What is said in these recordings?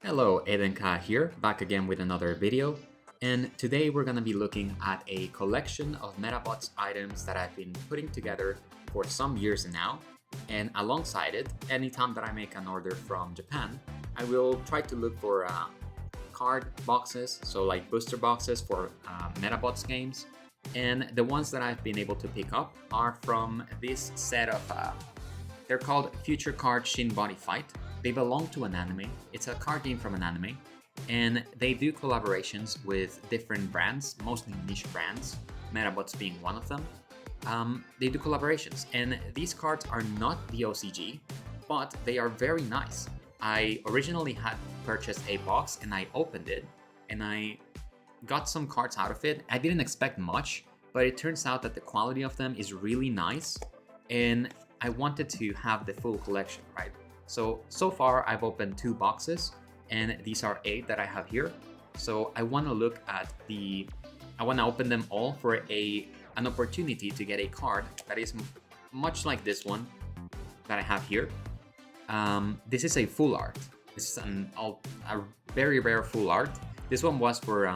Hello, Ayden Ka here, back again with another video. And today we're gonna be looking at a collection of Medabots items that I've been putting together for some years now. And alongside it, anytime that I make an order from Japan, I will try to look for card boxes, so like booster boxes for Medabots games. And the ones that I've been able to pick up are from this set of, they're called Future Card Shin Buddyfight. They belong to an anime. It's a card game from an anime, and they do collaborations with different brands, mostly niche brands, Medabots being one of them. They do collaborations, and these cards are not the OCG, but they are very nice. I originally had purchased a box, and I opened it, and I got some cards out of it. I didn't expect much, but it turns out that the quality of them is really nice, and I wanted to have the full collection, right? So far I've opened 2 boxes, and these are 8 that I have here. So I want to look at I want to open them all for an opportunity to get a card that is much like this one that I have here. This is a full art. This is a very rare full art. This one was for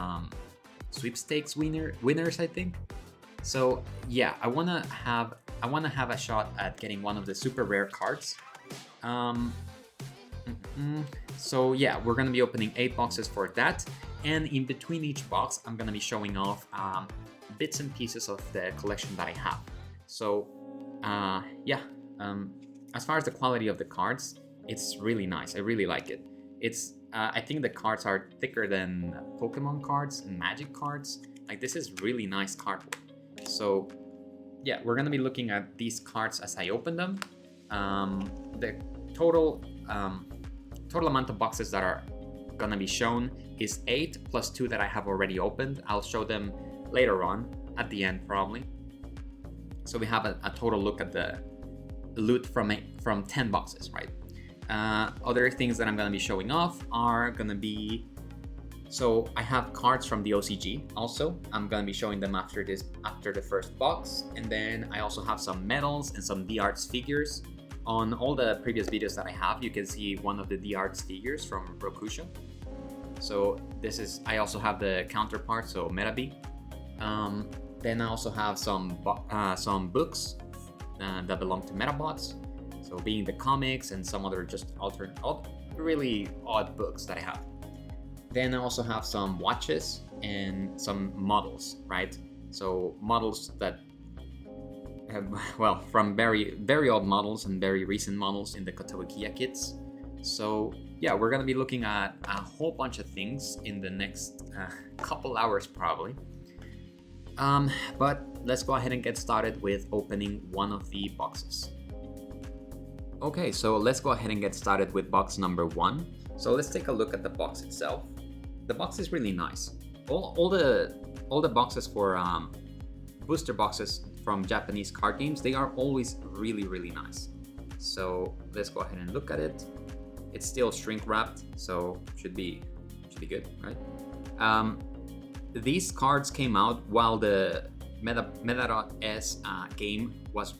sweepstakes winners, I think. So yeah, I wanna have a shot at getting one of the super rare cards. So yeah, we're gonna be opening 8 boxes for that, and in between each box I'm gonna be showing off bits and pieces of the collection that I have. So yeah, as far as the quality of the cards, it's really nice. I really like it. It's I think the cards are thicker than Pokemon cards and Magic cards. Like, this is really nice cardboard. So yeah, we're gonna be looking at these cards as I open them. The total amount of boxes that are gonna be shown is 8 plus 2 that I have already opened. I'll show them later on at the end probably. So we have a total look at the loot from 10 boxes, right? Other things that I'm gonna be showing off are gonna be, so I have cards from the OCG also. I'm gonna be showing them after the first box, and then I also have some medals and some D-Arts figures. On all the previous videos that I have, you can see one of the D-Arts figures from Rokusho. So this is, I also have the counterpart, so Medabots. Then I also have some books that belong to Medabots. So being the comics and some other just really odd books that I have. Then I also have some watches and some models, right? So models that well, from very, very old models and very recent models in the Kotobukiya kits. So yeah, we're gonna be looking at a whole bunch of things in the next couple hours probably. But let's go ahead and get started with opening one of the boxes. Okay, so let's go ahead and get started with box number 1. So let's take a look at the box itself. The box is really nice. All the boxes for booster boxes from Japanese card games, they are always really, really nice. So let's go ahead and look at it. It's still shrink wrapped, so should be good, right? These cards came out while the Medawatch game was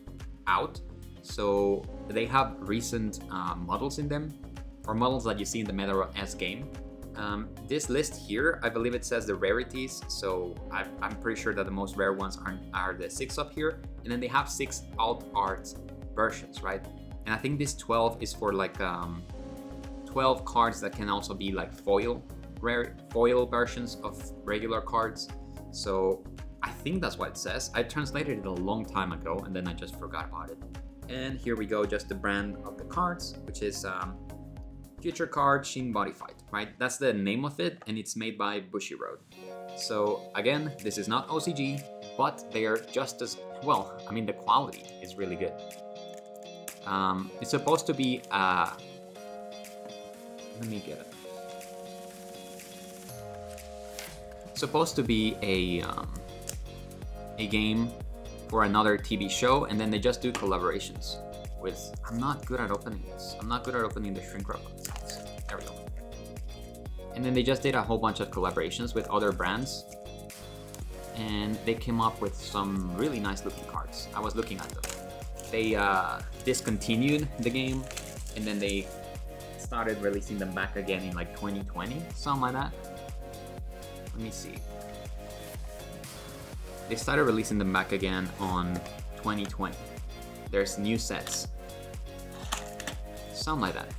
out, so they have recent models in them, or models that you see in the Medawatch game. This list here, I believe it says the rarities, so I'm pretty sure that the most rare ones are the 6 up here, and then they have 6 alt art versions, right? And I think this 12 is for like 12 cards that can also be like foil versions of regular cards. So I think that's what it says. I translated it a long time ago, and then I just forgot about it. And here we go, just the brand of the cards, which is Future Card Shin Buddyfight, right? That's the name of it, and it's made by Bushiroad. So again, this is not OCG, but they are just as well. I mean, the quality is really good. It's supposed to be let me get it. It's supposed to be a game for another TV show, and then they just do collaborations with. I'm not good at opening this. I'm not good at opening the shrink wrap. There we go. And then they just did a whole bunch of collaborations with other brands, and they came up with some really nice looking cards. I was looking at them. They discontinued the game, and then they started releasing them back again in like 2020, something like that. Let me see. They started releasing them back again on 2020. There's new sets. Something like that.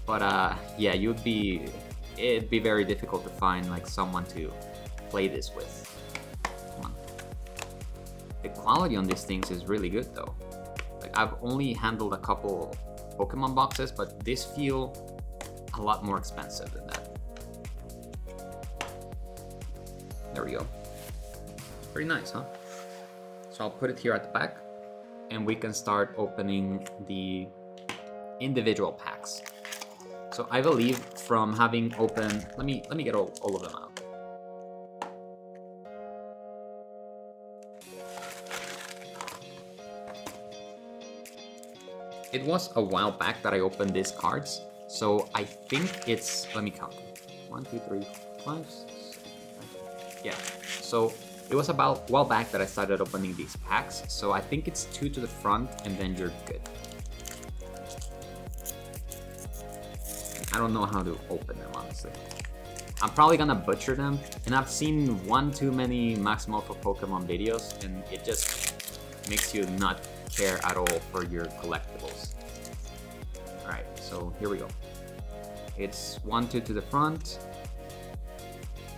But yeah, it'd be very difficult to find like someone to play this with. Come on. The quality on these things is really good though. Like I've only handled a couple Pokemon boxes, but this feel a lot more expensive than that. There we go. Pretty nice, huh? So I'll put it here at the back, and we can start opening the individual packs. So I believe from having opened, let me get all of them out. It was a while back that I opened these cards, so I think it's, let me count. 1, 2, 3, 5, 6, 7, 8. Yeah, so it was about a while back that I started opening these packs, so I think it's 2 to the front and then you're good. I don't know how to open them, honestly. I'm probably gonna butcher them, and I've seen one too many Maximo for Pokemon videos, and it just makes you not care at all for your collectibles. Alright, so here we go. It's 1, 2 to the front.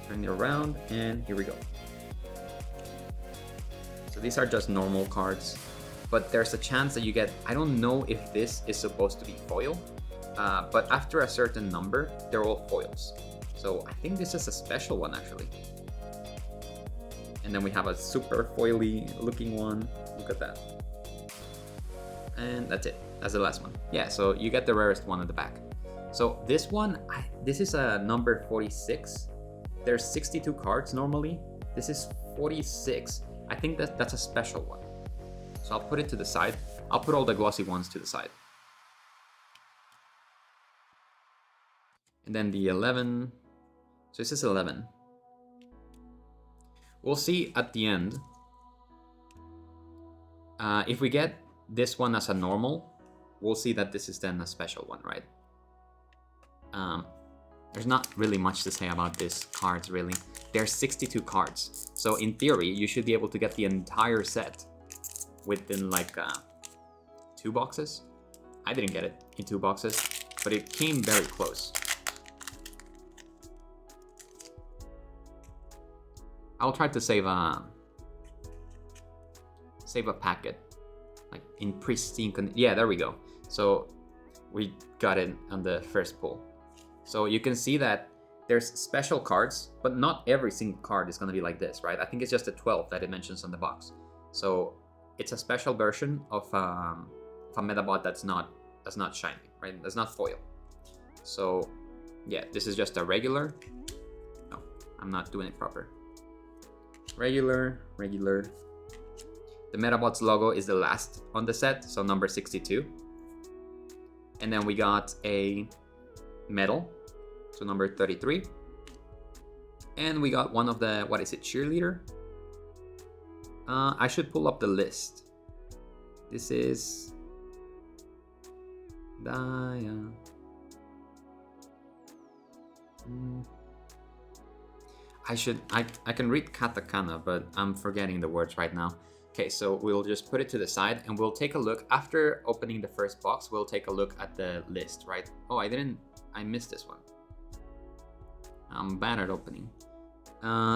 Turn it around, and here we go. So these are just normal cards, but there's a chance that you get, I don't know if this is supposed to be foil, but after a certain number, they're all foils. So I think this is a special one actually. And then we have a super foily looking one. Look at that. And that's it. That's the last one. Yeah, so you get the rarest one at the back. So this one, this is a number 46. There's 62 cards normally. This is 46. I think that's a special one. So I'll put it to the side. I'll put all the glossy ones to the side. And then the 11. So this is 11. We'll see at the end. If we get this one as a normal, we'll see that this is then a special one, right? There's not really much to say about these cards, really. There's 62 cards. So in theory, you should be able to get the entire set within like 2 boxes. I didn't get it in 2 boxes, but it came very close. I'll try to save a packet, like in pristine condition. Yeah, there we go. So we got it on the first pull. So you can see that there's special cards, but not every single card is gonna be like this, right? I think it's just the 12 that it mentions on the box. So it's a special version of a Medabot that's not shiny, right? That's not foil. So yeah, this is just a regular. No, I'm not doing it proper. Regular. The Medabots logo is the last on the set, so number 62. And then we got a medal, so number 33. And we got one of the, what is it, cheerleader? I should pull up the list. This is Daya. I can read katakana, but I'm forgetting the words right now. Okay, so we'll just put it to the side and we'll take a look. After opening the first box, we'll take a look at the list, right? Oh, I missed this one. I'm bad at opening.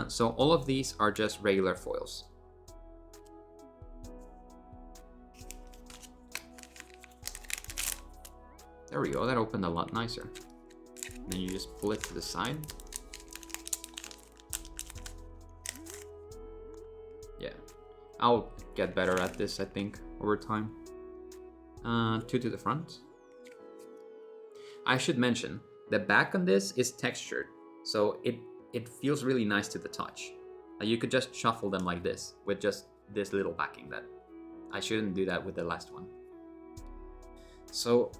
So all of these are just regular foils. There we go, that opened a lot nicer. And then you just pull it to the side. Yeah, I'll get better at this, I think, over time. 2 to the front. I should mention, the back on this is textured, so it feels really nice to the touch. You could just shuffle them like this, with just this little backing. That I shouldn't do that with the last one. So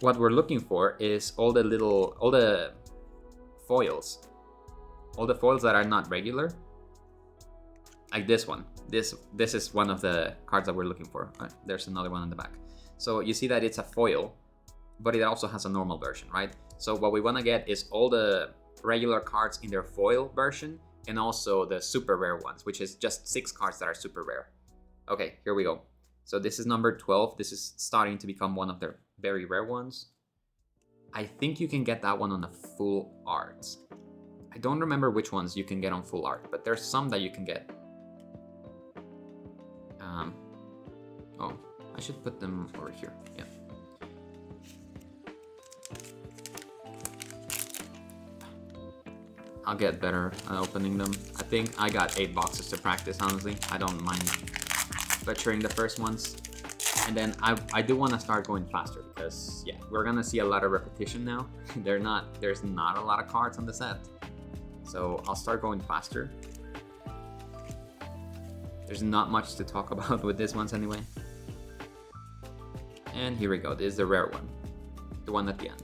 what we're looking for is all the foils. All the foils that are not regular. Like this one. This is one of the cards that we're looking for. There's another one on the back. So you see that it's a foil, but it also has a normal version, right? So what we want to get is all the regular cards in their foil version and also the super rare ones, which is just 6 cards that are super rare. Okay, here we go. So this is number 12. This is starting to become one of their very rare ones. I think you can get that one on a full art. I don't remember which ones you can get on full art, but there's some that you can get. Oh, I should put them over here. Yeah. I'll get better at opening them. I think I got 8 boxes to practice, honestly. I don't mind butchering the first ones. And then I do want to start going faster because, yeah, we're going to see a lot of repetition now. There's not a lot of cards on the set. So I'll start going faster. There's not much to talk about with these ones anyway. And here we go. This is the rare one. The one at the end.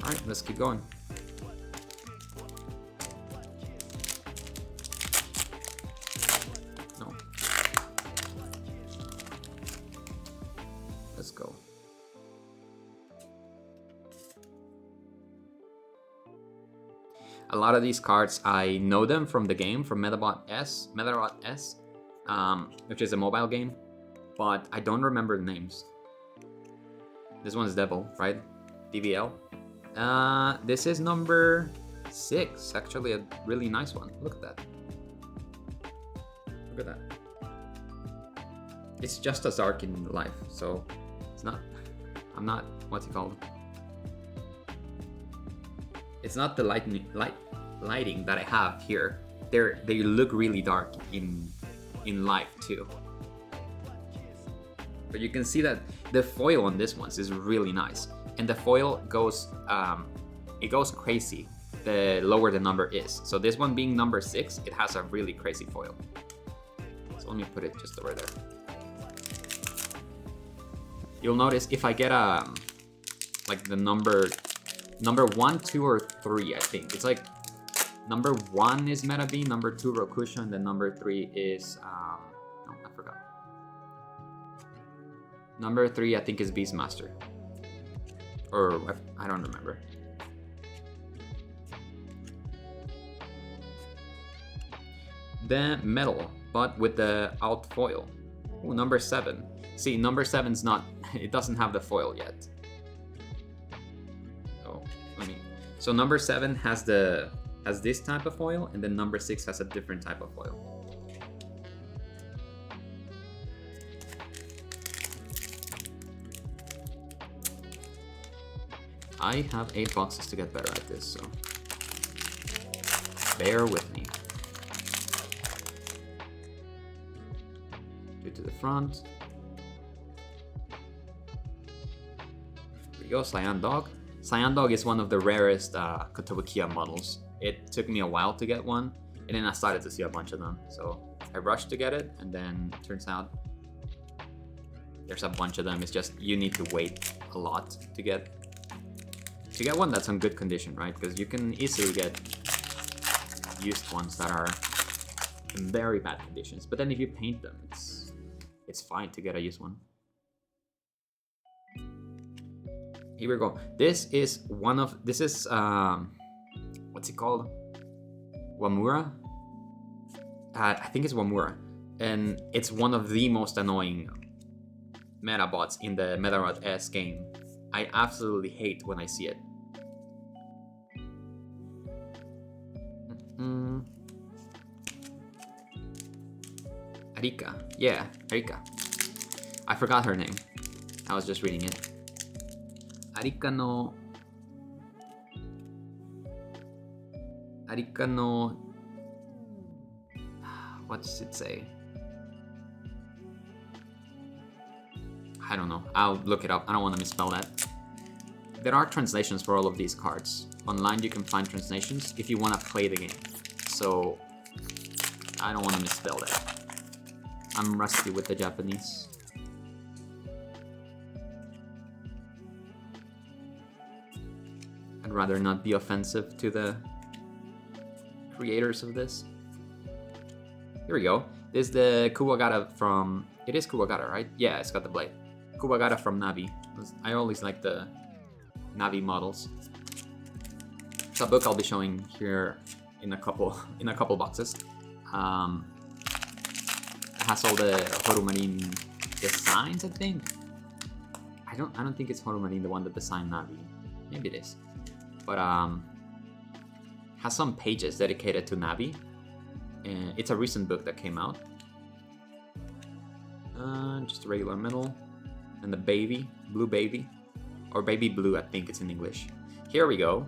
Alright, let's keep going. No. Let's go. A lot of these cards, I know them from the game, from Medabots S, which is a mobile game, but I don't remember the names. This one is Devil, right? DVL. This is number 6, actually a really nice one. Look at that. Look at that. It's just as dark in life, so it's not, I'm not, what's it called? It's not the lighting that I have here. They look really dark in life too. But you can see that the foil on this one is really nice, and the foil goes it goes crazy the lower the number is. So this one being number 6, it has a really crazy foil. So let me put it just over there. You'll notice if I get like the number 1, 2, or 3, I think it's like number 1 is Medabots, number 2 Rokusha, and then number 3 is no, I forgot. Number 3 I think is Beastmaster, or I don't remember. The metal, but with the out foil. Ooh, number 7. See, number 7's not. It doesn't have the foil yet. So number 7 has this type of foil, and then number 6 has a different type of foil. I have 8 boxes to get better at this, so bear with me. 2 to the front. Here we go, Cyan Dog. Cyan Dog is one of the rarest Kotobukiya models. It took me a while to get one, and then I started to see a bunch of them. So I rushed to get it, and then it turns out there's a bunch of them. It's just you need to wait a lot to get one that's in good condition, right? Because you can easily get used ones that are in very bad conditions. But then if you paint them, it's fine to get a used one. Here we go. This is what's it called? Wamura? I think it's Wamura. And it's one of the most annoying Medabots in the Medabots S game. I absolutely hate when I see it. Arika. Yeah, Arika. I forgot her name. I was just reading it. Arika no... What does it say? I don't know. I'll look it up. I don't want to misspell that. There are translations for all of these cards. Online you can find translations if you want to play the game. So I don't want to misspell that. I'm rusty with the Japanese. I'd rather not be offensive to the creators of this. Here we go. This is the Kuwagata from... It is Kuwagata, right? Yeah, it's got the blade. Kuwagata from Navi. I always like the Navi models. It's a book I'll be showing here in a couple boxes. It has all the Horumarin designs, I think. I don't think it's Horumarin, the one that designed Navi. Maybe it is. But has some pages dedicated to Navi. It's a recent book that came out. Just a regular metal. And the blue baby. Or baby blue, I think it's in English. Here we go.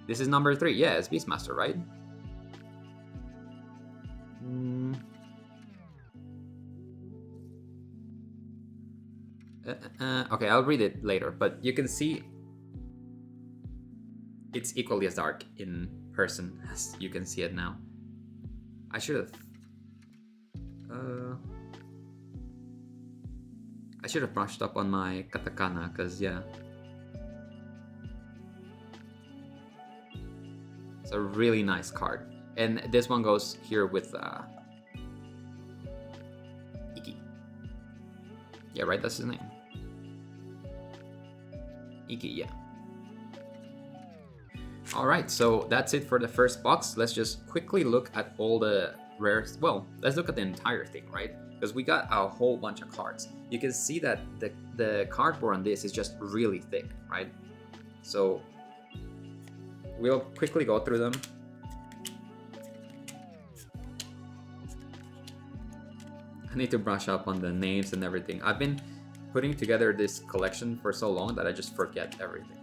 This is number 3. Yeah, it's Beastmaster, right? Okay, I'll read it later, but you can see it's equally as dark in person as you can see it now. I should have brushed up on my katakana, because yeah, it's a really nice card. And this one goes here with Iki. Yeah, right, that's his name. Iki, yeah. Alright, so that's it for the first box. Let's just quickly look at all the rares. Well, let's look at the entire thing, right? Because we got a whole bunch of cards. You can see that the cardboard on this is just really thick, right? So we'll quickly go through them. I need to brush up on the names and everything. I've been putting together this collection for so long that I just forget everything.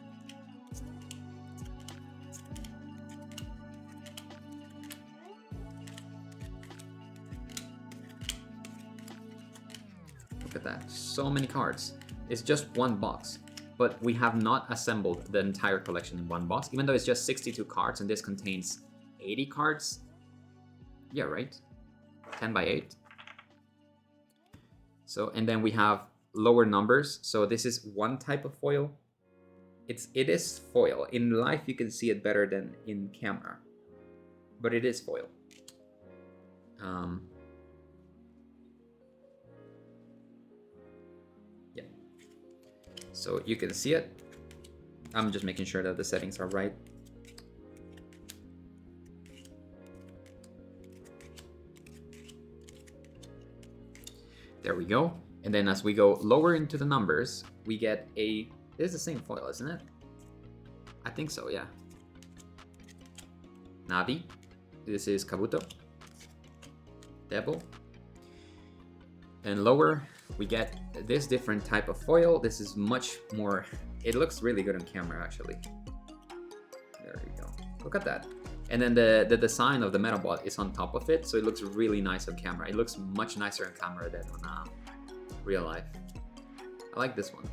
Look at that, so many cards. It's just one box, but we have not assembled the entire collection in one box, even though it's just 62 cards and this contains 80 cards. Yeah, right? 10 by 8. So, and then we have lower numbers. So this is one type of foil. It is foil. In life, you can see it better than in camera, but it is foil. Yeah. So you can see it. I'm just making sure that the settings are right. There we go. And then as we go lower into the numbers, we get a... This is the same foil, isn't it? I think so, yeah. Navi. This is Kabuto. Devil. And lower, we get this different type of foil. This is much more... It looks really good on camera, actually. There we go. Look at that. And then the design of the Medabot is on top of it, so it looks really nice on camera. It looks much nicer on camera than on real life. I like this one.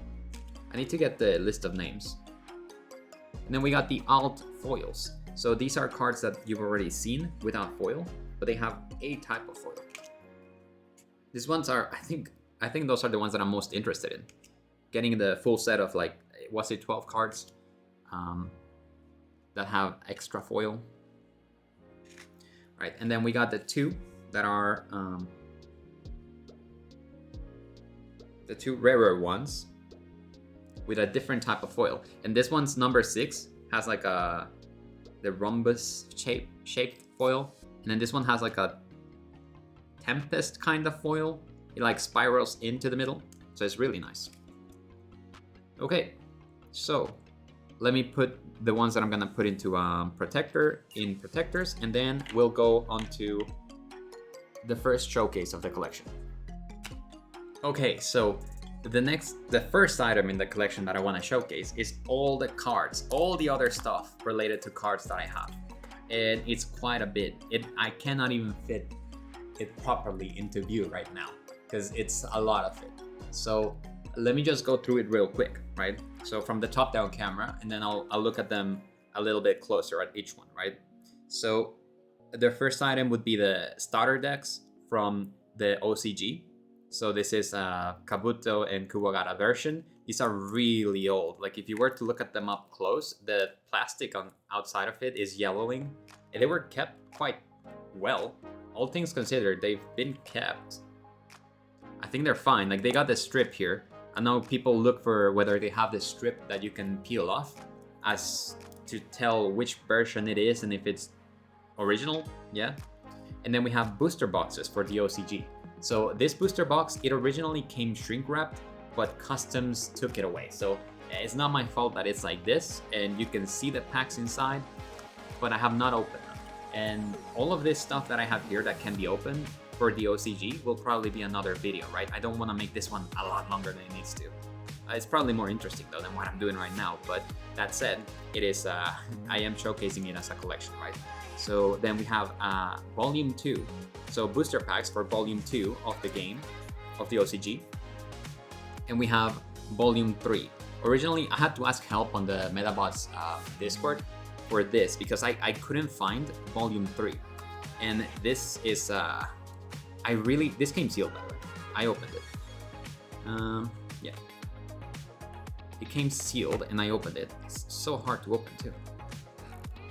I need to get the list of names. And then we got the alt foils. So these are cards that you've already seen without foil, but they have a type of foil. These ones are, I think those are the ones that I'm most interested in. Getting the full set of, like, was it 12 cards that have extra foil. Right, and then we got the 2 that are the 2 rarer ones with a different type of foil. And this one's number 6 has like the rhombus shaped foil, and then this one has like a tempest kind of foil. It like spirals into the middle, so it's really nice. Okay, so let me put the ones that I'm gonna put into protectors, and then we'll go on to the first showcase of the collection. Okay, so the first item in the collection that I want to showcase is all the cards, all the other stuff related to cards that I have, and it's quite a bit. I cannot even fit it properly into view right now because it's a lot of it. So let me just go through it real quick, right? So from the top-down camera, and then I'll look at them a little bit closer at each one, right? So the first item would be the starter decks from the OCG. So this is Kabuto and Kuwagata version. These are really old. Like if you were to look at them up close, the plastic on outside of it is yellowing. And they were kept quite well. All things considered, they've been kept. I think they're fine. Like, they got this strip here. I know people look for whether they have this strip that you can peel off as to tell which version it is and if it's original, yeah. And then we have booster boxes for the OCG. So this booster box, it originally came shrink wrapped, but customs took it away. So it's not my fault that it's like this, and you can see the packs inside, but I have not opened them. And all of this stuff that I have here that can be opened for the OCG will probably be another video, right? I don't want to make this one a lot longer than it needs to. It's probably more interesting though than what I'm doing right now, but that said, it is, I am showcasing it as a collection, right? So then we have Volume 2, so booster packs for Volume 2 of the game, of the OCG. And we have Volume 3. Originally, I had to ask help on the Medabots Discord for this because I couldn't find Volume 3. And this is, this came sealed by the way. I opened it. Yeah. It came sealed and I opened it. It's so hard to open too.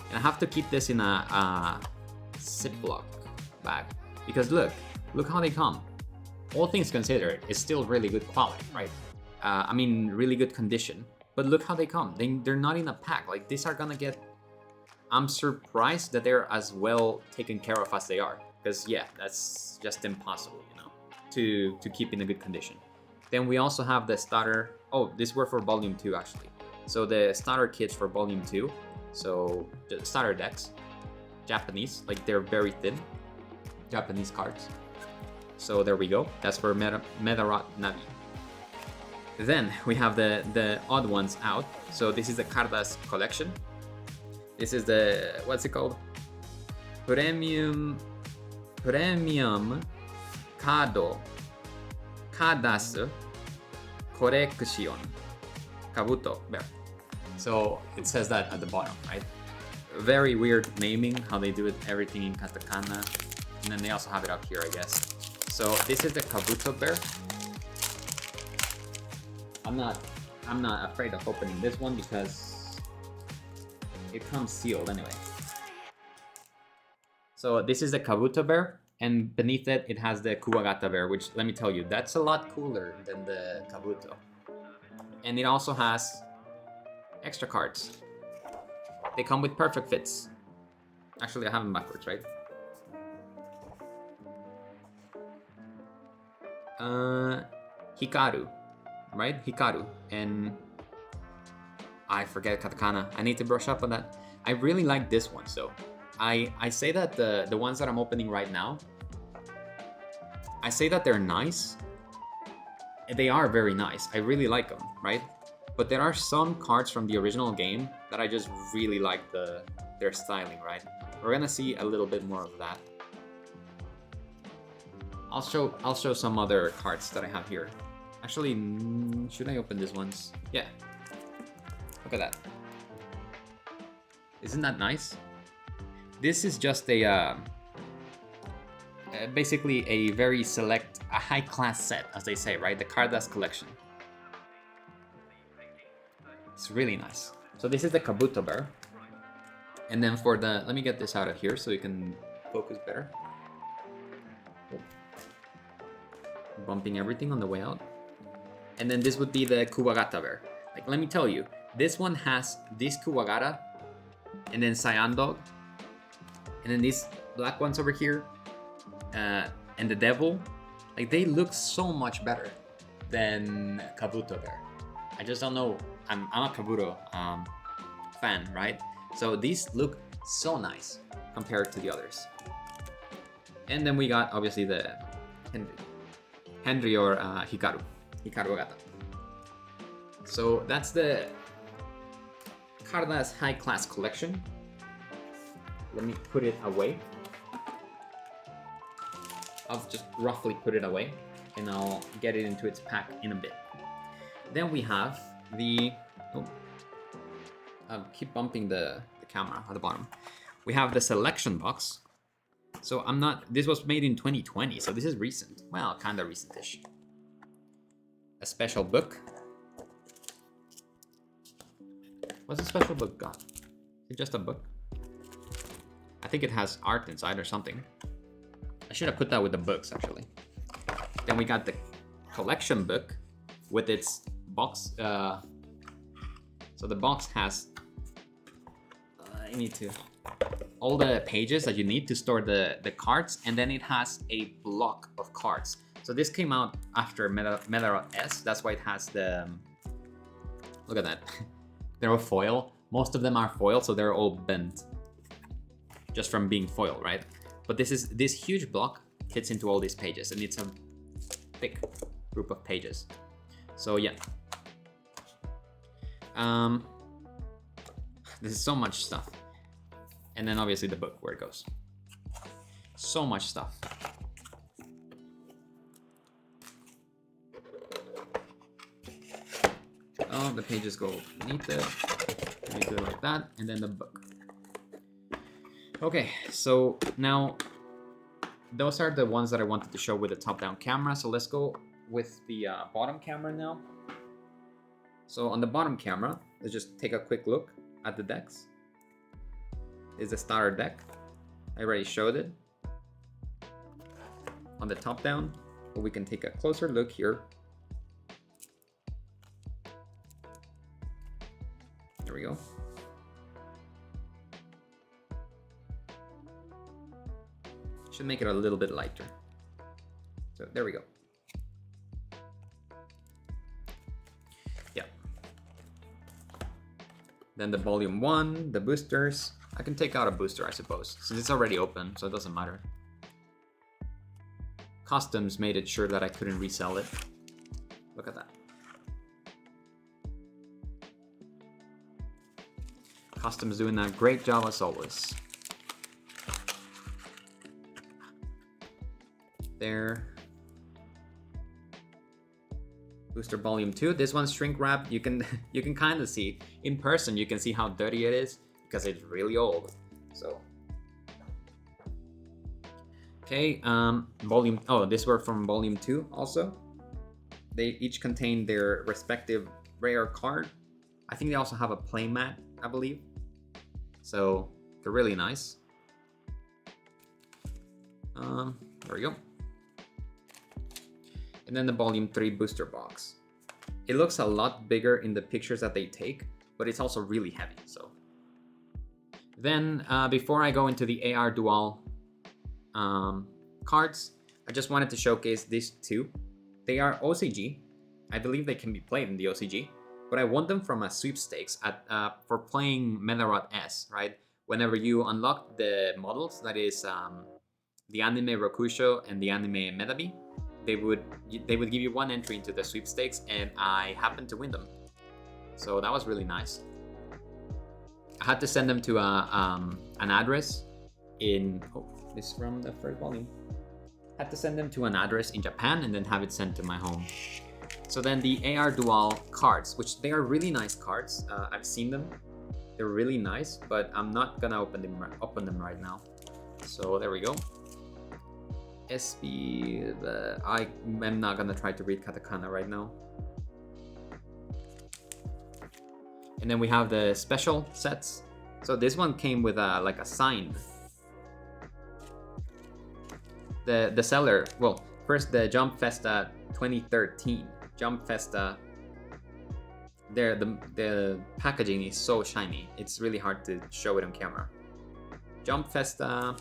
And I have to keep this in a Ziploc bag because look how they come. All things considered, it's still really good quality, right? I mean, really good condition. But look how they come. They're not in a pack. Like, these are gonna get... I'm surprised that they're as well taken care of as they are. Because, yeah, that's just impossible, you know, to keep in a good condition. Then we also have the starter... Oh, these were for Volume 2, actually. So the starter kits for Volume 2. So, the starter decks. Japanese. Like, they're very thin. Japanese cards. So there we go. That's for Medarot Navi. Then we have the odd ones out. So this is the Cardas collection. This is the, what's it called? Premium Cardas Collection Kabuto Bear. So it says that at the bottom, right? Very weird naming, how they do it, everything in katakana. And then they also have it up here, I guess. So this is the Kabuto bear. I'm not afraid of opening this one because it comes sealed anyway. So this is the Kabuto bear, and beneath it, it has the Kuwagata bear, which, let me tell you, that's a lot cooler than the Kabuto. And it also has extra cards. They come with perfect fits. Actually, I have them backwards, right? Hikaru, right? Hikaru, and I forget katakana. I need to brush up on that. I really like this one, so I say that the ones that I'm opening right now, I say that they're nice. They are very nice. I really like them, right? But there are some cards from the original game that I just really like their styling, right? We're gonna see a little bit more of that. I'll show some other cards that I have here. Actually, should I open these ones? Yeah. Look at that. Isn't that nice? This is just a basically a very select, a high-class set, as they say, right? The Cardas collection. It's really nice. So this is the Kabuto bear. And then for the, let me get this out of here so you can focus better. Bumping everything on the way out. And then this would be the Kuwagata bear. Like, let me tell you, this one has this Kuwagata, and then Cyan Dog, and then these black ones over here, and the Devil. Like, they look so much better than Kabuto bear. I just don't know. I'm a Kabuto fan, right? So these look so nice compared to the others. And then we got obviously the Henry or Hikaru Ogata. So that's the Cardas High Class Collection. Let me put it away. I'll just roughly put it away and I'll get it into its pack in a bit. Then we have the, I'll keep bumping the camera at the bottom. We have the selection box. So this was made in 2020, so this is recent. Well, kind of recent-ish. A special book. What's a special book got? Is it just a book? A think it has art inside or something. I should have put that with the books, actually. Then we got the collection book with its box. So the box has I need to all the pages that you need to store the cards, and then it has a block of cards. So this came out after Medawatch S. That's why it has the look at that. They're all foil. Most of them are foil, so they're all bent just from being foil, right? But this huge block fits into all these pages, and it's a thick group of pages. So yeah. This is so much stuff. And then obviously the book, where it goes. So much stuff. Oh, the pages go beneath it. You do it like that, and then the book. Okay, so now those are the ones that I wanted to show with the top-down camera. So let's go with the bottom camera now. So on the bottom camera, let's just take a quick look at the decks. This is the starter deck. I already showed it. On the top-down, but we can take a closer look here. There we go. Should make it a little bit lighter. So there we go. Yeah. Then the volume 1, the boosters. I can take out a booster, I suppose, since it's already open, so it doesn't matter. Customs made it sure that I couldn't resell it. Look at that. Customs doing a great job as always. There. Booster volume 2. This one's shrink wrap. You can kind of see in person. You can see how dirty it is because it's really old. So okay, volume. Oh, these were from volume 2 also. They each contain their respective rare card. I think they also have a playmat, I believe. So they're really nice. There we go. And then the volume 3 booster box. It looks a lot bigger in the pictures that they take, but it's also really heavy. So then before I go into the AR Dual cards, I just wanted to showcase these two. They are OCG. I believe they can be played in the OCG, but I won them from a sweepstakes for playing Medawatch S, right? Whenever you unlock the models, that is the anime Rokusho and the anime Medabi, they would give you one entry into the sweepstakes, and I happened to win them. So that was really nice. I had to send them to an address in, oh, this is from the first volume. Had to send them to an address in Japan and then have it sent to my home. So then the AR Dual cards, which they are really nice cards. I've seen them. They're really nice, but I'm not gonna open them right now. So there we go. I'm not gonna try to read katakana right now. And then we have the special sets. So this one came with like a signed. The seller, well, first the Jump Festa 2013. Jump Festa. There, the packaging is so shiny. It's really hard to show it on camera. Jump Festa.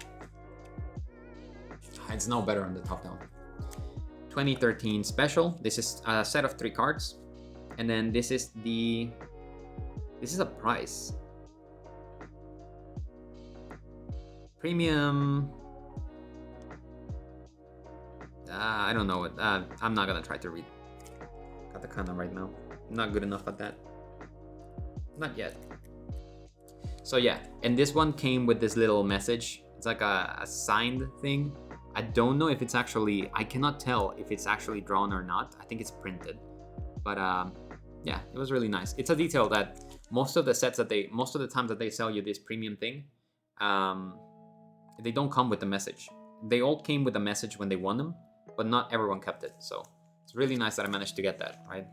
It's no better on the top down. 2013 special. This is a set of 3 cards, and then this is a price. Premium. I don't know what. I'm not gonna try to read katakana right now. I'm not good enough at that. Not yet. So yeah, and this one came with this little message. It's like a signed thing. I don't know if it's actually, I cannot tell if it's actually drawn or not. I think it's printed. But yeah, it was really nice. It's a detail that most of the times that they sell you this premium thing, they don't come with the message. They all came with a message when they won them, but not everyone kept it. So it's really nice that I managed to get that, right?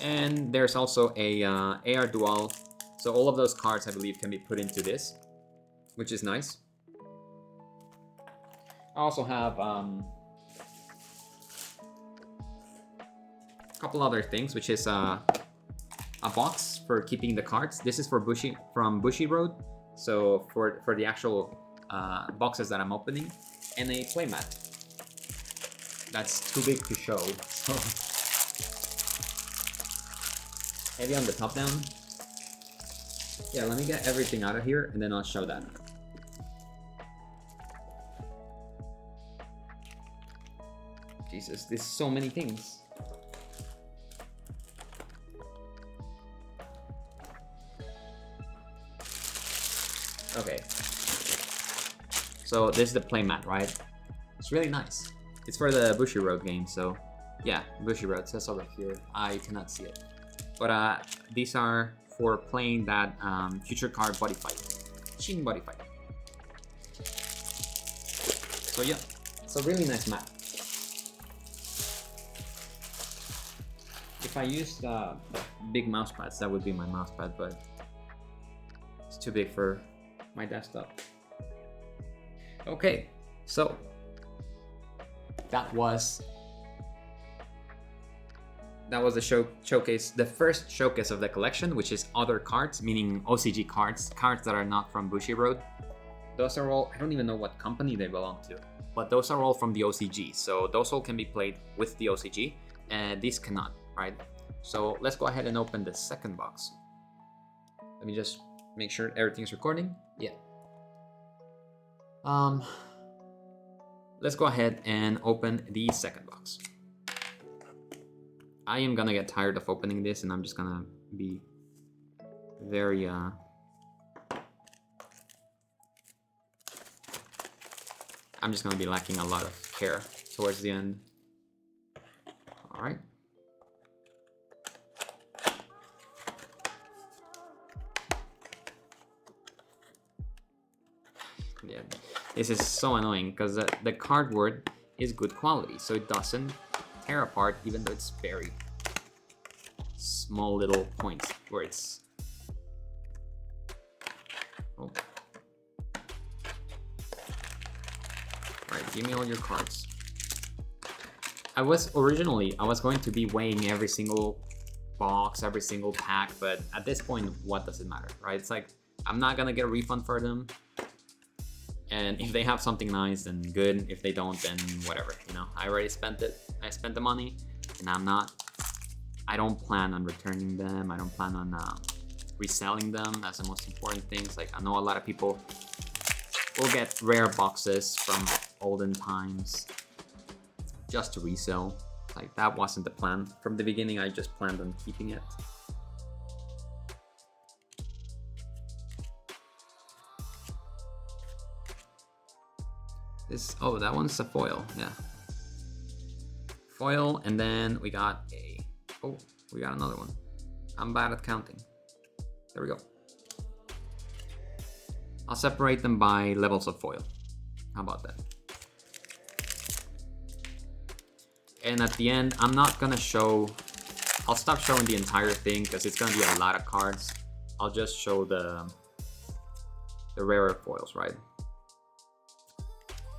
And there's also a AR Dual. So all of those cards, I believe, can be put into this, which is nice. I also have a couple other things, which is a box for keeping the cards. This is for from Bushiroad, so for the actual boxes that I'm opening, and a playmat. That's too big to show, so maybe on the top down. Yeah, let me get everything out of here and then I'll show that. Jesus, there's so many things. Okay. So this is the playmat, right? It's really nice. It's for the Bushiroad game, so yeah, Bushiroad says over here. I cannot see it. But these are for playing that future card Buddyfight. S.I.N Buddyfight. So yeah, it's a really nice mat. If I used big mouse pads, that would be my mouse pad, but it's too big for my desktop. Okay, so that was the showcase, the first showcase of the collection, which is other cards, meaning OCG cards, cards that are not from Bushiroad. Those are all, I don't even know what company they belong to, but those are all from the OCG. So those all can be played with the OCG, and these cannot, right? So let's go ahead and open the second box. Let me just make sure everything's recording. Yeah. Let's go ahead and open the second box. I am gonna get tired of opening this, and I'm just gonna be very I'm just gonna be lacking a lot of care towards the end. All right. Yeah, this is so annoying because the cardboard is good quality, so it doesn't tear apart, even though it's very small little points where it's. Oh. Alright, give me all your cards. I was going to be weighing every single box, every single pack, but at this point, what does it matter, right? It's like, I'm not gonna get a refund for them. And if they have something nice, then good. If they don't, then whatever, you know. I already spent it. I spent the money, and I don't plan on returning them. I don't plan on reselling them. That's the most important thing. It's like, I know a lot of people will get rare boxes from olden times just to resell. Like, that wasn't the plan. From the beginning, I just planned on keeping it. Oh, that one's a foil, yeah. Foil, and then we got another one. I'm bad at counting. There we go. I'll separate them by levels of foil. How about that? And at the end, I'm not gonna show, I'll stop showing the entire thing because it's gonna be a lot of cards. I'll just show the rarer foils, right?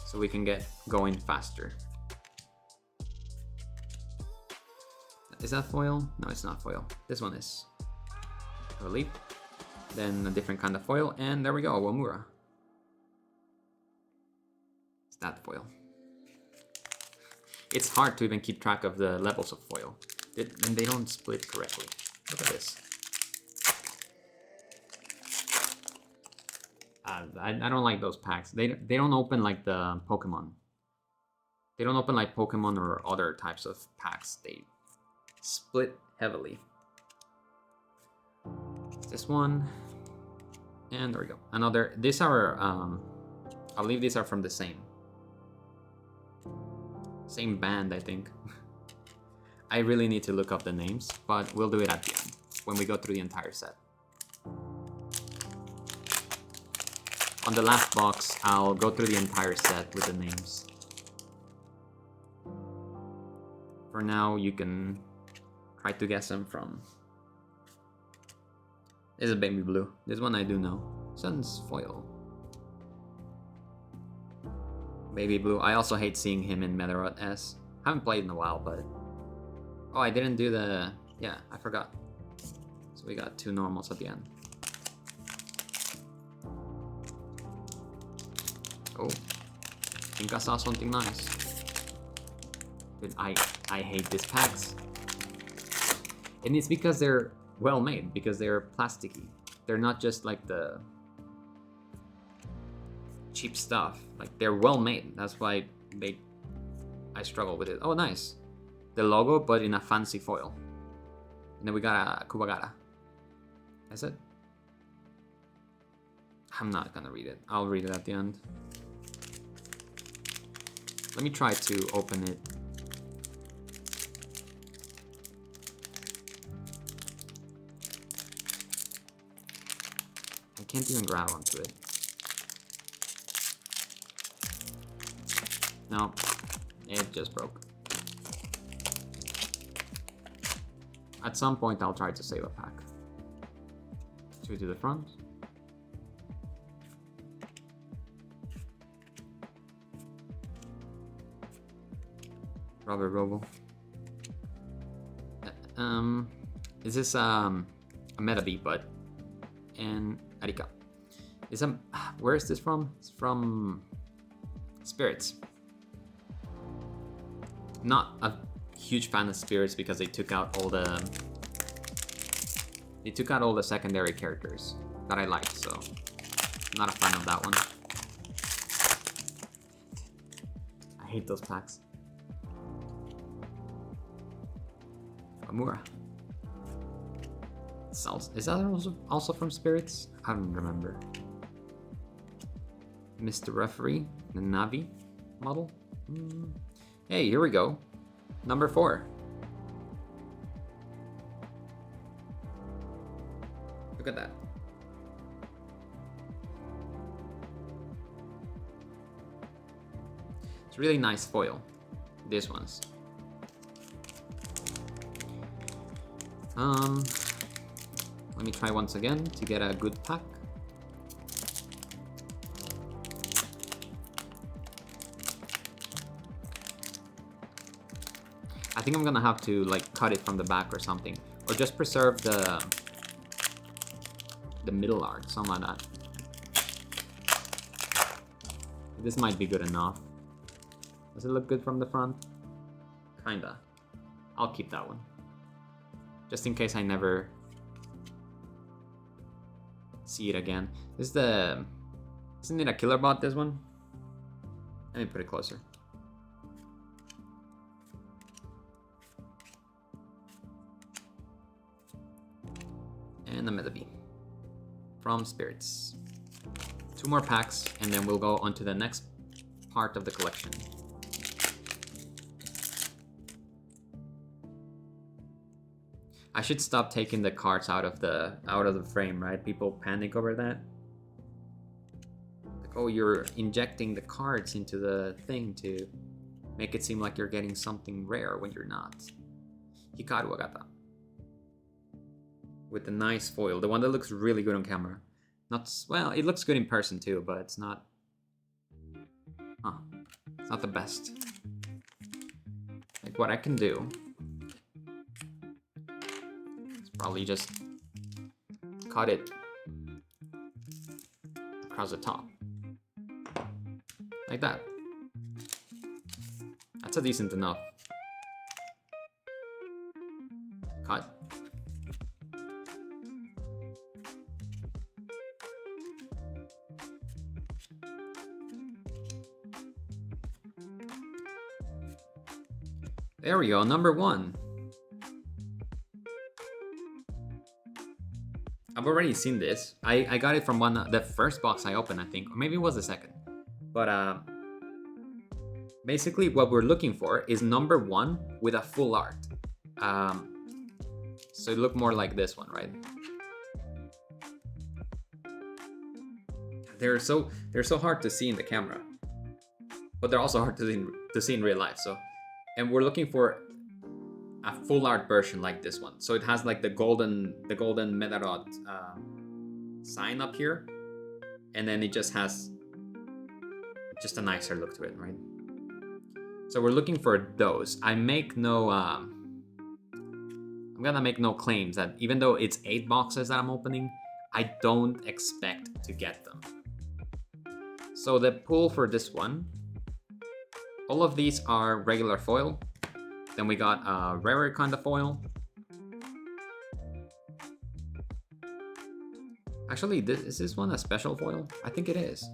So we can get going faster. Is that foil? No, it's not foil. This one is. Relief. Then a different kind of foil, and there we go, Wamura. It's that foil. It's hard to even keep track of the levels of foil. And they don't split correctly. Look at this. I don't like those packs. They don't open like the Pokemon. They don't open like Pokemon or other types of packs. They split heavily. This one, and there we go. Another. These are I believe these are from the same band, I think. I really need to look up the names, but we'll do it at the end when we go through the entire set. On the last box, I'll go through the entire set with the names. For now, you can try to guess them from. This is a baby blue. This one I do know. Sun's foil. Baby Blue. I also hate seeing him in Medawatch S. Haven't played in a while, but... Oh, I didn't do the... Yeah, I forgot. So we got 2 normals at the end. Oh. I think I saw something nice. But I hate these packs. And it's because they're well made, because they're plasticky. They're not just like the cheap stuff. Like, they're well made. That's why I struggle with it. Oh, nice. The logo, but in a fancy foil. And then we got a Kubagara. That's it. I'm not gonna read it. I'll read it at the end. Let me try to open it. I can't even grab onto it. No, it just broke. At some point, I'll try to save a pack. Should we do the front? Robert Robo. Is this a Medabots, and Arii Ka. Where is this from? It's from Spirits. Not a huge fan of Spirits because they took out all the secondary characters that I liked, so not a fan of that one. I hate those packs. Amura. Is that also from Spirits? I don't remember. Mr. Referee, the Navi model. Hey, here we go. Number 4. Look at that. It's really nice foil. This one's. Let me try once again to get a good pack. I think I'm gonna have to like cut it from the back or something, or just preserve the middle art, something like that. This might be good enough. Does it look good from the front? Kinda. I'll keep that one, just in case I never see it again. This is isn't it a killer bot, this one? Let me put it closer. And the Medabots from Spirits. 2 more packs, and then we'll go on to the next part of the collection. I should stop taking the cards out of the frame, right? People panic over that. Like, oh, you're injecting the cards into the thing to make it seem like you're getting something rare when you're not. Hikaru Wagata. With the nice foil, the one that looks really good on camera. Well, it looks good in person too, but it's not. It's not the best. Like, what I can do is probably just cut it across the top, like that. That's a decent enough cut. There we go, number 1. I've already seen this. I got it from the first box I opened, I think, or maybe it was the second. But basically what we're looking for is number 1 with a full art. So it looked more like this one, right? They're so hard to see in the camera, but they're also hard to see in real life. So. And we're looking for a full art version like this one. So it has like the golden Medabots sign up here, and then it just has just a nicer look to it, right? So we're looking for those. I'm gonna make no claims that even though it's 8 boxes that I'm opening, I don't expect to get them. So the pool for this one, all of these are regular foil. Then we got a rarer kind of foil. Actually, is this one a special foil? I think it is.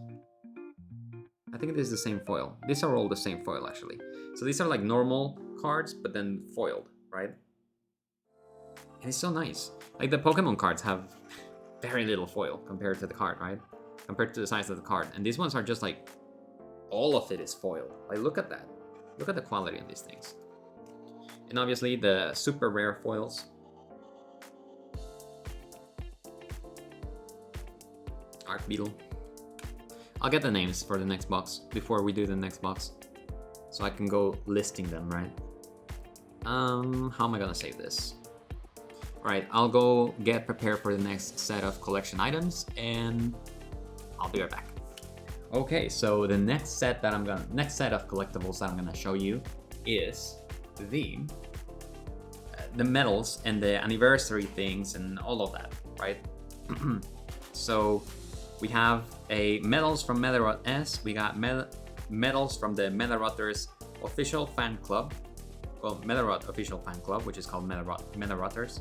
I think it is the same foil. These are all the same foil, actually. So these are like normal cards, but then foiled, right? And it's so nice. Like the Pokemon cards have very little foil compared to the card, right? Compared to the size of the card. And these ones are just like, all of it is foil. Like, look at that. Look at the quality of these things. And obviously the super rare foils. Art Beetle. I'll get the names for the next box before we do the next box, so I can go listing them, right? How am I gonna save this? Alright, I'll go get prepared for the next set of collection items, and I'll be right back. Okay, so the next set of collectibles that I'm gonna show you is the medals and the anniversary things and all of that, right? So we have a medals from Medawatch S. We got medals from the Medarotters official fan club. Well, Medawatch official fan club, which is called Medarotters.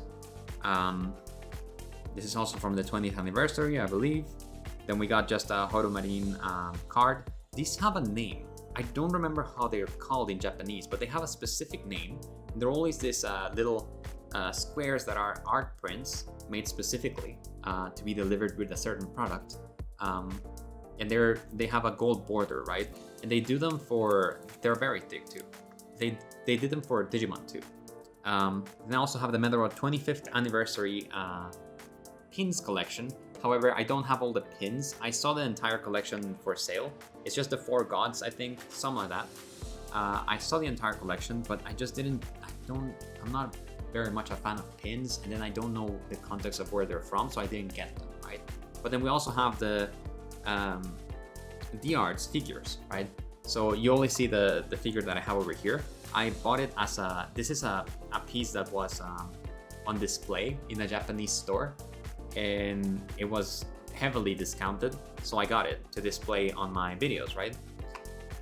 This is also from the 20th anniversary, I believe. Then we got just a Horumarin card. These have a name. I don't remember how they're called in Japanese, but they have a specific name. And they're always this little squares that are art prints made specifically to be delivered with a certain product. And they have a gold border, right? And they do them they're very thick too. They did them for Digimon too. They also have the Medawatch 25th anniversary pins collection. However, I don't have all the pins. I saw the entire collection for sale. It's just the 4 gods, I think, something like that. I saw the entire collection, but I'm not very much a fan of pins, and then I don't know the context of where they're from, so I didn't get them, right? But then we also have the D-Arts figures, right? So you only see the figure that I have over here. I bought it as this is a piece that was on display in a Japanese store, and it was heavily discounted, so I got it to display on my videos, right?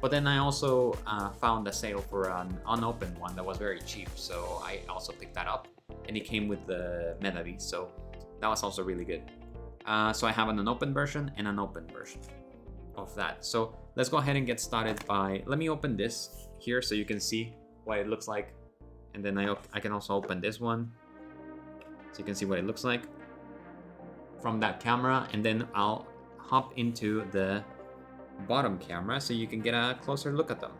But then I also found a sale for an unopened one that was very cheap, so I also picked that up, and it came with the Medabots, so that was also really good. So I have an unopened version and an open version of that. So let's go ahead and get started by, let me open this here so you can see what it looks like, and then I can also open this one so you can see what it looks like from that camera, and then I'll hop into the bottom camera so you can get a closer look at them.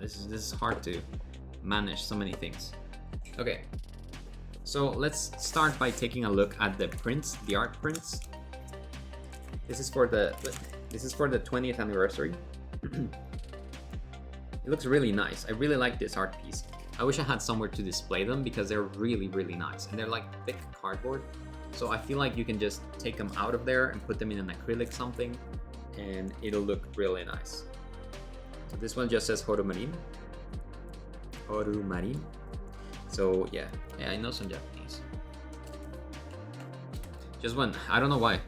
This is hard to manage, so many things. Okay, so let's start by taking a look at the prints, the art prints. This is for the 20th anniversary. It looks really nice. I really like this art piece. I wish I had somewhere to display them because they're really, really nice. And they're like thick cardboard. So I feel like you can just take them out of there and put them in an acrylic something, and it'll look really nice. So this one just says Horumarin. Horumarin. So yeah, I know some Japanese. Just when, I don't know why.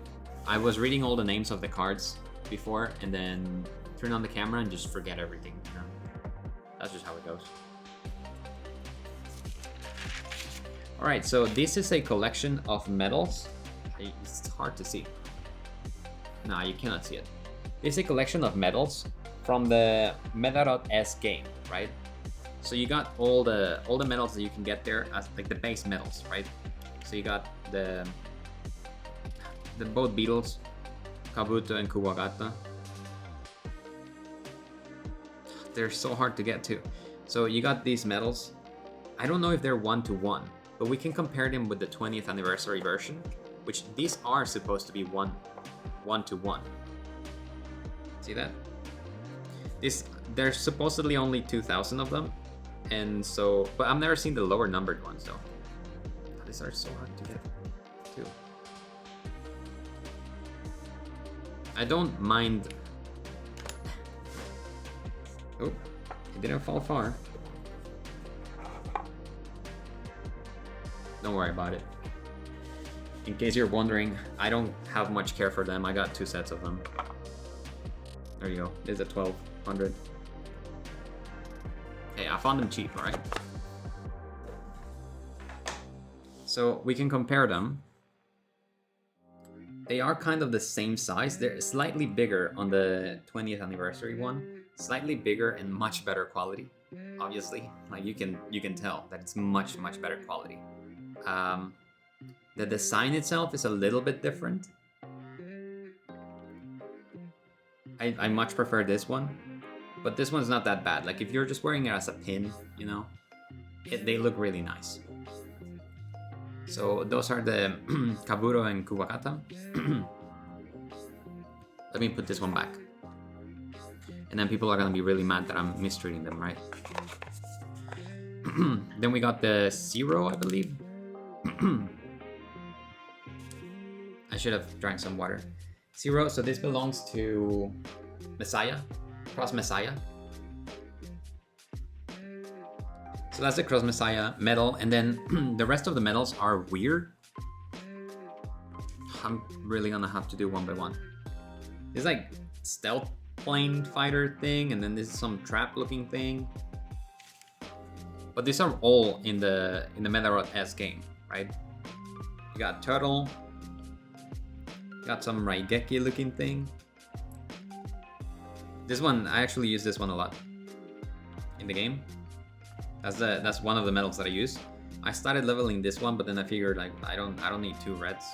I was reading all the names of the cards before and then turn on the camera and just forget everything, you know? That's just how it goes. Alright, so this is a collection of medals. It's hard to see. Nah, you cannot see it. It's a collection of medals from the Medabots S game, right? So you got all the medals that you can get there as like the base medals, right? So you got the both beetles, Kabuto and Kuwagata. They're so hard to get to. So you got these medals. I don't know if they're 1-to-1, but we can compare them with the 20th anniversary version, which these are supposed to be 1-to-1. See that? There's supposedly only 2,000 of them, and so, but I've never seen the lower numbered ones though. These are so hard to get. I don't mind. Oh, it didn't fall far. Don't worry about it. In case you're wondering, I don't have much care for them. I got 2 sets of them. There you go. There's a 1200. Hey, I found them cheap, alright? So we can compare them. They are kind of the same size. They're slightly bigger on the 20th anniversary one. Slightly bigger and much better quality. Obviously, like you can tell that it's much better quality. The design itself is a little bit different. I much prefer this one, but this one's not that bad. Like if you're just wearing it as a pin, you know, they look really nice. So those are the Kaburo and Kuwakata. Let me put this one back. And then people are gonna be really mad that I'm mistreating them, right? Then we got the Zero, I believe. I should have drank some water. Zero, so this belongs to Messiah, Cross Messiah. So that's the Cross Messiah medal, and then the rest of the medals are weird. I'm really gonna have to do one by one. It's like stealth plane fighter thing, and then this is some trap looking thing. But these are all in the Medabots S game, right? You got Turtle, got some Raigeki looking thing. This one, I actually use this one a lot in the game. That's one of the medals that I use. I started leveling this one, but then I figured like I don't need 2 reds.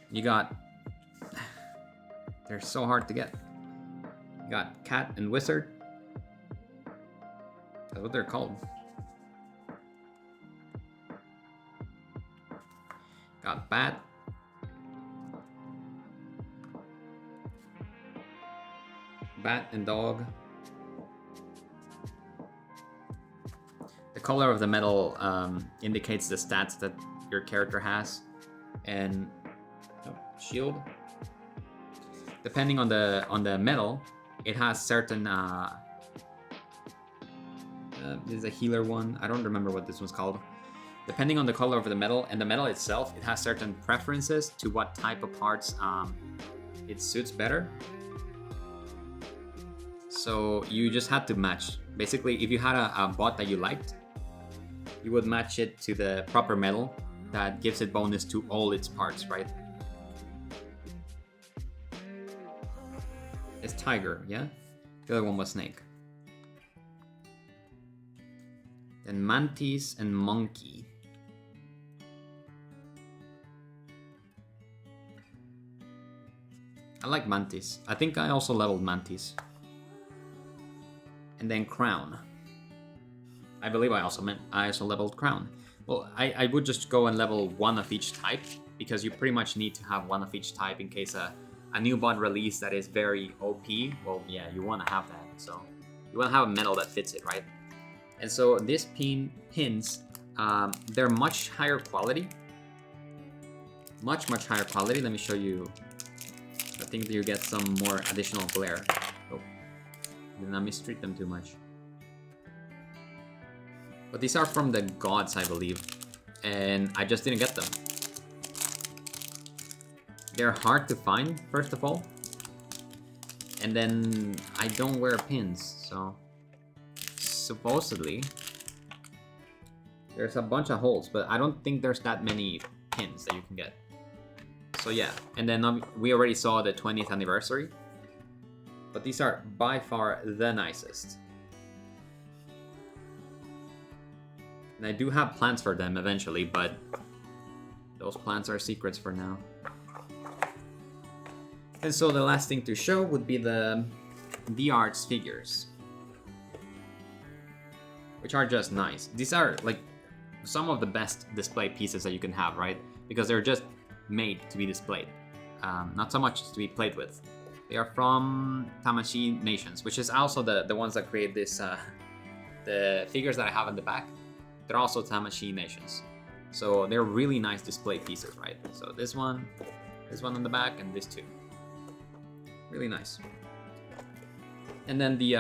You got, they're so hard to get. You got Cat and Wizard. That's what they're called. Got Bat. Bat and Dog. The color of the medal indicates the stats that your character has, and shield. Depending on the medal, it has certain. There's a healer one. I don't remember what this one's called. Depending on the color of the medal and the medal itself, it has certain preferences to what type of parts it suits better. So you just had to match. Basically, if you had a bot that you liked, you would match it to the proper medal that gives it bonus to all its parts, right? It's Tiger, yeah? The other one was Snake. Then Mantis and Monkey. I like Mantis. I think I also leveled Mantis. And then Crown. I believe I also leveled Crown. Well, I would just go and level 1 of each type, because you pretty much need to have 1 of each type in case a new bot release that is very OP. Well, yeah, you want to have that. So you want to have a medal that fits it, right? And so these pins, they're much higher quality. Much higher quality. Let me show you. I think that you get some more additional glare. Oh, did not mistreat them too much. But these are from the gods, I believe, and I just didn't get them. They're hard to find, first of all, and then I don't wear pins, so supposedly there's a bunch of holes, but I don't think there's that many pins that you can get. So yeah, and then we already saw the 20th anniversary, but these are by far the nicest. And I do have plans for them eventually, but those plans are secrets for now. And so the last thing to show would be the D-Arts figures, which are just nice. These are like some of the best display pieces that you can have, right? Because they're just made to be displayed, not so much to be played with. They are from Tamashii Nations, which is also the ones that create this, the figures that I have in the back. They're also Tamashii Nations. So they're really nice display pieces, right? So this one, This one on the back and this too. Really nice. And then the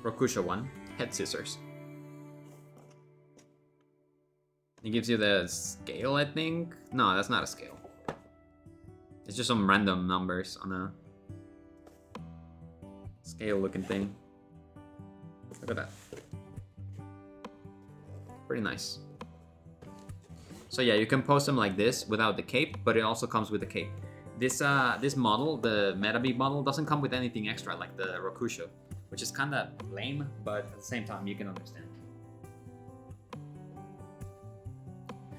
Rokusho one, head scissors. It gives you the scale, I think. No, that's not a scale. It's just some random numbers on a scale looking thing. Look at that. Pretty nice. So yeah, you can post them like this without the cape, but it also comes with the cape. This model, the Medabots model, doesn't come with anything extra like the Rokusho, which is kind of lame, but at the same time you can understand.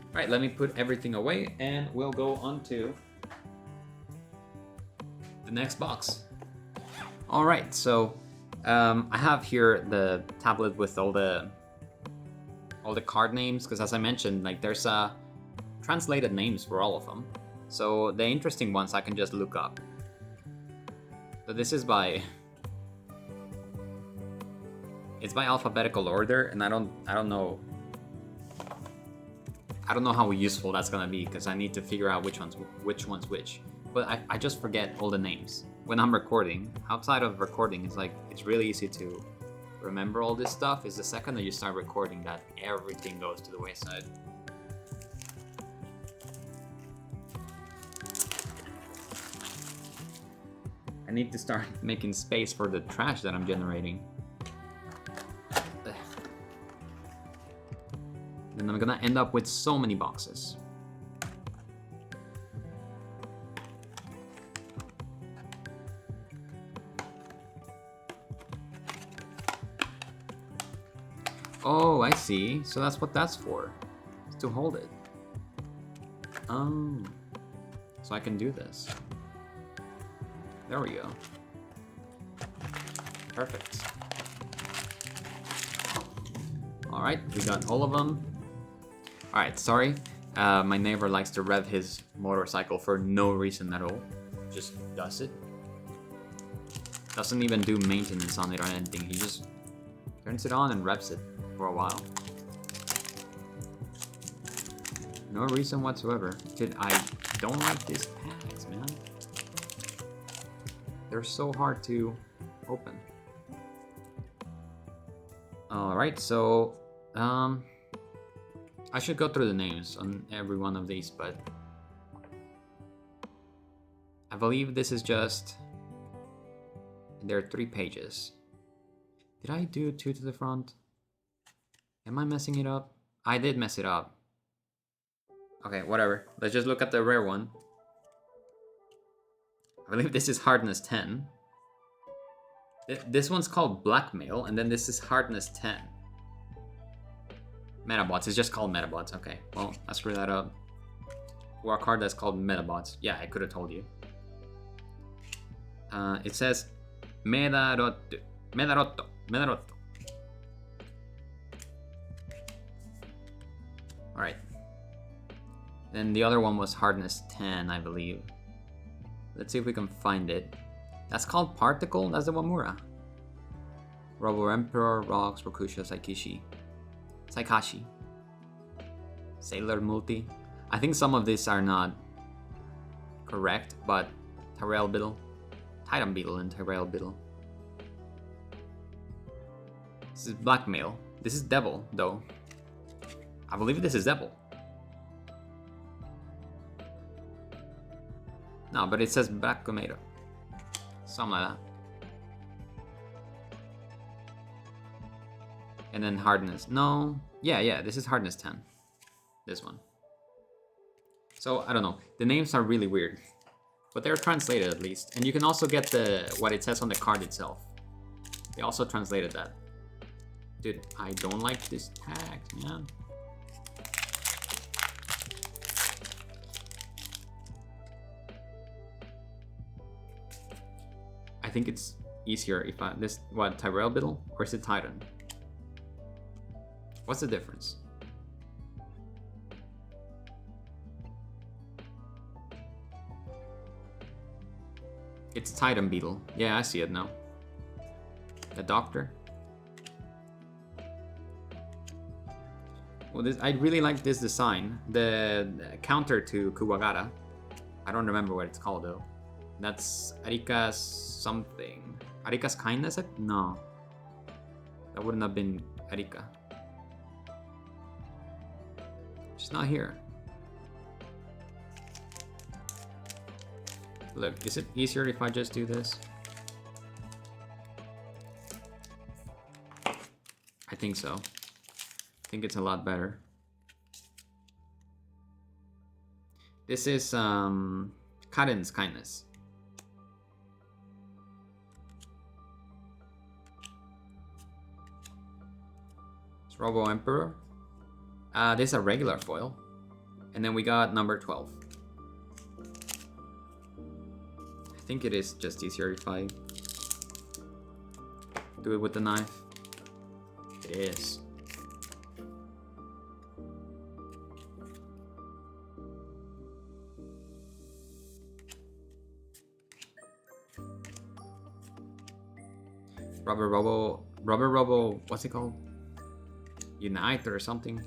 Alright, let me put everything away and we'll go on to the next box. Alright, so I have here the tablet with all the card names, because as I mentioned, like there's translated names for all of them. So the interesting ones I can just look up. So this is it's by alphabetical order, and I don't know how useful that's gonna be, because I need to figure out which one's which. But I just forget all the names when I'm recording. Outside of recording, it's really easy to remember all this stuff. Is the second that you start recording that everything goes to the wayside. I need to start making space for the trash that I'm generating. Then I'm gonna end up with so many boxes. Oh, I see. So that's what that's for. It's to hold it. Oh. So I can do this. There we go. Perfect. Alright, we got all of them. Alright, sorry. My neighbor likes to rev his motorcycle for no reason at all. Just does it. Doesn't even do maintenance on it or anything. He just turns it on and revs it for a while. No reason whatsoever. Dude, I don't like these packs, man. They're so hard to open. Alright, so I should go through the names on every one of these, but I believe this is just, there are 3 pages. Did I do 2 to the front? Am I messing it up? I did mess it up. Okay, whatever. Let's just look at the rare one. I believe this is hardness 10. This one's called Blackmail, and then this is hardness 10. Medabots, it's just called Medabots. Okay, well, I screwed that up. Or a card that's called Medabots. Yeah, I could have told you. It says Medarotto. Alright. Then the other one was hardness 10, I believe. Let's see if we can find it. That's called Particle? That's the Wamura. Robo Emperor, Rocks, Rokusho, Saikashi. Sailor Multi. I think some of these are not correct, but Tyrell Beetle. Titan Beetle and Tyrell Beetle. This is Blackmail. This is Devil, though. I believe this is Devil. No, but it says Black Tomato. Something like that. And then hardness. No. Yeah, this is hardness 10. This one. So, I don't know. The names are really weird. But they're translated at least. And you can also get what it says on the card itself. They also translated that. Dude, I don't like this tag, man. I think it's easier if Tyrell Beetle or is it Titan? What's the difference? It's Titan Beetle. Yeah, I see it now. The Doctor. Well, I really like this design. The counter to Kuwagara. I don't remember what it's called though. That's Arika's something. Arika's kindness? No. That wouldn't have been Arika. She's not here. Look, is it easier if I just do this? I think so. I think it's a lot better. This is Karen's kindness. It's Robo Emperor. This is a regular foil. And then we got number 12. I think it is just easier if I do it with the knife. It is. Rubber Robo, what's it called? Unite or something.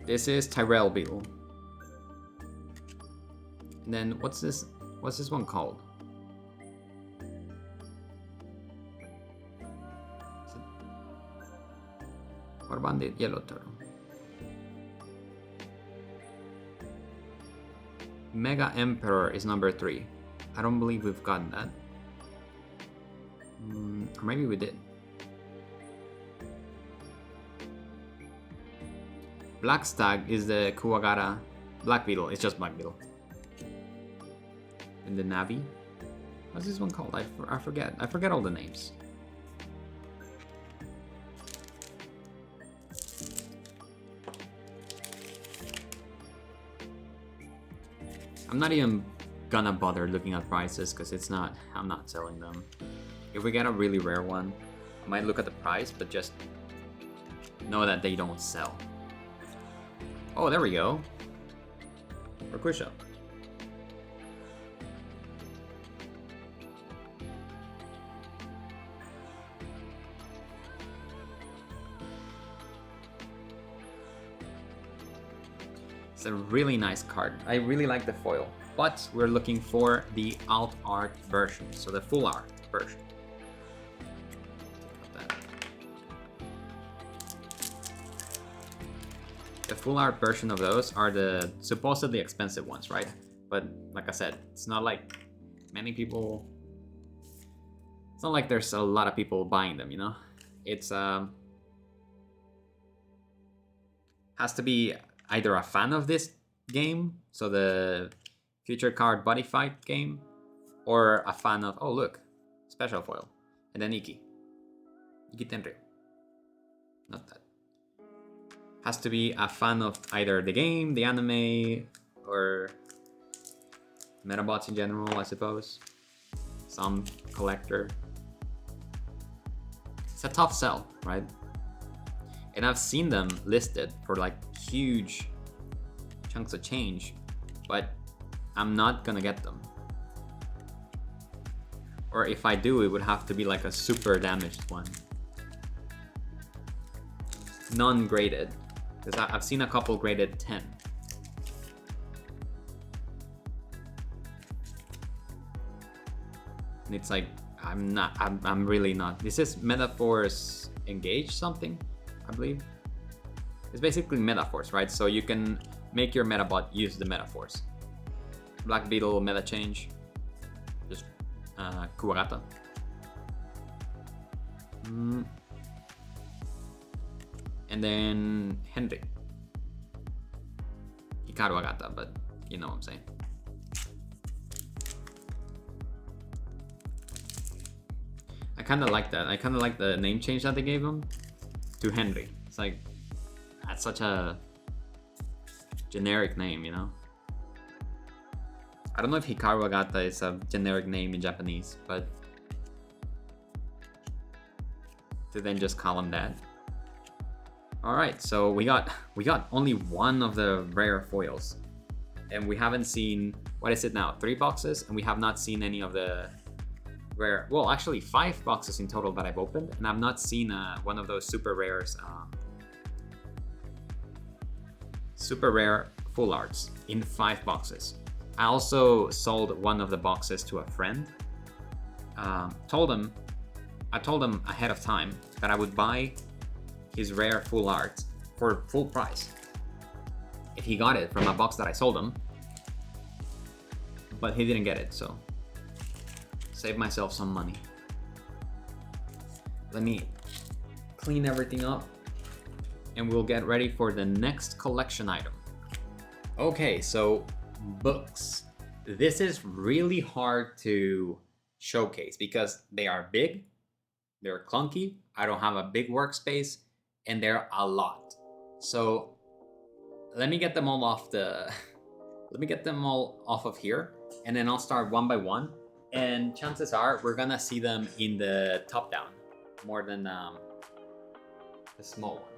This is Tyrell Beetle. And then what's this one called? Bandit Yellow Turtle. Mega Emperor is number 3. I don't believe we've gotten that. Or maybe we did. Black Stag is the Kuwagara Black Beetle. It's just Black Beetle. And the Navi. What's this one called? I forget. I forget all the names. I'm not even gonna bother looking at prices because I'm not selling them. If we get a really rare one, I might look at the price, but just know that they don't sell. Oh, there we go. Rakusha. It's a really nice card. I really like the foil, but we're looking for the alt art version, so the full art version. The full art version of those are the supposedly expensive ones, right? But like I said, it's not like many people. It's not like there's a lot of people buying them, you know. It's has to be either a fan of this game, so the Future Card Buddyfight game, or a fan of, oh look, special foil, and then Iki Tenryu. Not that. Has to be a fan of either the game, the anime, or Medabots in general, I suppose. Some collector. It's a tough sell, right? And I've seen them listed for like huge chunks of change, but I'm not gonna get them. Or if I do, it would have to be like a super damaged one. Non-graded. Because I've seen a couple graded 10. And it's like, I'm really not. This is Metaforce Engage something, I believe. It's basically Metaforce, right? So you can make your Medabot use the Metaforce. Black Beetle meta change. Just Kuwagata. And then Henry. Hikaru Agata, but you know what I'm saying. I kind of like that. I kind of like the name change that they gave him to Henry. It's like, that's such a generic name, you know? I don't know if Hikaru Agata is a generic name in Japanese, but to then just call him that. All right, so we got only one of the rare foils. and we haven't seen, what is it now, 3 boxes, and we have not seen any of the rare, well, actually 5 boxes in total that I've opened, and I've not seen one of those super rares, super rare full arts in 5 boxes. I also sold one of the boxes to a friend. I told him ahead of time that I would buy his rare full art for full price if he got it from a box that I sold him, but he didn't get it, so save myself some money. Let me clean everything up and we'll get ready for the next collection item. Okay, so books. This is really hard to showcase because they are big, they're clunky, I don't have a big workspace, and they're a lot. So let me get them all off of here, and then I'll start one by one. And chances are we're gonna see them in the top down more than the small one.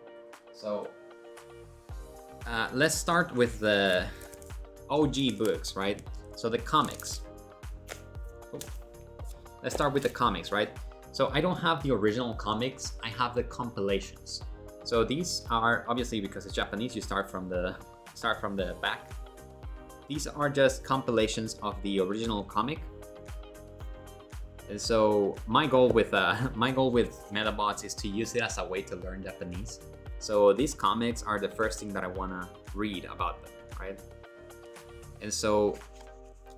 So let's start with the OG books, right? So the comics. Let's start with the comics, right? So I don't have the original comics, I have the compilations. So these are, obviously because it's Japanese, you start from the back. These are just compilations of the original comic. And so my goal with Medabots is to use it as a way to learn Japanese. So these comics are the first thing that I wanna read about them, right? And so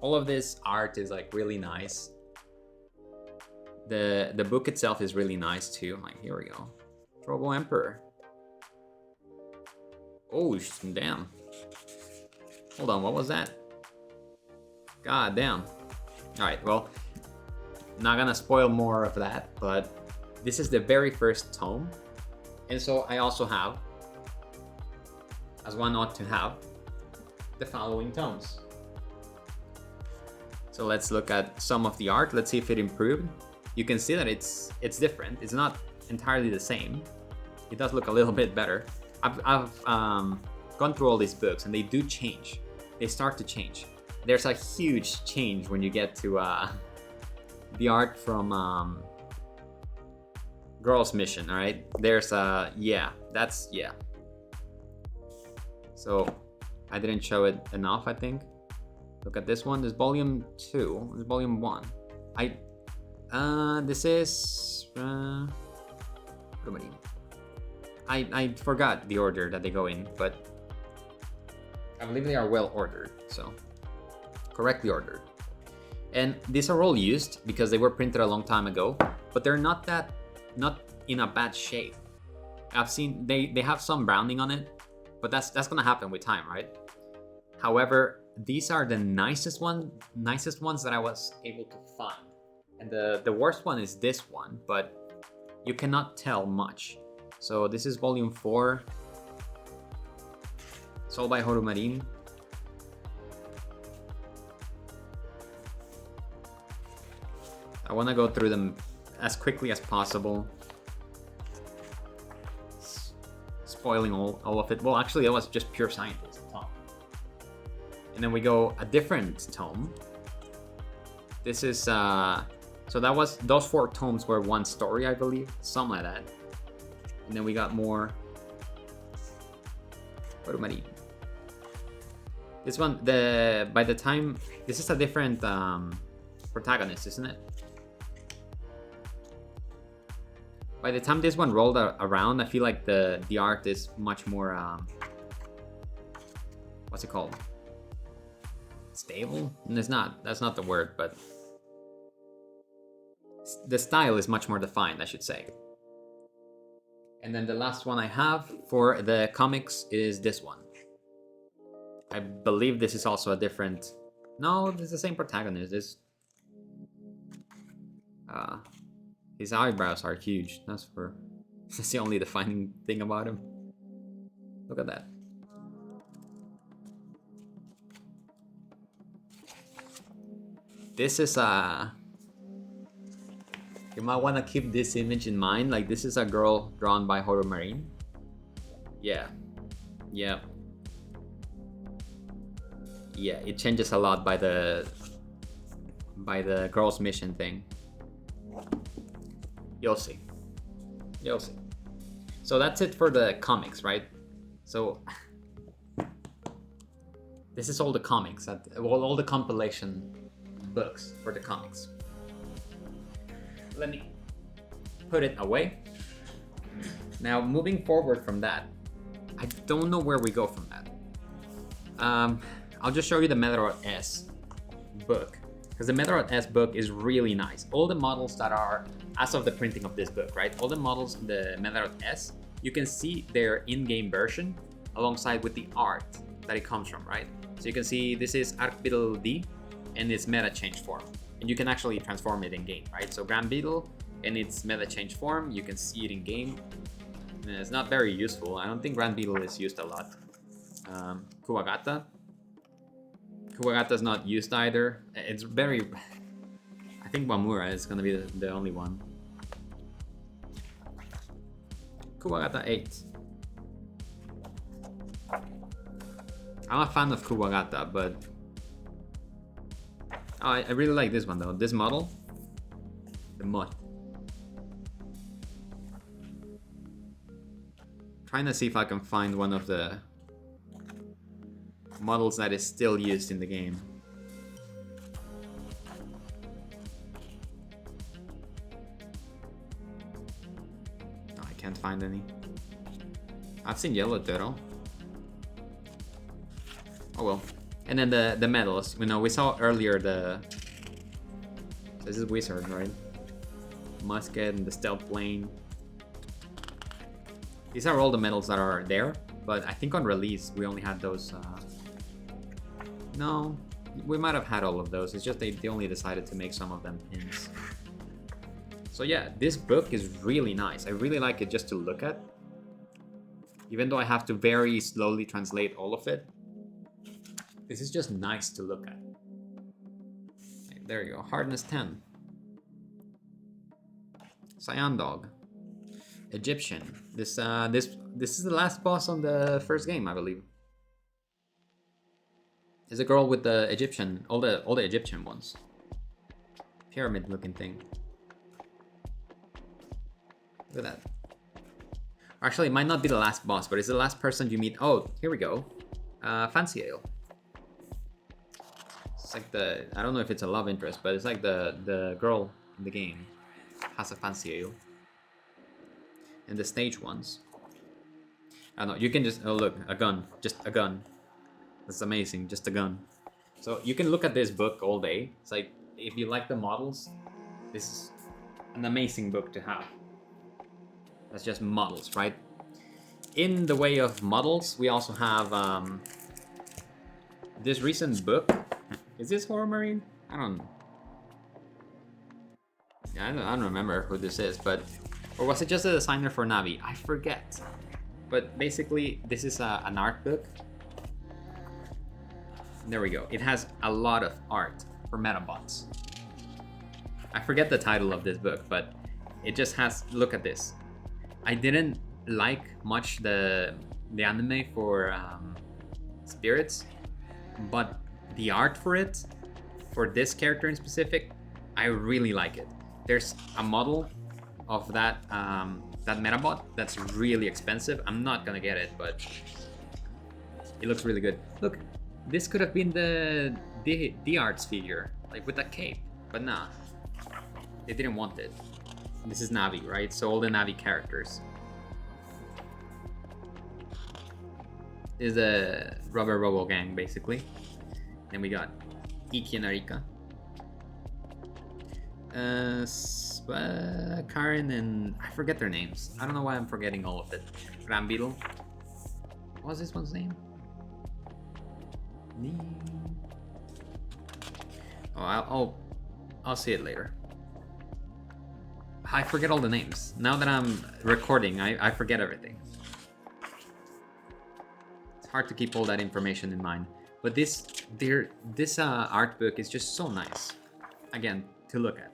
all of this art is like really nice. The book itself is really nice too. Like, here we go. Turbo Emperor. Oh, damn. Hold on, what was that? God damn. Alright, well, not gonna spoil more of that, but this is the very first tome. And so I also have, as one ought to have, the following tomes. So let's look at some of the art. Let's see if it improved. You can see that it's different. It's not entirely the same. It does look a little bit better. I've gone through all these books and they do change. They start to change. There's a huge change when you get to the art from Girl's Mission, all right? There's yeah. So I didn't show it enough, I think. Look at this one. There's volume 2. There's volume 1. This is I forgot the order that they go in, but I believe they are well ordered, so correctly ordered. And these are all used because they were printed a long time ago, but they're not in a bad shape. I've seen they have some browning on it, but that's gonna happen with time, right? However, these are the nicest ones that I was able to find. And the worst one is this one, but you cannot tell much. So this is volume 4, sold by Horumarin. I want to go through them as quickly as possible. Spoiling all of it. Well, actually, it was just pure science at the top. And then we go a different tome. This is, so that was, those 4 tomes were one story, I believe. Something like that. And then we got more. What am I eating? This one, by the time, this is a different protagonist, isn't it? By the time this one rolled around, I feel like the art is much more, what's it called? Stable? And it's not, that's not the word, but the style is much more defined, I should say. And then the last one I have for the comics is this one. I believe this is also a different, no, it's the same protagonist. His eyebrows are huge. That's the only defining thing about him. Look at that. This is you might want to keep this image in mind. Like, this is a girl drawn by Horumarin. Yeah. Yeah, it changes a lot by the girl's mission thing. You'll see. You'll see. So that's it for the comics, right? So this is all the comics, all the compilation books for the comics. Let me put it away. Now, moving forward from that, I don't know where we go from that. I'll just show you the Medawatch S book, because the Medawatch S book is really nice. All the models that are, as of the printing of this book, right? All the models in the Medawatch S, you can see their in-game version alongside with the art that it comes from, right? So you can see this is Arc Beetle D and its meta change form. And you can actually transform it in game, right? So Grand Beetle in its meta change form, you can see it in game. And it's not very useful. I don't think Grand Beetle is used a lot. Kuwagata. Kuwagata's not used either. It's very... I think Wamura is gonna be the only one. Kuwagata 8. I'm a fan of Kuwagata, but... Oh, I really like this one though. This model. The Mutt. Trying to see if I can find one of the models that is still used in the game. No, I can't find any. I've seen Yellow Turtle. Oh well. And then the medals. You know, we saw earlier the... This is Wizard, right? Musket and the Stealth Plane. These are all the medals that are there, but I think on release we only had those... No, we might have had all of those. It's just they only decided to make some of them pins. So yeah, this book is really nice. I really like it just to look at. Even though I have to very slowly translate all of it. This is just nice to look at. Okay, there you go, hardness 10. Cyan Dog. Egyptian. This is the last boss on the first game, I believe. Is a girl with the Egyptian, all the Egyptian ones. Pyramid looking thing. Look at that. Actually, it might not be the last boss, but it's the last person you meet. Oh, here we go. Fancy Ale. It's like the, I don't know if it's a love interest, but it's like the girl in the game has a Fancy Ale. And the stage ones. I don't know, you can just, oh look, a gun, just a gun. That's amazing, just a gun. So you can look at this book all day. It's like, if you like the models, this is an amazing book to have. That's just models, right? In the way of models, we also have this recent book. Is this Horror Marine? I don't remember who this is, but... Or was it just a designer for Navi? I forget. But basically, this is an art book. There we go. It has a lot of art for Medabots. I forget the title of this book, but it just has... Look at this. I didn't like much the anime for Spirits, but the art for it, for this character in specific, I really like it. There's a model of that that Medabot that's really expensive. I'm not gonna get it, but it looks really good. Look, this could have been the arts figure, like with that cape, but nah, they didn't want it. This is Navi, right? So all the Navi characters. This is the Rubber Robo Gang, basically. Then we got Iki and Arika. Karen and... I forget their names. I don't know why I'm forgetting all of it. Grand Beetle. What was this one's name? Oh, I'll see it later. I forget all the names. Now that I'm recording, I forget everything. It's hard to keep all that information in mind. But this art book is just so nice. Again, to look at.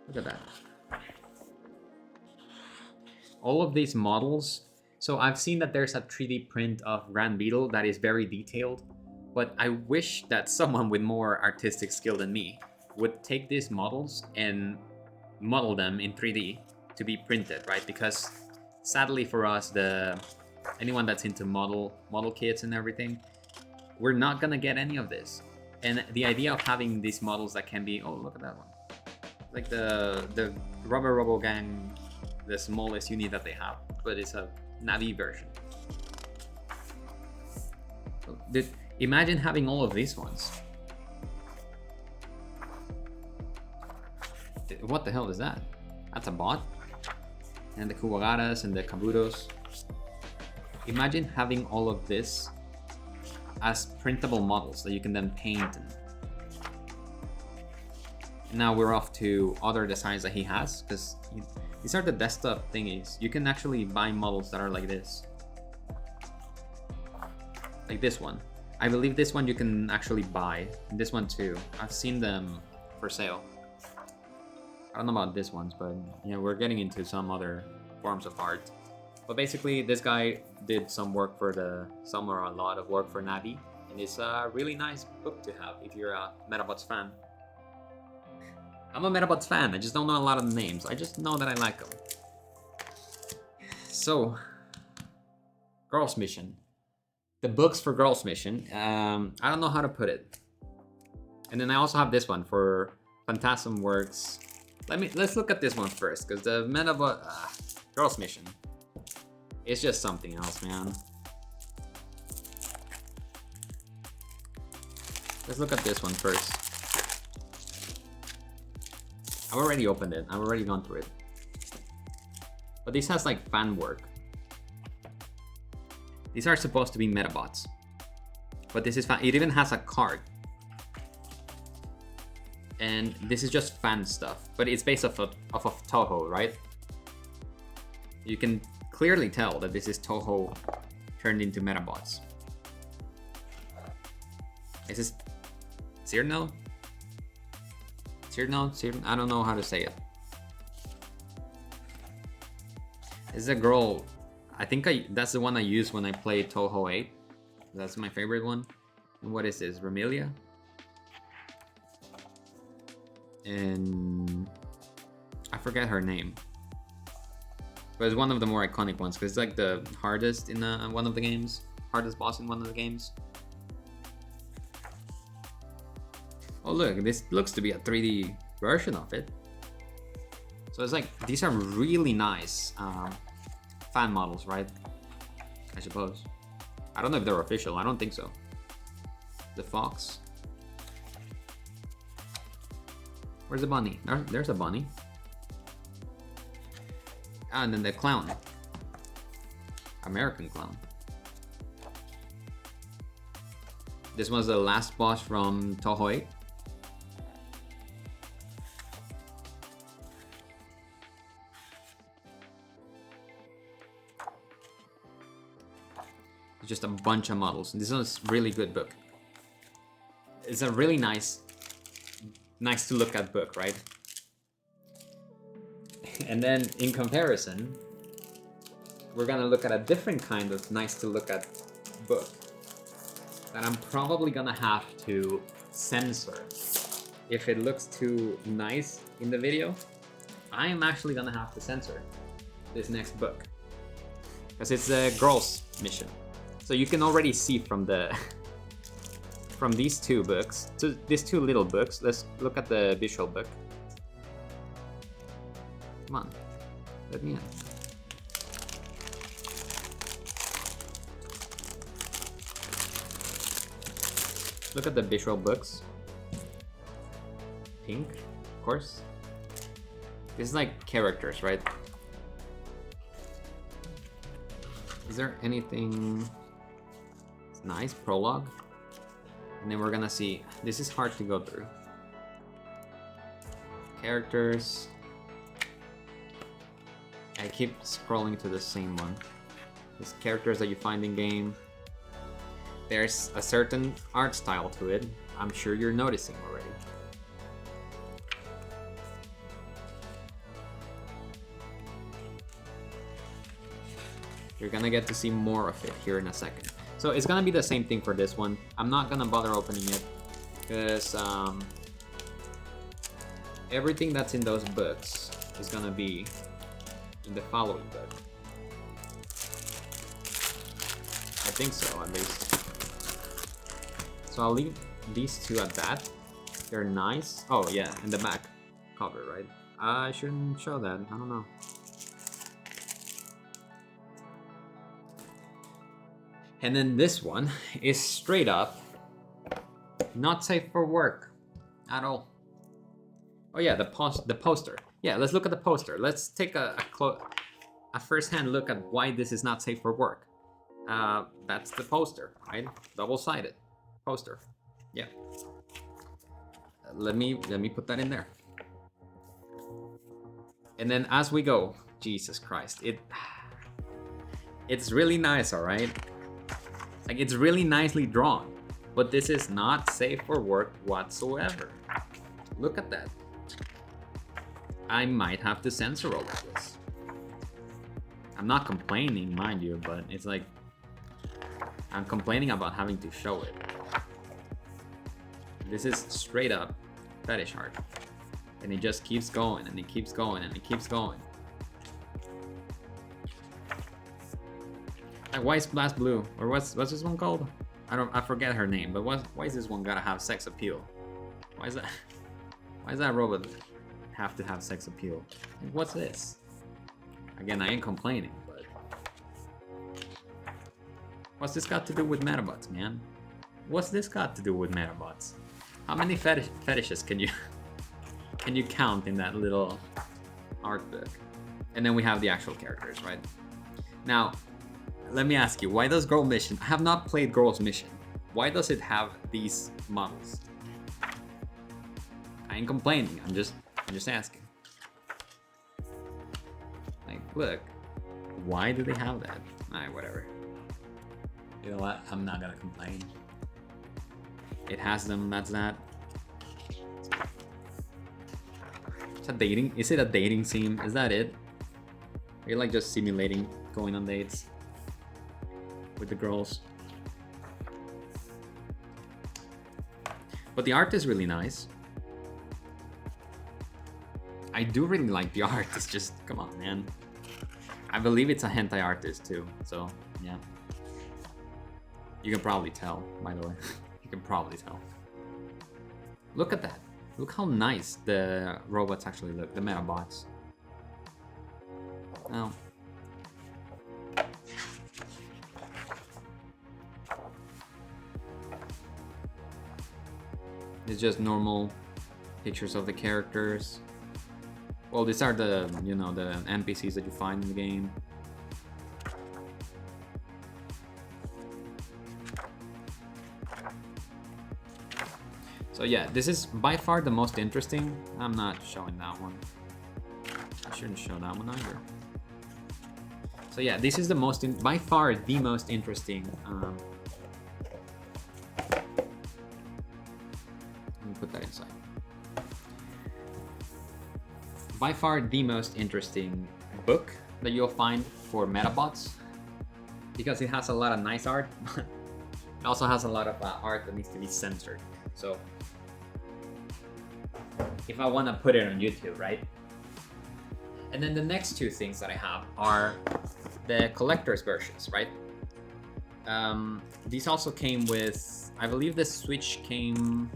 Look at that. All of these models So I've seen that there's a 3D print of Grand Beetle that is very detailed, but I wish that someone with more artistic skill than me would take these models and model them in 3D to be printed, right? Because sadly for us, anyone that's into model kits and everything, we're not gonna get any of this. And the idea of having these models that can be, oh, look at that one, like the Rubber Robo Gang, the smallest unit that they have, but it's a Navi version. So, imagine having all of these ones. What the hell is that? That's a bot? And the Kuwagaras and the Kabutos. Imagine having all of this as printable models that you can then paint. And now we're off to other designs that he has, because these are the desktop thingies. You can actually buy models that are like this. Like this one. I believe this one you can actually buy. And this one too. I've seen them for sale. I don't know about this ones, but yeah, we're getting into some other forms of art. But basically, this guy did some work for or a lot of work for Navi, and it's a really nice book to have if you're a Medabots fan. I'm a Medabots fan, I just don't know a lot of the names. I just know that I like them. So, Girls Mission. The books for Girls Mission, I don't know how to put it. And then I also have this one for Phantasm Works. Let's look at this one first, because the Medabot Girls Mission, it's just something else, man. Let's look at this one first. I've already opened it. I've already gone through it. But this has like fan work. These are supposed to be Medabots. But this is fan. It even has a card. And this is just fan stuff. But it's based off of Toho, right? You can clearly tell that this is Toho turned into Medabots. Is this Cyrano? Cyrano? I don't know how to say it. This is a girl. I think that's the one I use when I play Toho 8. That's my favorite one. And what is this? Remelia? And I forget her name. But it's one of the more iconic ones because it's like the hardest in one of the games. Hardest boss in one of the games. Oh look, this looks to be a 3D version of it. So it's like, these are really nice fan models, right? I suppose. I don't know if they're official, I don't think so. The fox. Where's the bunny? There's a bunny. Ah, and then the clown. American clown. This was the last boss from Toho 8. Just a bunch of models. This is a really good book. It's a really nice to look at book, right? And then in comparison, we're gonna look at a different kind of nice to look at book that I'm probably gonna have to censor. If it looks too nice in the video, I am actually gonna have to censor this next book because it's a girls mission. So you can already see from from these two books, these two little books. Let's look at the visual book. Come on, let me in. Look at the visual books. Pink, of course. This is like characters, right? Is there anything nice? Prologue. And then we're gonna see. This is hard to go through. Characters. I keep scrolling to the same one. These characters that you find in game. There's a certain art style to it. I'm sure you're noticing already. You're gonna get to see more of it here in a second. So it's gonna be the same thing for this one. I'm not gonna bother opening it because everything that's in those books is gonna be in the following book. I think so, at least. So I'll leave these two at that. They're nice. Oh yeah, in the back cover, right? I shouldn't show that. I don't know. And then this one is straight up not safe for work at all. Oh yeah, the poster. Yeah, let's look at the poster. Let's take a first-hand look at why this is not safe for work. That's the poster, right? Double-sided poster. Yeah. Let me put that in there. And then as we go, Jesus Christ, it's really nice, all right? Like, it's really nicely drawn, but this is not safe for work whatsoever. Look at that. I might have to censor all of this. I'm not complaining, mind you, but it's like I'm complaining about having to show it. This is straight up fetish art. And it just keeps going and it keeps going and it keeps going. Like, why is Blast Blue? Or what's this one called? I forget her name, but why is this one gotta have sex appeal? Why is that robot have to have sex appeal? Like, what's this? Again, I ain't complaining, but what's this got to do with Medabots, man? What's this got to do with Medabots? How many fetishes can you count in that little art book? And then we have the actual characters, right? Now, let me ask you, why does Girl Mission? I have not played Girl's Mission. Why does it have these models? I ain't complaining. I'm just asking. Like, look, why do they have that? Alright, whatever. You know what? I'm not gonna complain. It has them. That's that. It's a dating. Is it a dating sim? Is that it? Are you like just simulating going on dates with the girls? But the art is really nice. I do really like the art. It's just, come on, man. I believe it's a hentai artist too, so yeah. You can probably tell, by the way. You can probably tell. Look at that. Look how nice the robots actually look, the Medabots. Now, it's just normal pictures of the characters. Well, these are the, you know, the NPCs that you find in the game. So yeah, this is by far the most interesting. I'm not showing that one. I shouldn't show that one either. So yeah, this is the most, by far the most interesting. Let me put that inside. By far the most interesting book that you'll find for Medabots, because it has a lot of nice art. It also has a lot of art that needs to be censored. So if I want to put it on YouTube, right? And then the next two things that I have are the collector's versions, right? These also came with, I believe the Switch came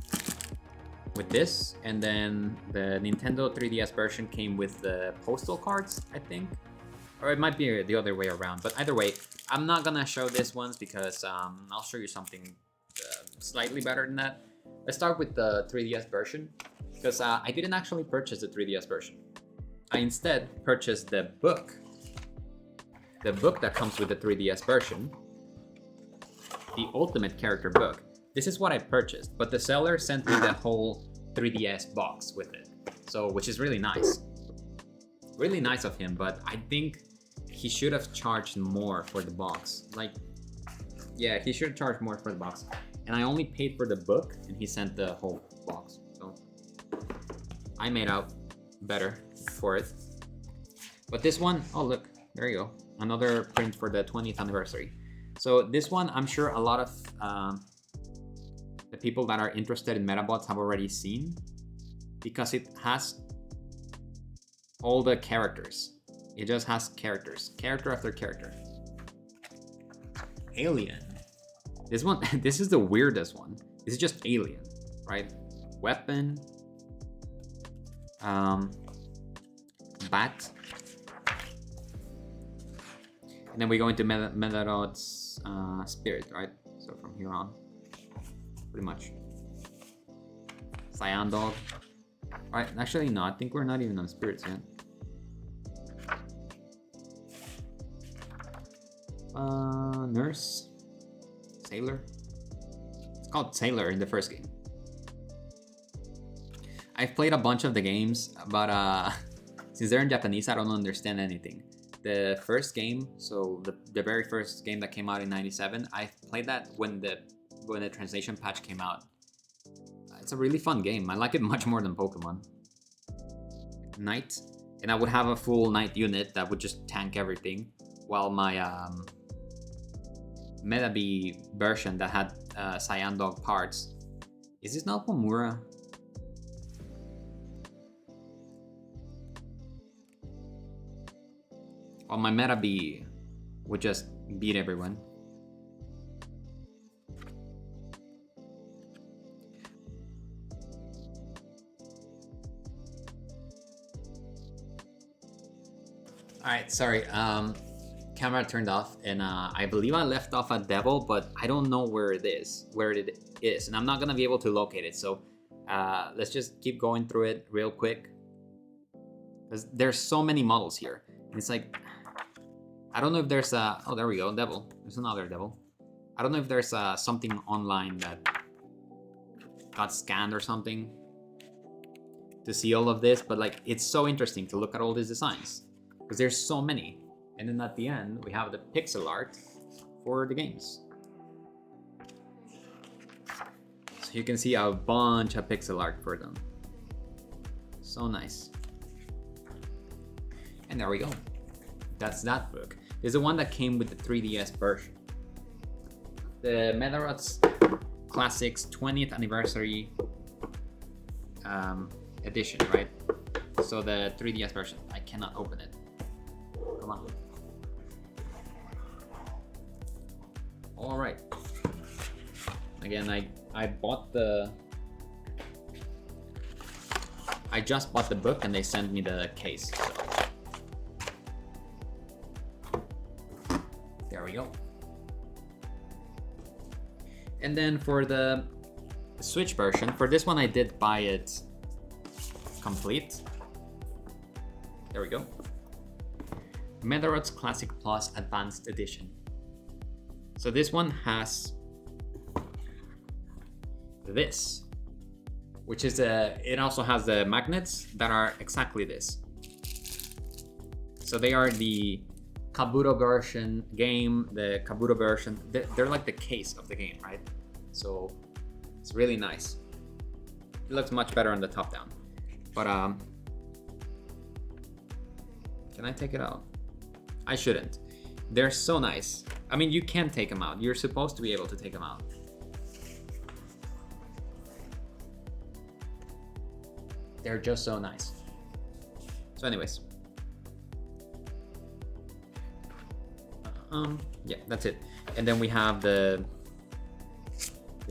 with this, and then the Nintendo 3DS version came with the postal cards, I think. Or it might be the other way around, but either way, I'm not gonna show this ones because I'll show you something slightly better than that. Let's start with the 3DS version, because I didn't actually purchase the 3DS version. I instead purchased the book that comes with the 3DS version, the Ultimate Character book. This is what I purchased, but the seller sent me the whole 3DS box with it, so which is really nice. Really nice of him, but I think he should have charged more for the box. Like, yeah, he should have charged more for the box. And I only paid for the book, and he sent the whole box. So I made out better for it. But this one, oh look, there you go. another print for the 20th anniversary. So this one, I'm sure a lot of the people that are interested in Medabots have already seen, because it has all the characters. It just has characters, character after character. Alien. This one, this is the weirdest one. This is just alien, right? Weapon. Bat. And then we go into Medabots Spirit, right? So from here on, pretty much. S.I.N dog. Alright, actually no, I think we're not even on spirits yet. Nurse. Sailor. It's called Sailor in the first game. I've played a bunch of the games, but since they're in Japanese, I don't understand anything. The first game, so the very first game that came out in '97, I played that when the translation patch came out. It's a really fun game. I like it much more than Pokemon. Knight, and I would have a full knight unit that would just tank everything, while my Medabots version that had S.I.N dog parts. Is this not Pomura? Well, my Medabots would just beat everyone. Alright, sorry, camera turned off, and I believe I left off a devil, but I don't know where it is, and I'm not gonna be able to locate it, so let's just keep going through it real quick, because there's so many models here, and it's like, I don't know if there's a, oh there we go, devil, there's another devil. I don't know if there's something online that got scanned or something to see all of this, but like, it's so interesting to look at all these designs, because there's so many. And then at the end, we have the pixel art for the games. So you can see a bunch of pixel art for them. So nice. And there we go. That's that book. This is the one that came with the 3DS version. The Medabots Classics 20th Anniversary edition, right? So the 3DS version. I cannot open it. Come on. All right. Again, I bought the. I just bought the book and they sent me the case. So. There we go. And then for the Switch version, for this one I did buy it complete. There we go. Medabots Classic Plus Advanced Edition. So this one has this, which is it also has the magnets that are exactly this. So they are the Kabuto version game, the Kabuto version, they're like the case of the game, right? So it's really nice. It looks much better on the top down. But can I take it out? I shouldn't. They're so nice. I mean, you can take them out. You're supposed to be able to take them out. They're just so nice. So anyways. Yeah, that's it. And then we have the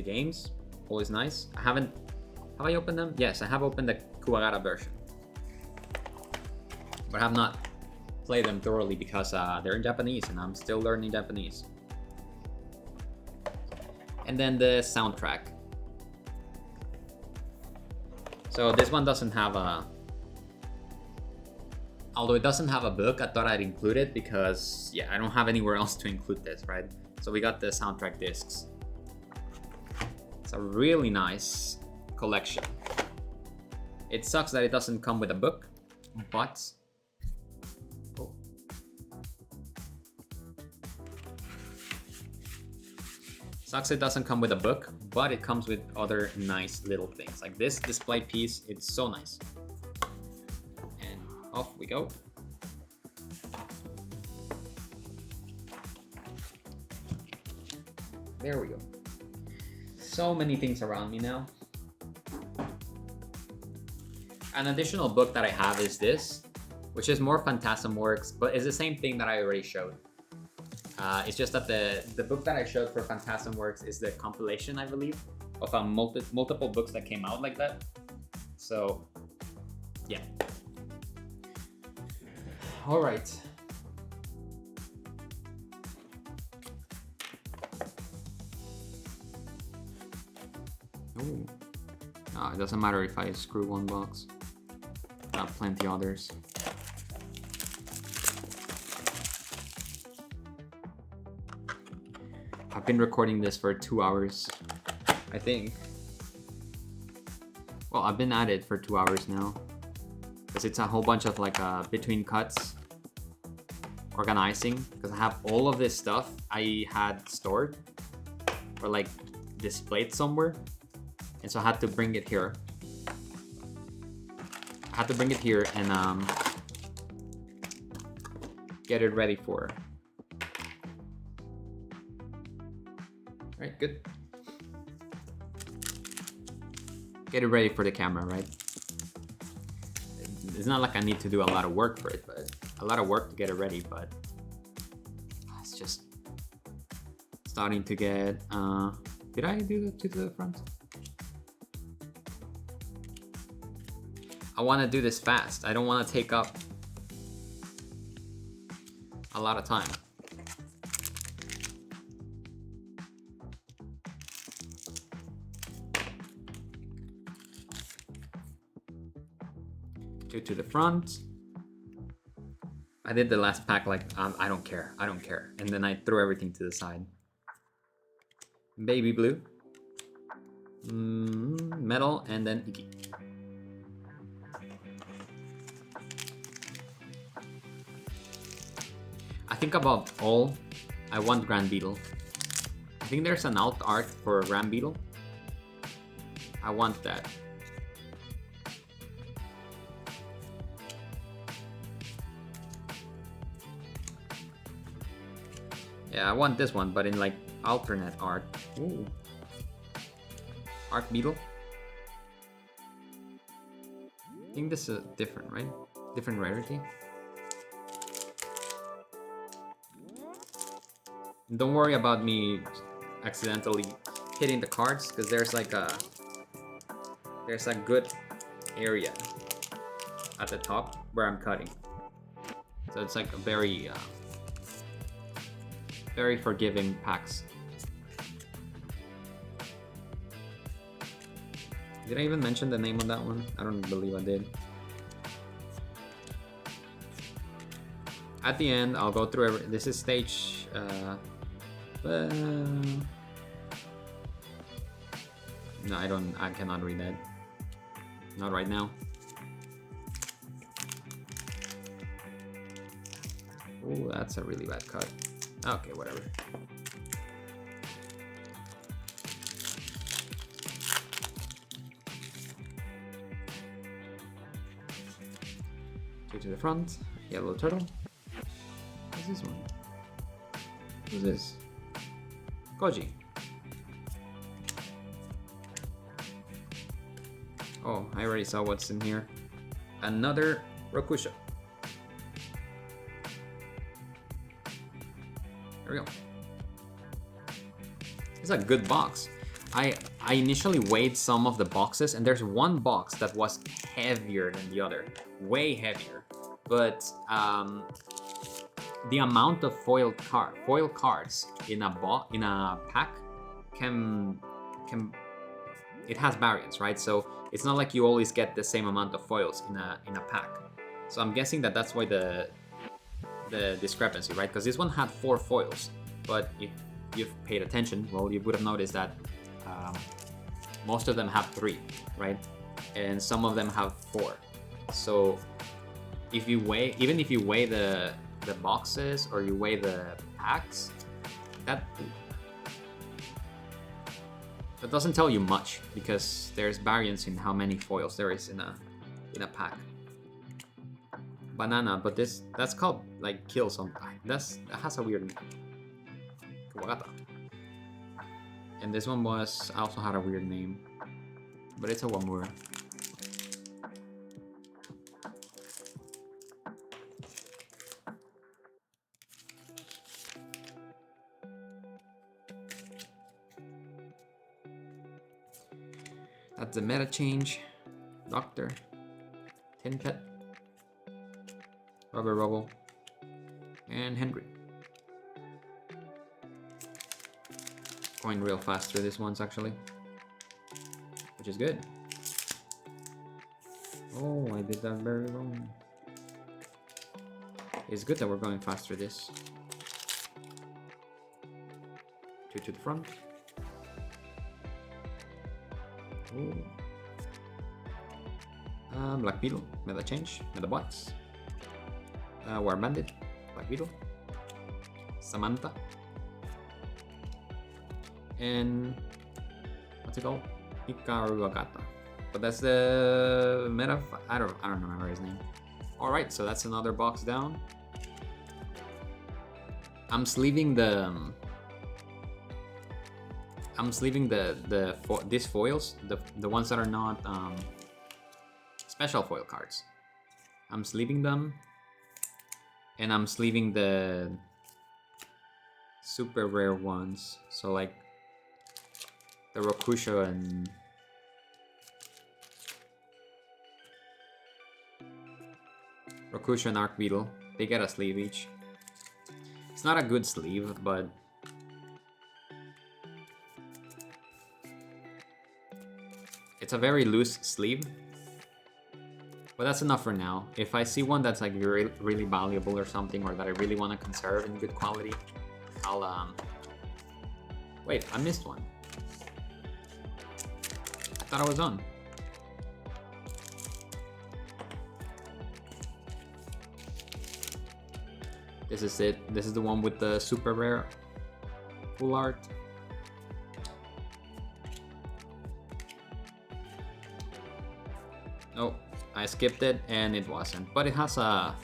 games. Always nice. Have I opened them? Yes, I have opened the Kuwagara version. But I have not played them thoroughly because they're in Japanese and I'm still learning Japanese. And then the soundtrack. So this one doesn't have a... Although it doesn't have a book, I thought I'd include it because, yeah, I don't have anywhere else to include this, right? So we got the soundtrack discs. It's a really nice collection. It sucks that it doesn't come with a book, but... Oh. Sucks it doesn't come with a book, but it comes with other nice little things. Like this display piece, it's so nice. And off we go. There we go. So many things around me now. An additional book that I have is this, which is more Phantasm Works, but it's the same thing that I already showed. It's just that the book that I showed for Phantasm Works is the compilation, I believe, of multiple books that came out like that. So, yeah. All right. Ooh. No, it doesn't matter if I screw one box. Got plenty others. I've been recording this for 2 hours, I think. Well, I've been at it for 2 hours now. Because it's a whole bunch of like between cuts, organizing. Because I have all of this stuff I had stored or like displayed somewhere. And so I had to bring it here. I had to bring it here and get it ready for. Alright, good. Get it ready for the camera, right? It's not like I need to do a lot of work for it, but a lot of work to get it ready, but it's just starting to get, did I do to the front? I want to do this fast. I don't want to take up a lot of time. Two to the front. I did the last pack like, I don't care, and then I threw everything to the side. Baby blue, metal, and then Iki. I think above all, I want Grand Beetle. I think there's an alt art for Grand Beetle. I want that. Yeah, I want this one, but in like alternate art. Ooh. Art Beetle. I think this is different, right? Different rarity. Don't worry about me accidentally hitting the cards, because there's like a good area at the top where I'm cutting. So it's like a very very forgiving packs. Did I even mention the name of that one? I don't believe I did. At the end, I'll go through every. This is stage. No, I don't. I cannot read that. Not right now. Oh, that's a really bad cut. Okay, whatever. Two to the front. Yellow turtle. What's this one? Who's this? Koji. Oh, I already saw what's in here. Another Rokusho. There we go. It's a good box. I initially weighed some of the boxes, and there's one box that was heavier than the other, way heavier. But the amount of foil cards in a pack can it has variance, right? So it's not like you always get the same amount of foils in a pack. So I'm guessing that that's why the discrepancy, right? Because this one had 4 foils, but if you've paid attention, well, you would have noticed that most of them have 3, right? And some of them have 4. So if you weigh, even if you weigh the boxes or you weigh the packs, that doesn't tell you much, because there's variance in how many foils there is in a pack. Banana, but that's called like kill some. That has a weird. Wagata. And this one was also had a weird name, but it's a Wamura. That's the meta change, Doctor, Tin Pet, Rubber Rubble, and Henry. Going real fast through these ones actually, which is good. Oh, I did that very wrong. It's good that we're going fast through this. 2 to the front. Oh. Black Beetle, Meta Change, Medabots, War Bandit, Black Beetle, Samantha, and what's it called? Ikaruagata. But that's the meta. I don't remember his name. All right, so that's another box down. I'm sleeving these foils, the ones that are not special foil cards. I'm sleeving them, and I'm sleeving the super rare ones. So like the Rokusho and Arc Beetle. They get a sleeve each. It's not a good sleeve, but it's a very loose sleeve. But that's enough for now. If I see one that's like really valuable or something, or that I really want to conserve in good quality, I'll wait, I missed one. I thought I was on. This is it. This is the one with the super rare full art. Oh, I skipped it and it wasn't. But it has a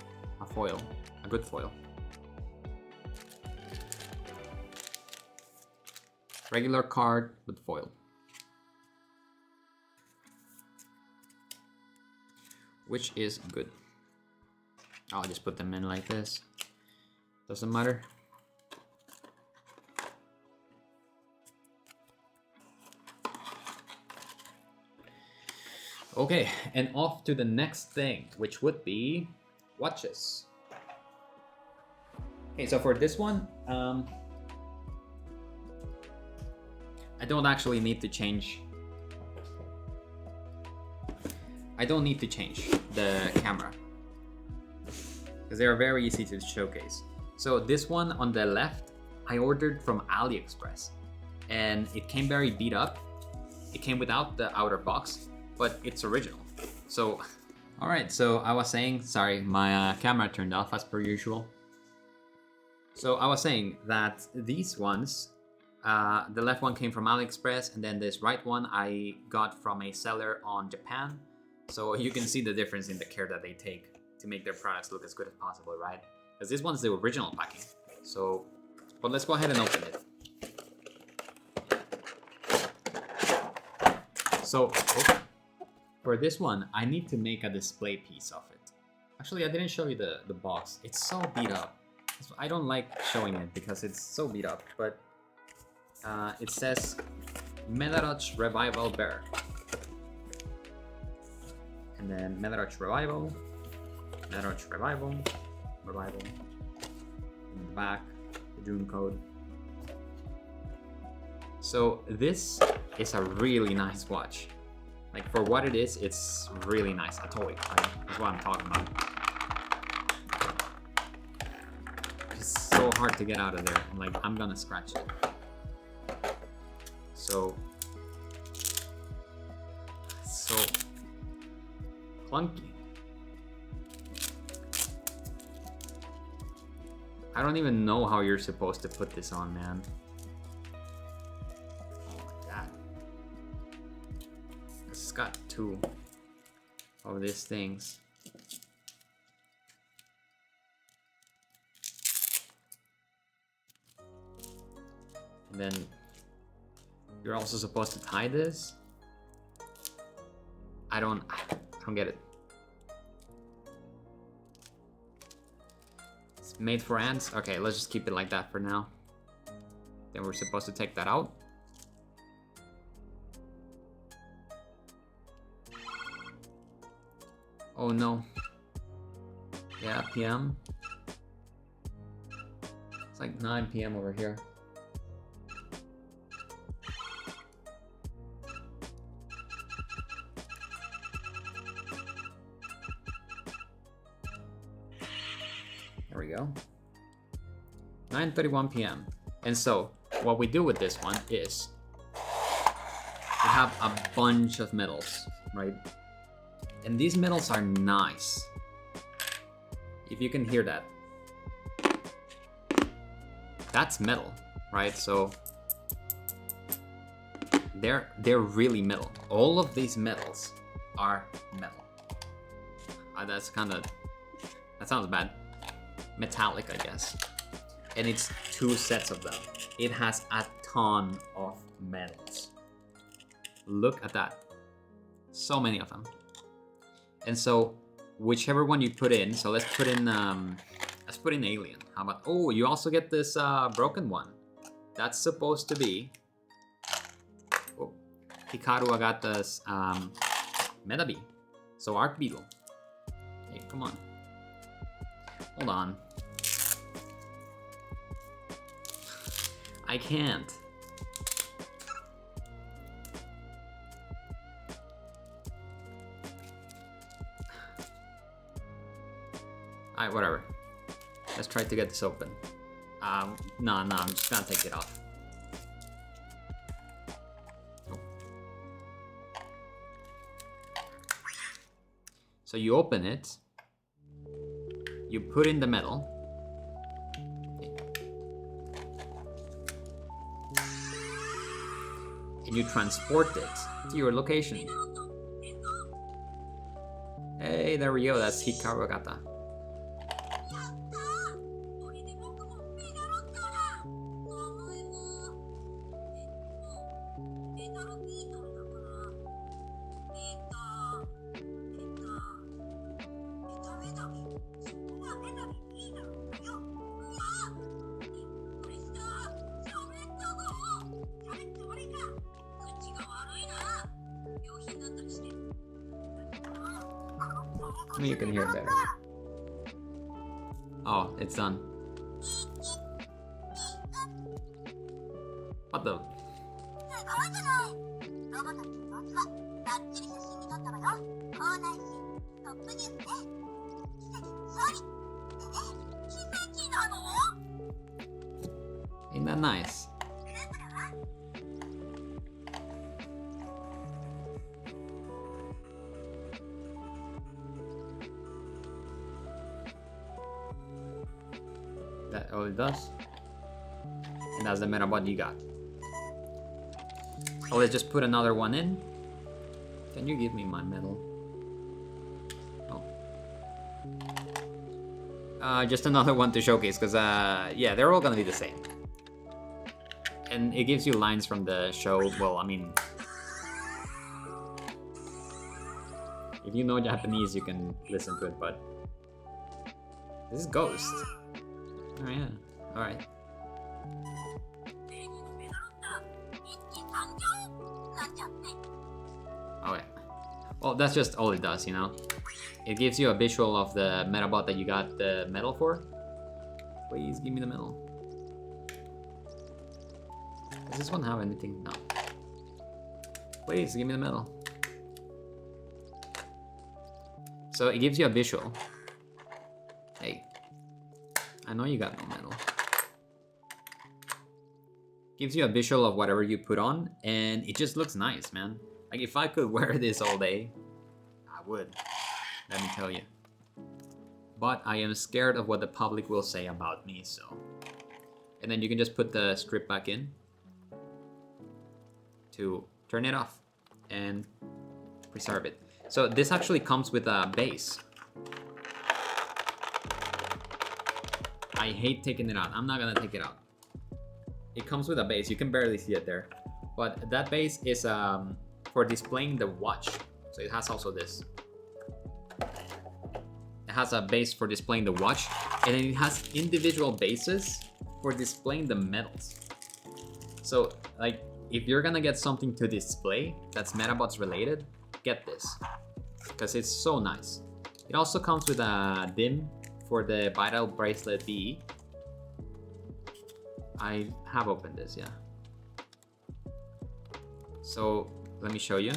foil, a good foil. Regular card with foil. Which is good. I'll just put them in like this. Doesn't matter. Okay, and off to the next thing, which would be watches. Okay, so for this one, I don't actually need to change. I don't need to change the camera because they are very easy to showcase. So this one on the left, I ordered from AliExpress, and it came very beat up. It came without the outer box, but it's original. So, all right, so I was saying, sorry, my camera turned off as per usual. So I was saying that these ones, the left one came from AliExpress, and then this right one I got from a seller on Japan. So you can see the difference in the care that they take to make their products look as good as possible, right? Because this one's the original packing. So, but let's go ahead and open it. So, for this one, I need to make a display piece of it. Actually, I didn't show you the box. It's so beat up. I don't like showing it because it's so beat up, but it says Medawatch Revival Bear. And then Medawatch Revival, Medawatch Revival, Revival. In the back, the June code. So this is a really nice watch. Like for what it is, it's really nice. A toy. That's what I'm talking about. It's so hard to get out of there. I'm gonna scratch it. So clunky. I don't even know how you're supposed to put this on, man. Oh my god. It's got two of these things. And then You're also supposed to tie this? I don't get it. It's made for ants? Okay, let's just keep it like that for now. Then we're supposed to take that out. Oh no. Yeah, PM. It's like 9 PM over here. There we go. 9:31 PM. And so, what we do with this one is we have a bunch of medals, right? And these medals are nice. If you can hear that. That's metal, right? So they're really metal. All of these medals are metal. That sounds bad. Metallic, I guess. And it's 2 sets of them. It has a ton of medals. Look at that. So many of them. And so whichever one you put in, so let's put in alien. How about, oh, you also get this broken one. That's supposed to be, oh, Hikaru Agata's Medabi. So Arc Beetle. Hey, come on. Hold on. I can't. Alright, whatever. Let's try to get this open. No, I'm just gonna take it off. Oh. So you open it. You put in the metal. And you transport it to your location. Hey, there we go. That's Hikaru Agata. You can hear it better. Oh, it's done. What the? Ain't that nice? That all it does. And that's the Medabot you got. Oh, let's just put another one in. Can you give me my medal? Oh. Just another one to showcase, because yeah, they're all gonna be the same. And it gives you lines from the show. Well, I mean, if you know Japanese, you can listen to it, but this is Ghost. Oh yeah, alright. Okay. Well, that's just all it does, you know? It gives you a visual of the Medabot that you got the medal for. Please give me the medal. Does this one have anything? No. Please give me the medal. So it gives you a visual. Hey. I know you got no medal. Gives you a visual of whatever you put on, and it just looks nice, man. Like, if I could wear this all day, I would. Let me tell you. But I am scared of what the public will say about me, so. And then you can just put the strip back in to turn it off and preserve it. So this actually comes with a base. I hate taking it out. I'm not gonna take it out. It comes with a base. You can barely see it there. But that base is for displaying the watch. So it has also this. It has a base for displaying the watch, and then it has individual bases for displaying the medals. So like, if you're gonna get something to display that's Medabots related, get this, because it's so nice. It also comes with a DIM for the Vital Bracelet B. I have opened this, yeah. So let me show you.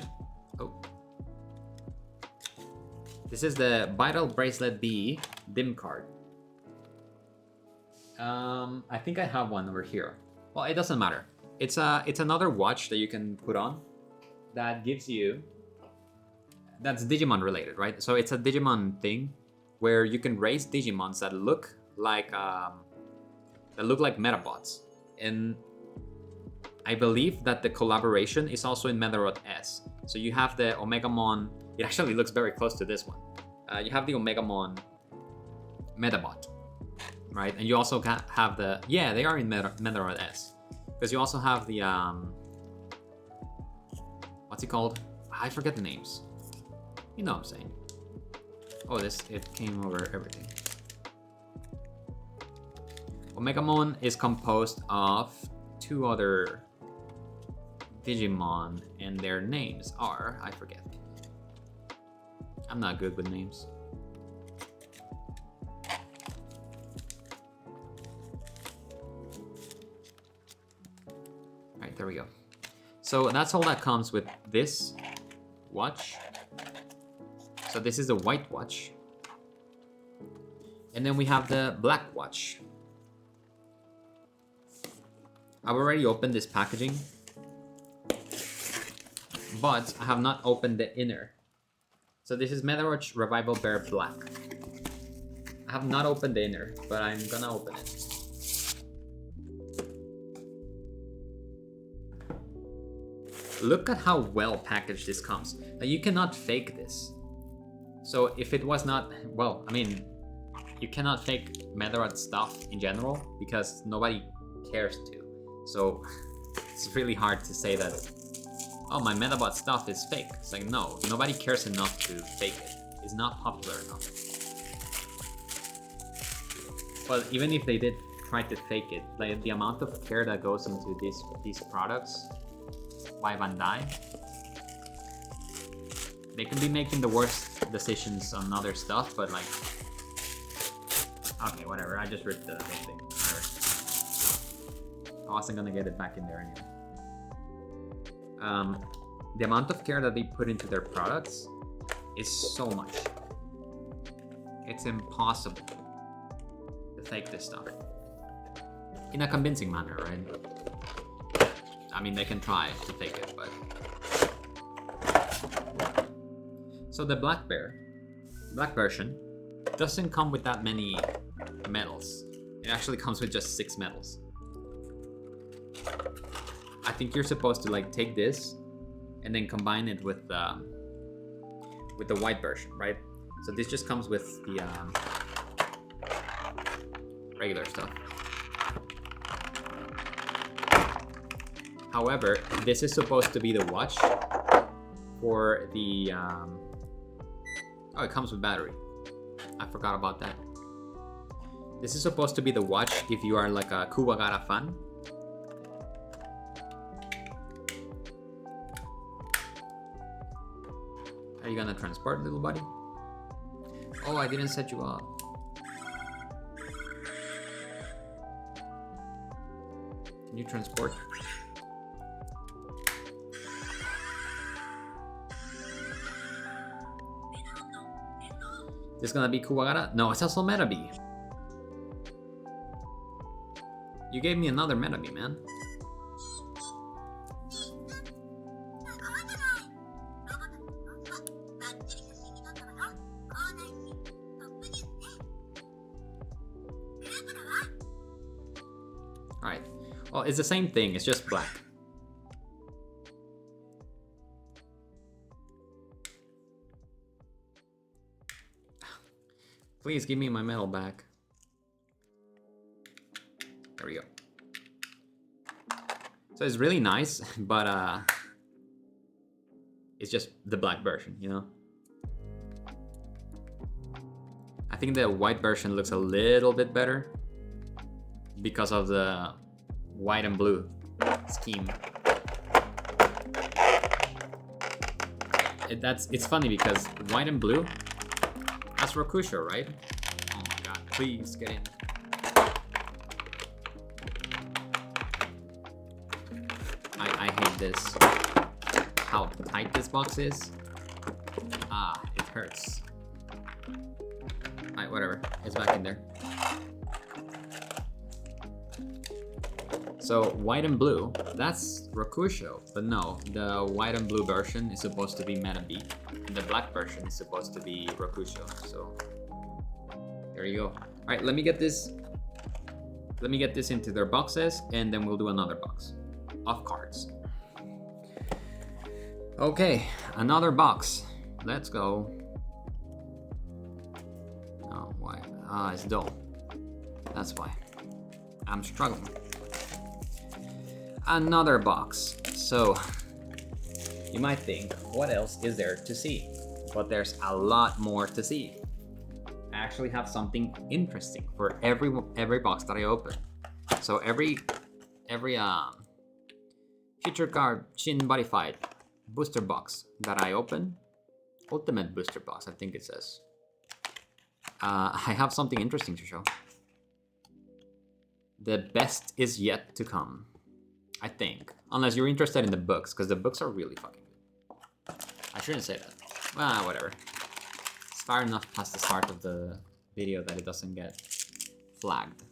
Oh. This is the Vital Bracelet B DIM card. I think I have one over here. Well, it doesn't matter. It's another watch that you can put on that gives you, that's Digimon related, right? So it's a Digimon thing where you can raise Digimons that look like Medabots. And I believe that the collaboration is also in Medawatch S. So you have the Omegamon. It actually looks very close to this one. You have the Omegamon Medabot, right? And you also have the, yeah, they are in Medawatch S. Because you also have the, what's it called? I forget the names. You know what I'm saying. Oh, it came over everything. Omegamon is composed of 2 other Digimon, and their names are, I forget. I'm not good with names. Alright, there we go. So that's all that comes with this watch. So this is the white watch. And then we have the black watch. I've already opened this packaging, but I have not opened the inner. So this is Medawatch Revival Bear Black. I have not opened the inner, but I'm gonna open it. Look at how well packaged this comes. Now you cannot fake this. So if it was not, well, I mean, you cannot fake Medawatch stuff in general because nobody cares to. So it's really hard to say that, oh, my Medabot stuff is fake. It's like, no, nobody cares enough to fake it. It's not popular enough. But even if they did try to fake it, like the amount of care that goes into these products by Bandai, they can be making the worst decisions on other stuff, but like, okay, whatever, I just ripped the whole thing. Whatever. I wasn't gonna get it back in there anyway. The amount of care that they put into their products is so much. It's impossible to fake this stuff. In a convincing manner, right? I mean, they can try to fake it, but... So the black version, doesn't come with that many medals. It actually comes with just 6 medals. I think you're supposed to like take this and then combine it with the white version, right? So this just comes with the regular stuff. However, this is supposed to be the watch for the oh, it comes with battery. I forgot about that. This is supposed to be the watch if you are like a Kuwagara fan. Are you gonna transport, little buddy? Oh, I didn't set you up. Can you transport? This gonna be Kuwagara? No, it's also Medabi. You gave me another Medabi, man. Alright. Well, it's the same thing, it's just black. Please give me my medal back. There we go. So it's really nice, but it's just the black version, you know? I think the white version looks a little bit better because of the white and blue scheme. It's funny because white and blue, that's Rokusho, right? Oh my god, please get in. I hate this. How tight this box is. It hurts. Alright, whatever. It's back in there. So white and blue, that's Rokusho, but no, the white and blue version is supposed to be Medabots, and the black version is supposed to be Rokusho. So there you go. All right, let me get this into their boxes, and then we'll do another box of cards. Okay, another box. Let's go. Oh, why? It's dull. That's why. I'm struggling. Another box. So you might think, what else is there to see? But there's a lot more to see. I actually have something interesting for every box that I open. So every feature card Shin Buddyfight booster box that I open, ultimate booster box, I think it says. I have something interesting to show. The best is yet to come. I think. Unless you're interested in the books, because the books are really fucking good. I shouldn't say that. Well, whatever. It's far enough past the start of the video that it doesn't get flagged.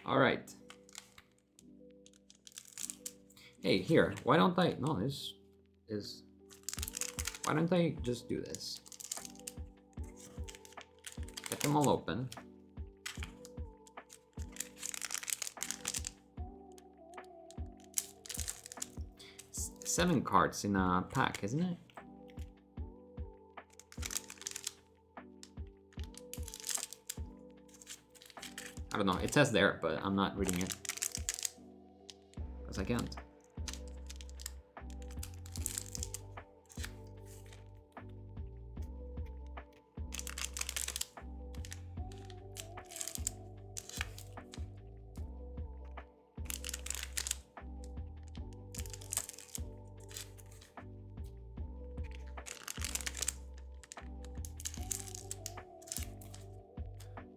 Alright. Hey, here. Why don't I... No, this is... Why don't I just do this? Get them all open. 7 cards in a pack, isn't it? I don't know, it says there, but I'm not reading it. Because I can't.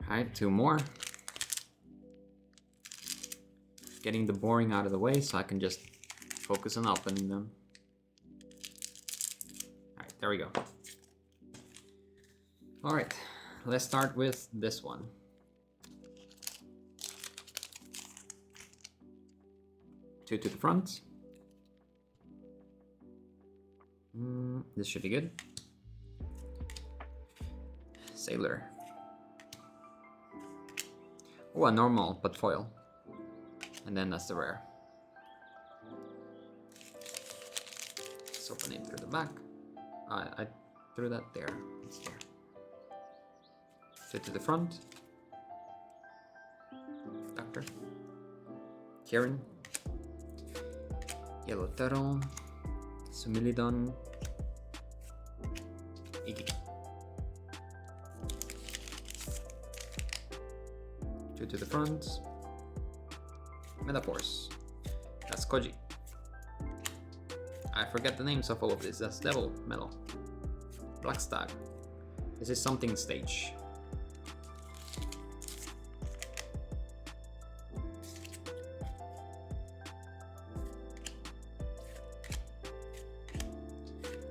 Alright, 2 more. Getting the boring out of the way so I can just focus on opening them. Alright, there we go. Alright, let's start with this one. Two to the front. This should be good. Sailor. Oh, a normal, but foil. And then that's the rare. Let's open it through the back. I threw that there. It's there. Fit to the front. Doctor. Kieran. Yellow Turtle. Sumilidon. Iggy. 2 to the front. Medabots. That's Koji. I forget the names of all of this. That's Devil Metal. Black Stag. This is something stage.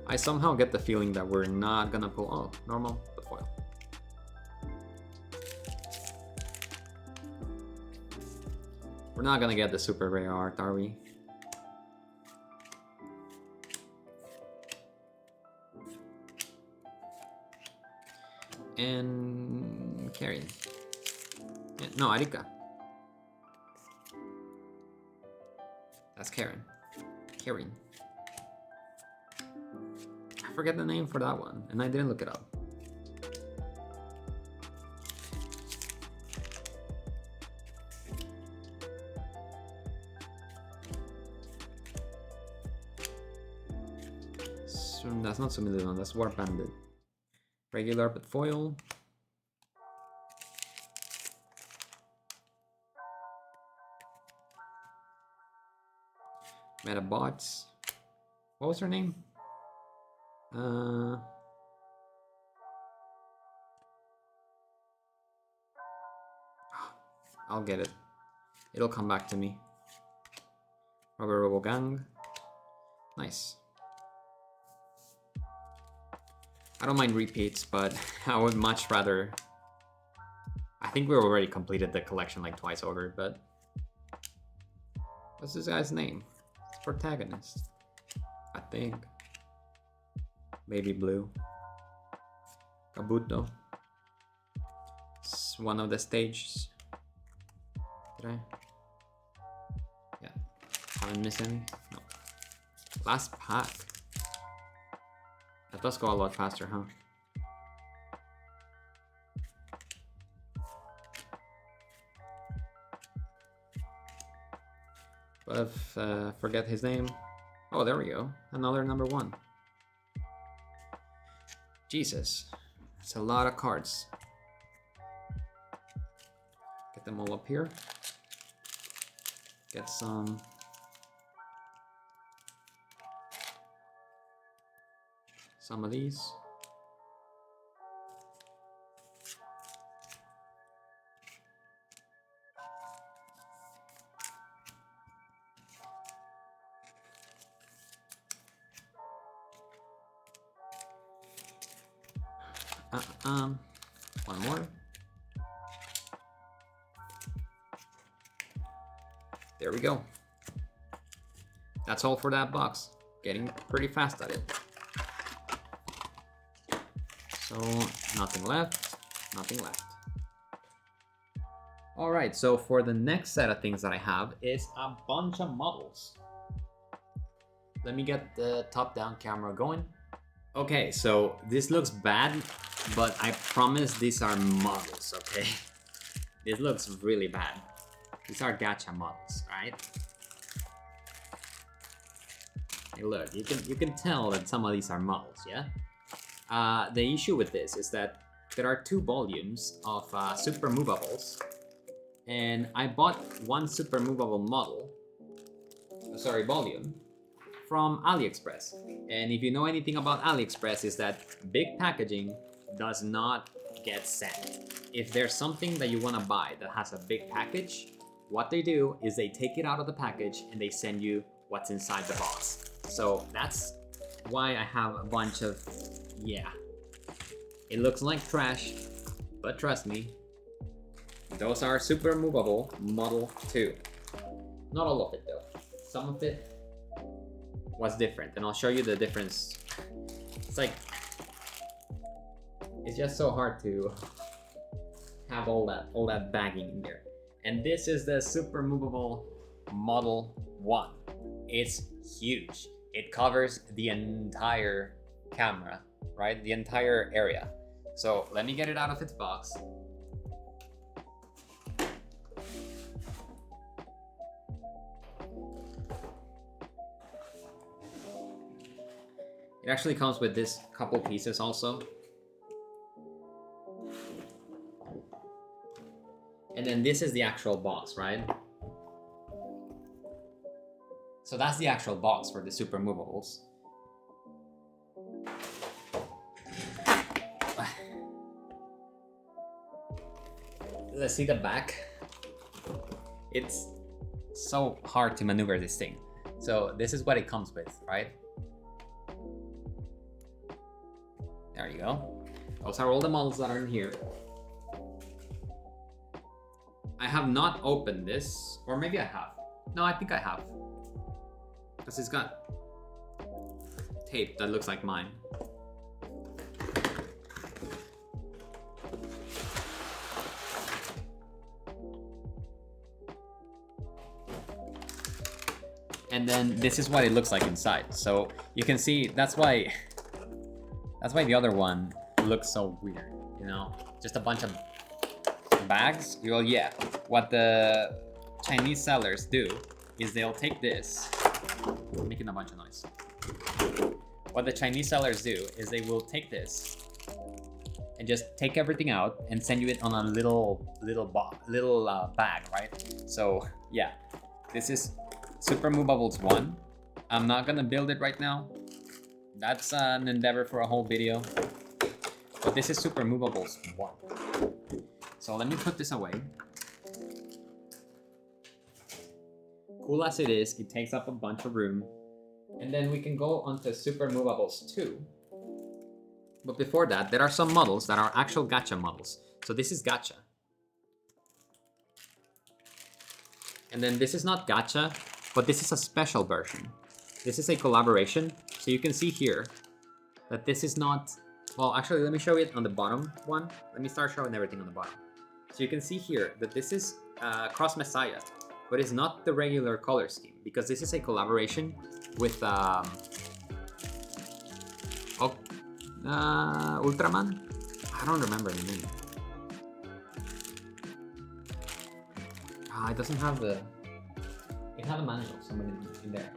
I somehow get the feeling that we're not gonna pull... Oh, normal, but foil. We're not gonna get the super rare art, are we? And... Karen. Yeah, no, Arii Ka. That's Karen. Karen. I forget the name for that one, and I didn't look it up. That's not Sumililon, that's War Bandit. Regular but foil. Medabots. What was her name? I'll get it. It'll come back to me. Rubber Robo Gang. Nice. I don't mind repeats, but I would much rather... I think we already completed the collection like twice over, but... What's this guy's name? It's protagonist. I think. Baby Blue. Kabuto. It's one of the stages. Did I? Yeah. Haven't missed any? No. Last pack. That does go a lot faster, huh? But forget his name. Oh, there we go. Another number 1. Jesus. It's a lot of cards. Get them all up here. Get some... Some of these. One more. There we go. That's all for that box. Getting pretty fast at it. So, nothing left, nothing left. All right, so for the next set of things that I have is a bunch of models. Let me get the top-down camera going. Okay, so this looks bad, but I promise these are models, okay? This looks really bad. These are gacha models, right? Hey, look, you can tell that some of these are models, yeah? The issue with this is that there are 2 volumes of Supermovables, and I bought one Supermovable model, volume, from AliExpress. And if you know anything about AliExpress, is that big packaging does not get sent. If there's something that you want to buy that has a big package, what they do is they take it out of the package and they send you what's inside the box. So that's why I have a bunch of... Yeah, it looks like trash, but trust me, those are Supermovable Model 2. Not all of it though. Some of it was different, and I'll show you the difference. It's like, it's just so hard to have all that bagging in there. And this is the Supermovable Model 1. It's huge. It covers the entire camera, right? The entire area. So let me get it out of its box. It actually comes with this couple pieces also. And then this is the actual box, right? So that's the actual box for the Supermovables. Let's see the back. It's so hard to maneuver this thing. So this is what it comes with, right? There you go. Those are all the models that are in here. I have not opened this, or maybe I have. No, I think I have. Because it's got tape that looks like mine. And then this is what it looks like inside. So you can see that's why the other one looks so weird, you know? Just a bunch of bags. Well, yeah, what the Chinese sellers do is they'll take this, making a bunch of noise. what the Chinese sellers do is they will take this and just take everything out and send you it on a little bag, right? So yeah, this is Supermovables 1. I'm not gonna build it right now. That's an endeavor for a whole video. But this is Supermovables 1. So let me put this away. Cool as it is, it takes up a bunch of room. And then we can go on to Supermovables 2. But before that, there are some models that are actual gacha models. So this is gacha. And then this is not gacha, but this is a special version. This is a collaboration. So you can see here that this is not... Well, actually, let me show it on the bottom one. Let me start showing everything on the bottom. So you can see here that this is Cross Messiah, but it's not the regular color scheme because this is a collaboration with Ultraman? I don't remember the name. It doesn't have the... It had a manual somewhere in there.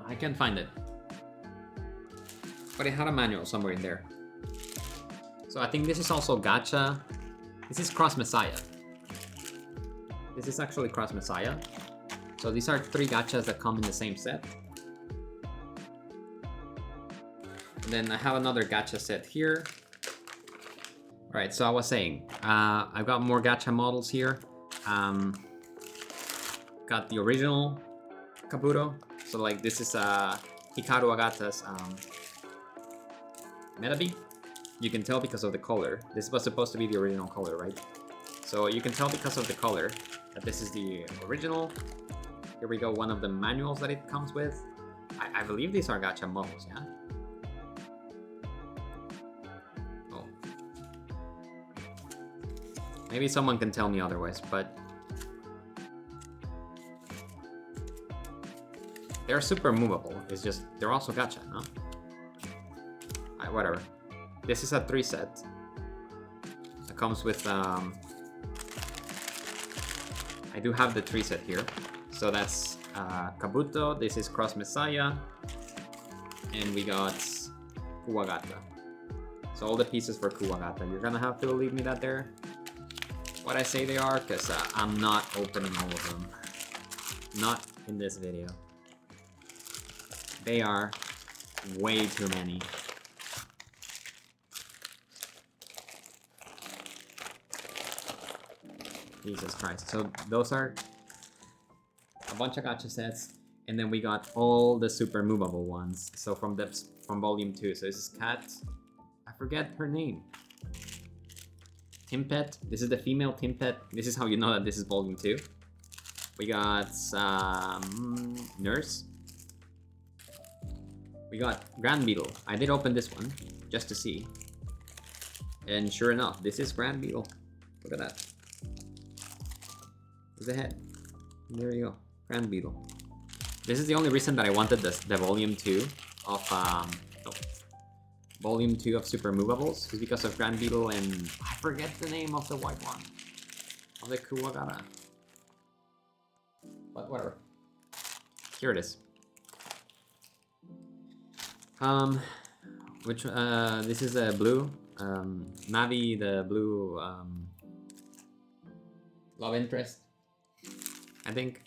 I can't find it. But it had a manual somewhere in there. So I think this is also gacha. This is Cross Messiah. This is actually Cross Messiah. So these are 3 gachas that come in the same set. And then I have another gacha set here. Alright, so I was saying, I've got more gacha models here. Got the original Kabuto. So like this is Hikaru Agata's Medabots. You can tell because of the color. This was supposed to be the original color, right? So you can tell because of the color that this is the original. Here we go, one of the manuals that it comes with. I believe these are gacha models, yeah? Oh. Maybe someone can tell me otherwise, but... They're super movable. It's just, they're also gacha, no? Alright, whatever. This is a 3 set. It comes with, I do have the 3 set here. So that's Kabuto, this is Cross Messiah, and we got Kuwagata. So all the pieces for Kuwagata. You're gonna have to leave me that there. What I say they are, because I'm not opening all of them. Not in this video. They are way too many. Jesus Christ. So those are a bunch of gacha sets, and then we got all the super movable ones. So from volume 2. So this is Cat. I forget her name. Timpet. This is the female Timpet. This is how you know that this is volume 2. We got Nurse. We got Grand Beetle. I did open this one just to see. And sure enough, this is Grand Beetle. Look at that. There's the head. There you go. Grand Beetle. This is the only reason that I wanted the volume 2 of volume 2 of Supermovables is because of Grand Beetle and I forget the name of the white one. Of the Kuwagata. But whatever. Here it is. This is a blue. Navi, the blue love interest, I think.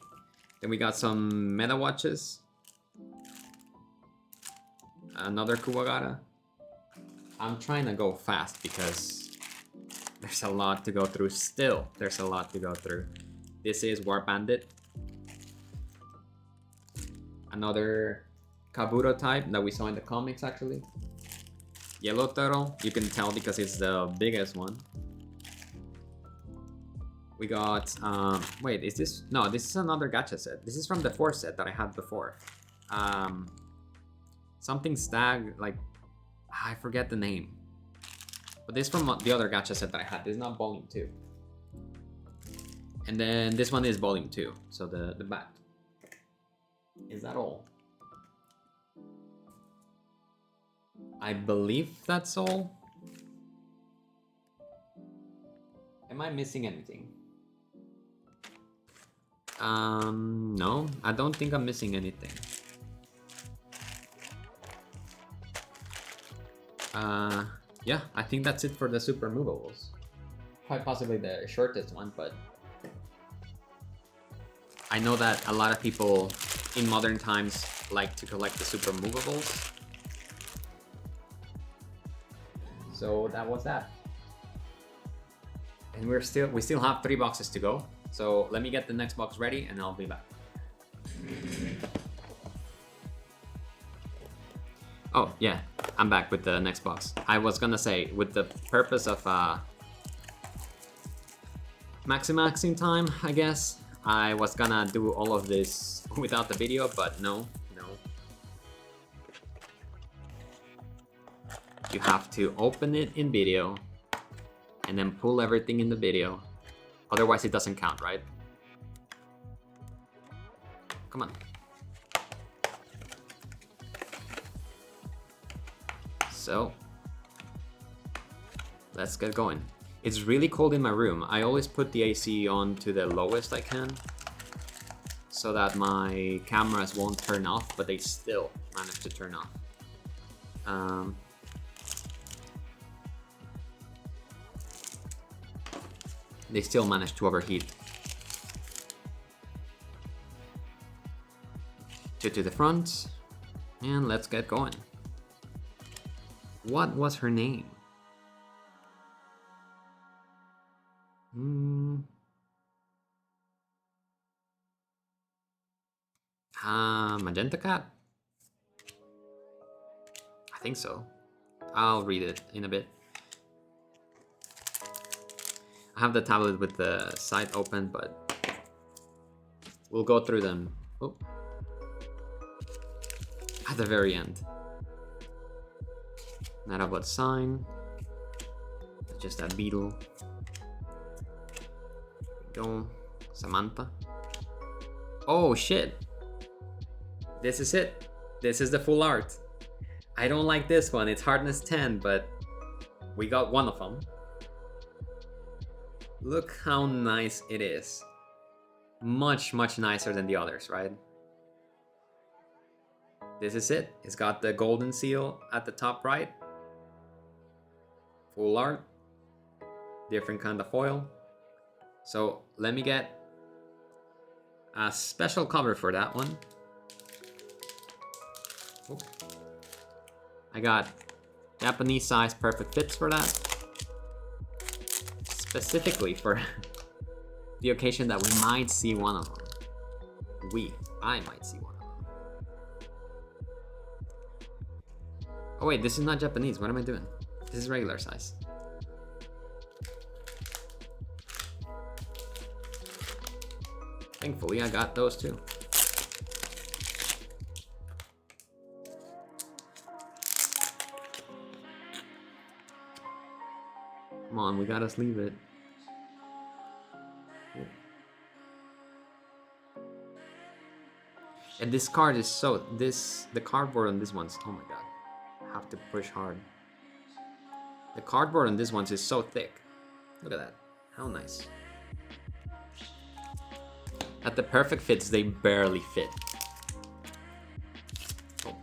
Then we got some Medawatches. Another Kuwagata. I'm trying to go fast because there's a lot to go through still. There's a lot to go through. This is War Bandit. Another Kabuto type that we saw in the comics actually. Yellow Turtle, you can tell because it's the biggest one. We got, wait, is this? No, this is another gacha set. This is from the 4 set that I had before. Something Stag, like, I forget the name. But this is from the other gacha set that I had. This is not volume 2. And then this one is volume 2, so the back. Is that all? I believe that's all. Am I missing anything? No, I don't think I'm missing anything. Yeah, I think that's it for the Supermovables. Quite possibly the shortest one, but I know that a lot of people in modern times like to collect the Supermovables. So that was that. And we still have 3 boxes to go. So let me get the next box ready and I'll be back. Oh yeah, I'm back with the next box. I was gonna say, with the purpose of maximizing time, I guess, I was gonna do all of this without the video, but no. You have to open it in video and then pull everything in the video. Otherwise it doesn't count, right? Come on. So, let's get going. It's really cold in my room. I always put the AC on to the lowest I can so that my cameras won't turn off, but they still manage to turn off. They still manage to overheat. To the front, and let's get going. What was her name? Magenta Cat? I think so. I'll read it in a bit. I have the tablet with the site open, but we'll go through them at the very end. Medabots sign. Just that beetle. Go. Samantha. Oh shit! This is it. This is the full art. I don't like this one. It's hardness 10, but we got one of them. Look how nice it is. Much nicer than the others, right? This is it. It's got the golden seal at the top right. Full art. Different kind of foil. So let me get a special cover for that one. Oh. I got Japanese size perfect fits for that. Specifically for the occasion that we might see one of them. I might see one of them. Oh wait, this is not Japanese. What am I doing? This is regular size. Thankfully, I got those too. Come on, we gotta sleeve it. And this card is so, the cardboard on this one's, oh my god. I have to push hard. The cardboard on this one's is so thick. Look at that, how nice. At the perfect fits, they barely fit. Oh.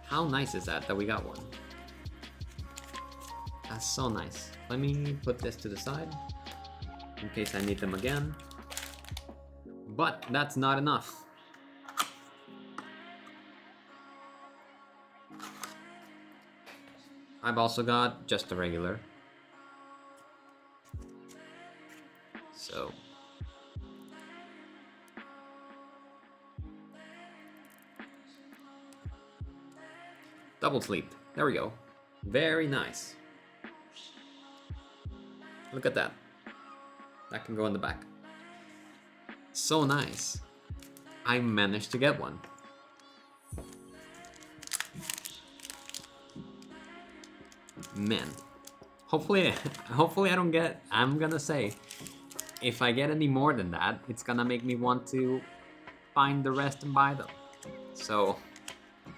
How nice is that we got one? That's so nice. Let me put this to the side in case I need them again. But that's not enough. I've also got just a regular. So double sleeved. There we go. Very nice. Look at that. That can go in the back. So nice. I managed to get one. Man. Hopefully I don't get, I'm gonna say, if I get any more than that, it's gonna make me want to find the rest and buy them. So,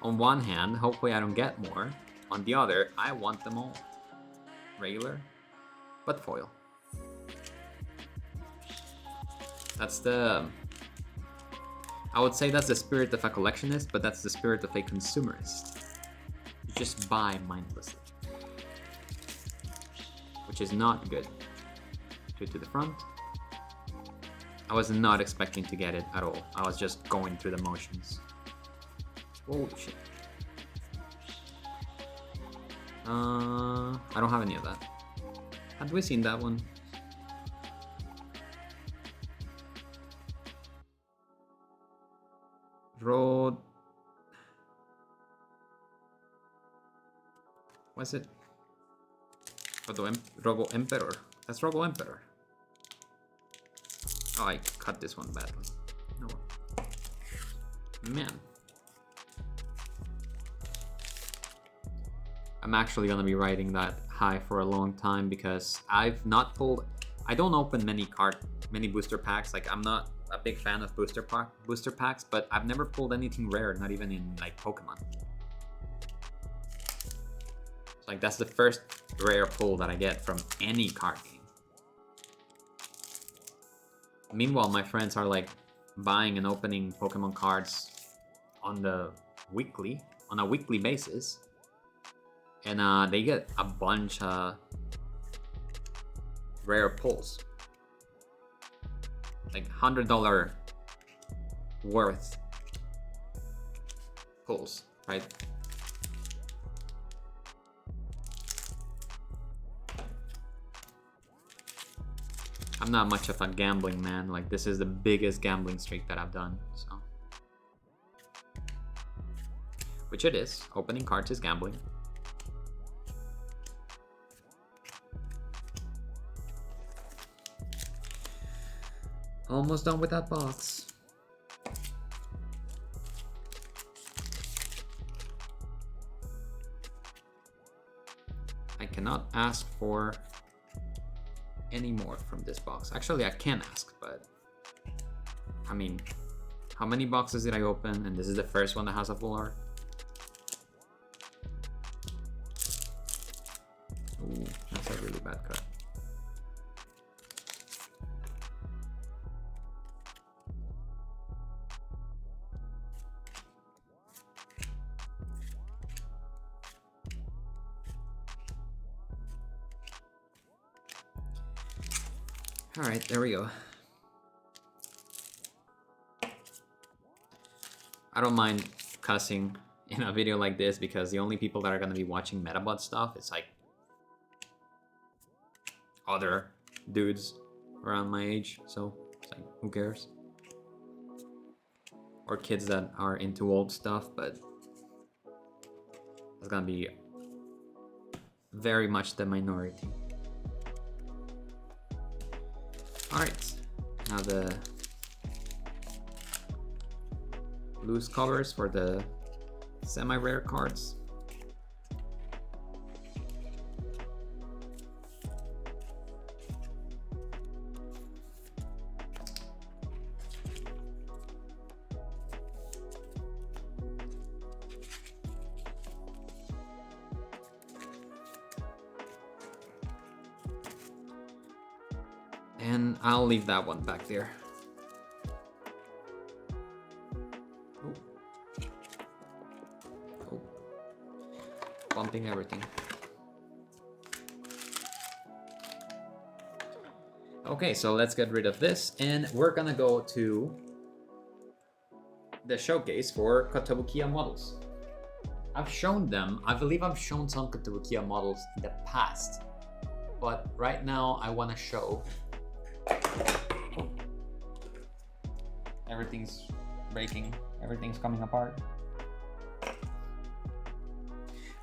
on one hand, hopefully I don't get more. On the other, I want them all. Regular. but foil. That's the... I would say that's the spirit of a collectionist, but that's the spirit of a consumerist. You just buy mindlessly. Which is not good. Two to the front. I was not expecting to get it at all. I was just going through the motions. Holy shit. I don't have any of that. Had we seen that one? Road. What's it? Robo Emperor. That's Robo Emperor. Oh, I cut this one badly. No. Man. I'm actually gonna be riding that high for a long time because I've not pulled... I don't open many booster packs. Like, I'm not a big fan of booster packs, but I've never pulled anything rare, not even in like Pokemon. So, like, that's the first rare pull that I get from any card game. Meanwhile, my friends are like buying and opening Pokemon cards on a weekly basis, and they get a bunch of rare pulls, like $100 worth pulls, right? I'm not much of a gambling man. Like, this is the biggest gambling streak that I've done, so. Which it is. Opening cards is gambling. Almost done with that box. I cannot ask for any more from this box. Actually, I can ask, but I mean, how many boxes did I open? And this is the first one that has a full art. Ooh, that's a really bad cut. All right, there we go. I don't mind cussing in a video like this because the only people that are gonna be watching Medabots stuff is like other dudes around my age, so it's like, who cares? Or kids that are into old stuff, but it's gonna be very much the minority. Alright, now the loose colors for the semi-rare cards. And I'll leave that one back there. Oh. Oh. Bumping everything. Okay, so let's get rid of this, and we're gonna go to the showcase for Kotobukiya Models. I've shown them, I believe I've shown some Kotobukiya Models in the past, but right now I want to show... Everything's breaking, everything's coming apart.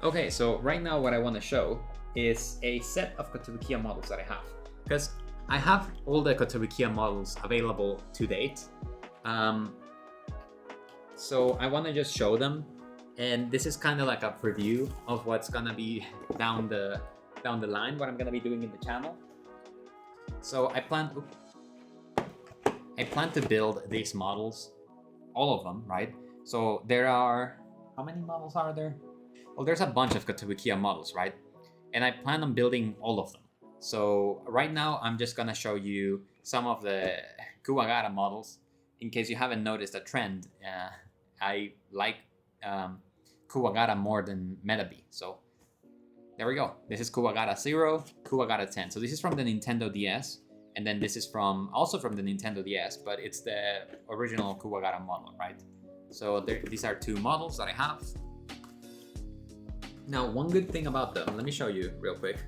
Okay, so right now what I want to show is a set of Kotobukiya models that I have. Because I have all the Kotobukiya models available to date. So I want to just show them. And this is kind of like a preview of what's gonna be down the line, what I'm gonna be doing in the channel. So I plan to build these models, all of them, right? So there are, how many models are there? Well, there's a bunch of Kotobukiya models, right? And I plan on building all of them. So right now, I'm just gonna show you some of the Kuwagara models. In case you haven't noticed a trend, I like Kuwagara more than Medabots. So there we go. This is Kuwagara 0, Kuwagara 10. So this is from the Nintendo DS. And then this is also from the Nintendo DS, but it's the original Kuwagara model, right? So these are two models that I have. Now, one good thing about them, let me show you real quick,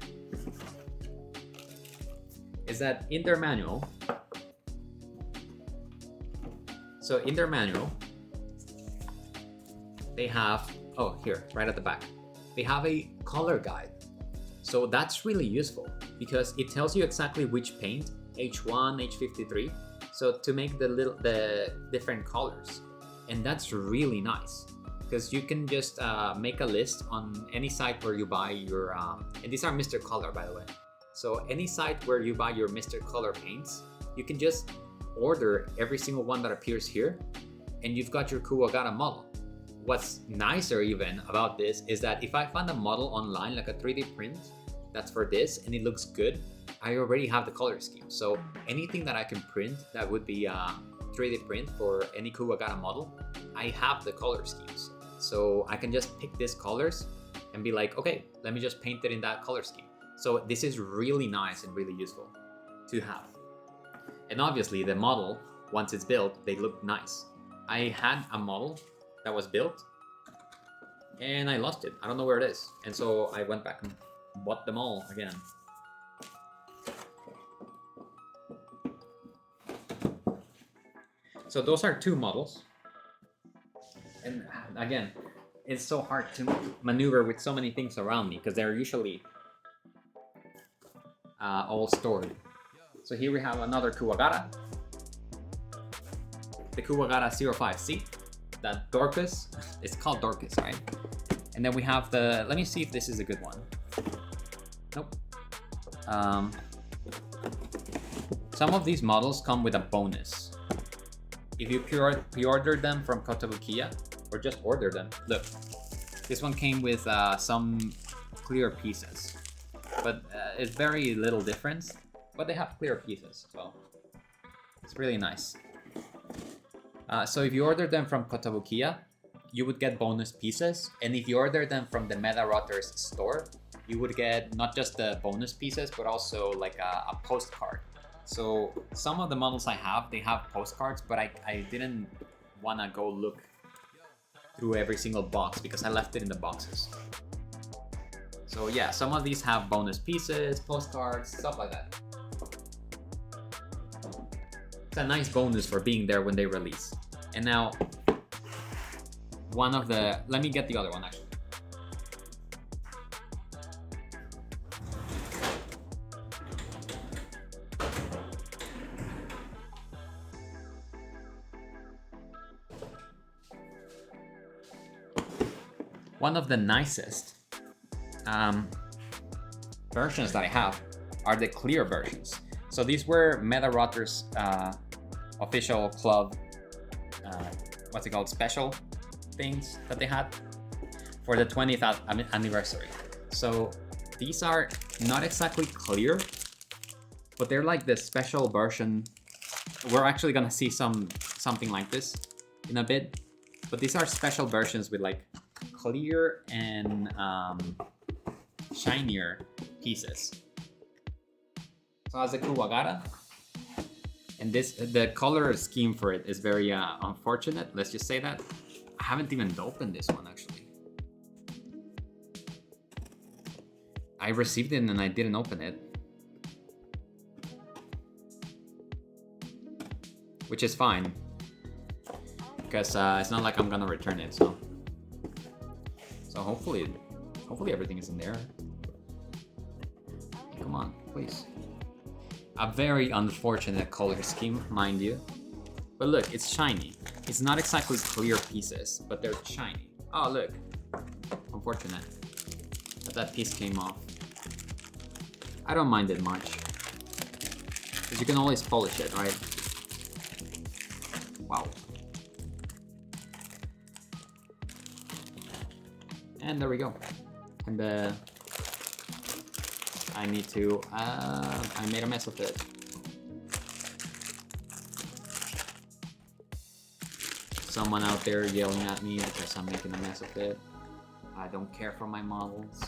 is that in their manual, they have, oh, here, right at the back, they have a color guide. So that's really useful because it tells you exactly which paint, H1, H53, so to make the different colors. And that's really nice because you can just make a list on any site where you buy your, and these are Mr. Color, by the way. So any site where you buy your Mr. Color paints, you can just order every single one that appears here and you've got your Kuwagara model. What's nicer even about this is that if I find a model online, like a 3D print that's for this and it looks good, I already have the color scheme. So anything that I can print that would be a 3D print for any Kuwagara model, I have the color schemes. So I can just pick these colors and be like, okay, let me just paint it in that color scheme. So this is really nice and really useful to have. And obviously the model, once it's built, they look nice. I had a model that was built and I lost it. I don't know where it is. And so I went back and bought them all again. So those are two models. And again, it's so hard to maneuver with so many things around me because they're usually all stored. So here we have another Kuwagara. The Kuwagara 05C. That Dorcas. It's called Dorcas, right? And then we have the, let me see if this is a good one. Nope. Some of these models come with a bonus. If you pre-order them from Kotobukiya, or just order them, look, this one came with some clear pieces, but it's very little difference, but they have clear pieces, so it's really nice. So if you order them from Kotobukiya, you would get bonus pieces, and if you order them from the Medawatch store, you would get not just the bonus pieces, but also like a postcard. So some of the models I have, they have postcards, but I didn't want to go look through every single box because I left it in the boxes. So yeah, some of these have bonus pieces, postcards, stuff like that. It's a nice bonus for being there when they release. And now, one of the, let me get the other one actually. One of the nicest versions that I have are the clear versions. So these were Medawatch's official club, what's it called, special things that they had for the 20th anniversary. So these are not exactly clear, but they're like the special version. We're actually gonna see something like this in a bit, but these are special versions with like clear and shinier pieces. So as a Kuwagara, and the color scheme for it is very unfortunate. Let's just say that. I haven't even opened this one actually. I received it and I didn't open it, which is fine because it's not like I'm gonna return it. So hopefully everything is in there. Come on, please. A very unfortunate color scheme, mind you. But look, it's shiny. It's not exactly clear pieces, but they're shiny. Oh, look. Unfortunate that piece came off. I don't mind it much, because you can always polish it, right? Wow. And there we go. And I need to, I made a mess of it. Someone out there yelling at me because I'm making a mess of it. I don't care for my models.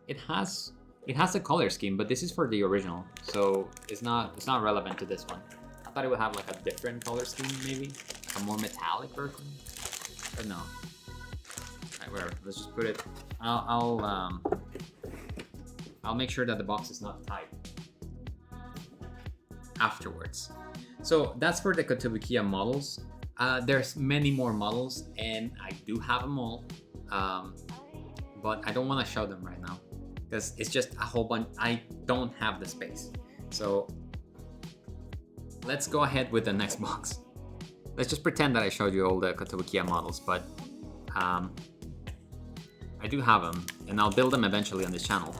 It has a color scheme, but this is for the original, so it's not relevant to this one. I thought it would have like a different color scheme, maybe a more metallic version, but no. Alright, whatever. Let's just put it. I'll make sure that the box is not tight afterwards. So that's for the Kotobukiya models. There's many more models, and I do have them all, but I don't want to show them right now because it's just a whole bunch. I don't have the space. So let's go ahead with the next box. Let's just pretend that I showed you all the Kotobukiya models, but I do have them, and I'll build them eventually on this channel.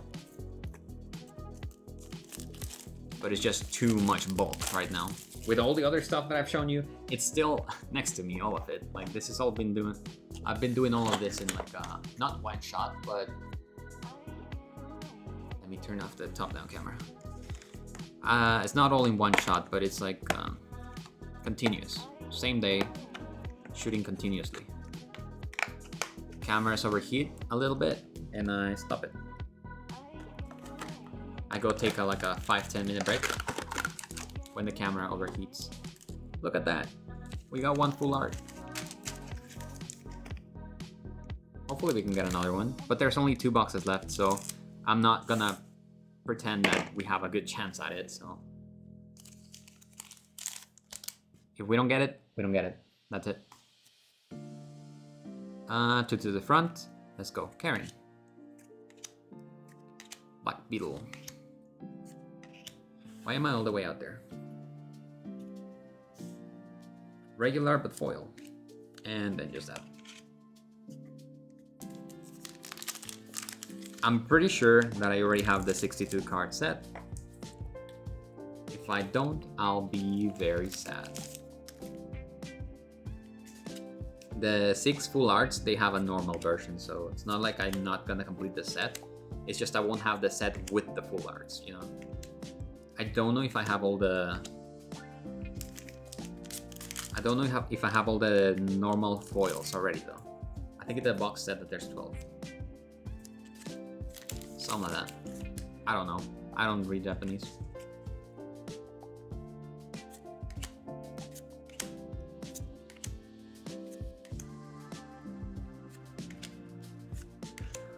But it's just too much bulk right now. With all the other stuff that I've shown you, it's still next to me, all of it. Like this has all been doing, I've been doing all of this in like, not one shot, but let me turn off the top-down camera. It's not all in one shot, but it's like continuous. Same day, shooting continuously. Cameras overheat a little bit, and I stop it. I go take like a 5-10 minute break when the camera overheats. Look at that. We got one full art. Hopefully we can get another one, but there's only 2 boxes left, so I'm not gonna pretend that we have a good chance at it, so. If we don't get it, we don't get it. That's it. Two to the front. Let's go. Karen. Black Beetle. Why am I all the way out there? Regular but foil. And then just that. I'm pretty sure that I already have the 62 card set. If I don't, I'll be very sad. The 6 full arts, they have a normal version, so it's not like I'm not gonna complete the set. It's just I won't have the set with the full arts, you know? I don't know if I have all the... I don't know if I have all the normal foils already though. I think in the box said that there's 12. Something like that. I don't know. I don't read Japanese.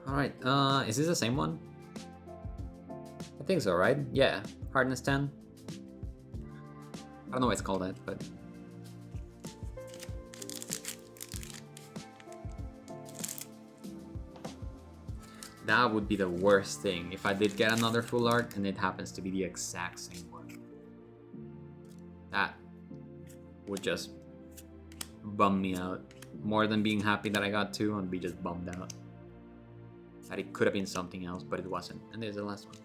Alright, is this the same one? I think so, right? Yeah, hardness 10. I don't know why it's called that, but... That would be the worst thing, if I did get another full art and it happens to be the exact same one. That would just bum me out. More than being happy that I got 2, I'd be just bummed out. That it could have been something else, but it wasn't. And there's the last one.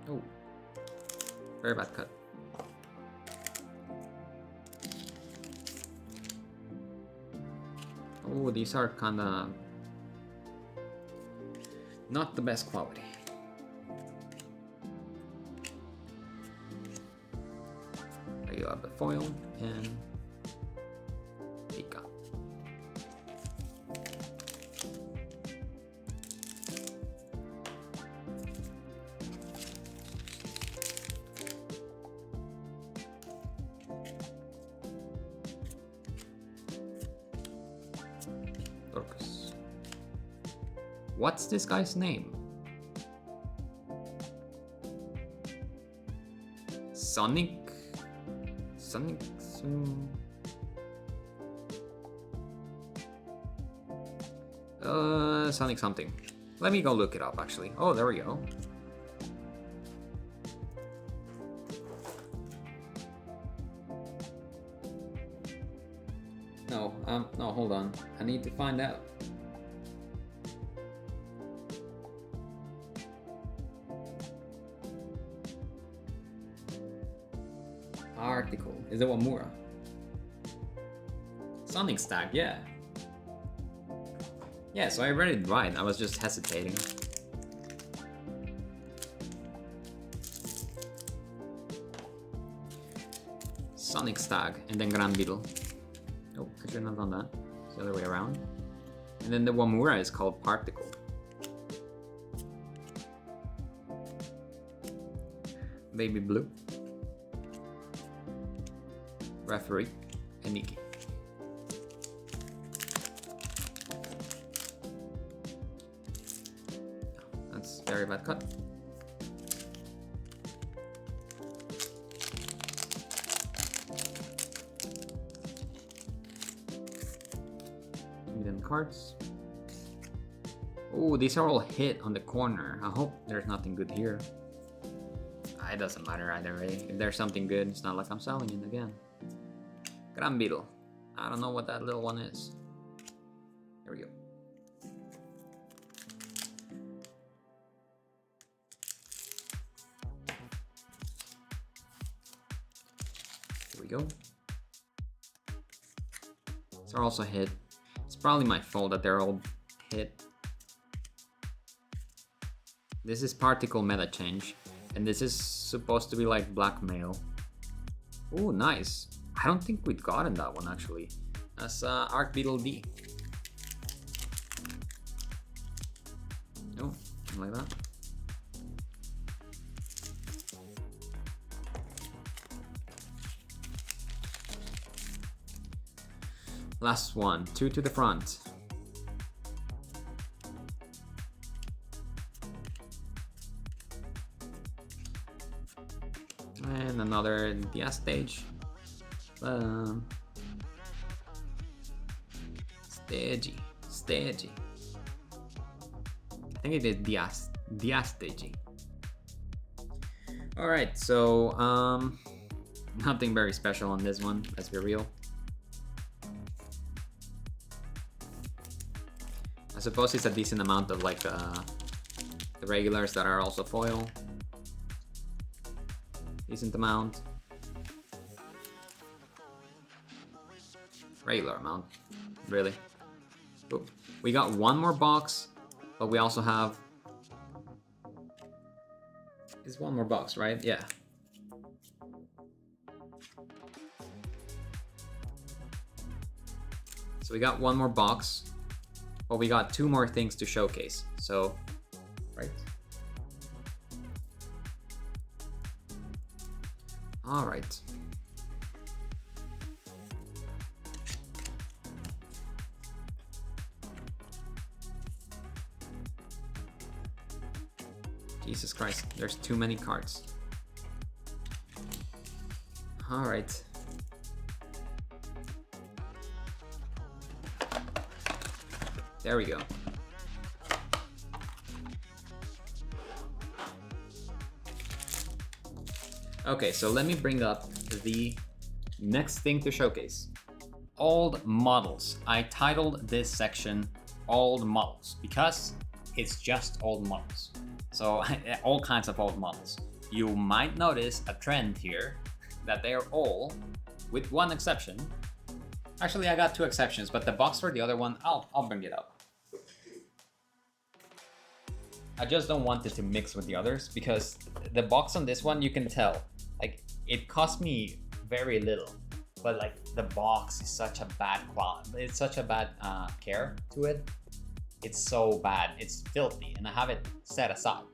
Oh, very bad cut. Oh, these are kinda not the best quality. There you have the foil and Pika. What's this guy's name? Sonic? Sonic something. Let me go look it up actually. Oh, there we go. No, hold on. I need to find out. Article. Is it Wamura? Sonic Stag, yeah. Yeah, so I read it right. I was just hesitating. Sonic Stag and then Grand Beetle. Oh, I shouldn't have done that. It's the other way around. And then the Wamura is called Particle. Baby Blue. Referee and Nikki. That's very bad cut. Eden cards. Oh, these are all hit on the corner. I hope there's nothing good here. It doesn't matter either way. If there's something good, it's not like I'm selling it again. Grand Beetle. I don't know what that little one is. Here we go. Here we go. These are also hit. It's probably my fault that they're all hit. This is Particle Meta Change. And this is supposed to be like blackmail. Oh, nice. I don't think we'd gotten that one actually. That's Arc Beetle D. Oh, something like that. Last one, 2 to the front. And another Dia stage. Stagey. I think it is Dia stagey. Alright, so nothing very special on this one, let's be real. I suppose it's a decent amount of like the regulars that are also foil. Decent amount. Regular amount, really. Ooh. We got one more box, but we also have... It's one more box, right? Yeah. So we got one more box, but we got 2 more things to showcase. So, right? All right. Jesus Christ, there's too many cards. All right. There we go. Okay, so let me bring up the next thing to showcase. Old models. I titled this section Old Models because it's just old models. So all kinds of old models. You might notice a trend here that they're all, with one exception. Actually, I got 2 exceptions, but the box for the other one, I'll bring it up. I just don't want it to mix with the others because the box on this one, you can tell, like it cost me very little, but like the box is such a bad quality. It's such a bad care to it. It's so bad, it's filthy, and I have it set aside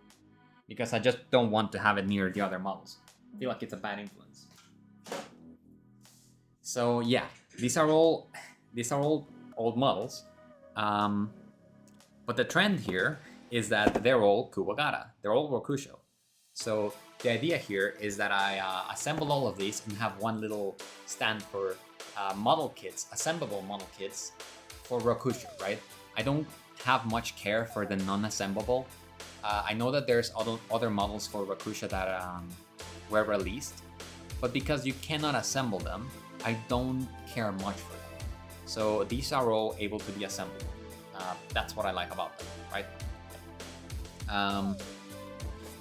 because I just don't want to have it near the other models. I feel like it's a bad influence. So yeah, these are all old models, but the trend here is that they're all Kuwagata, they're all Rokusho. So the idea here is that I assemble all of these and have one little stand for model kits, assemblable model kits for Rokusho, right? I don't have much care for the non-assemblable. I know that there's other models for Rokusho that were released, but because you cannot assemble them, I don't care much for them. So these are all able to be assembled. That's what I like about them, right?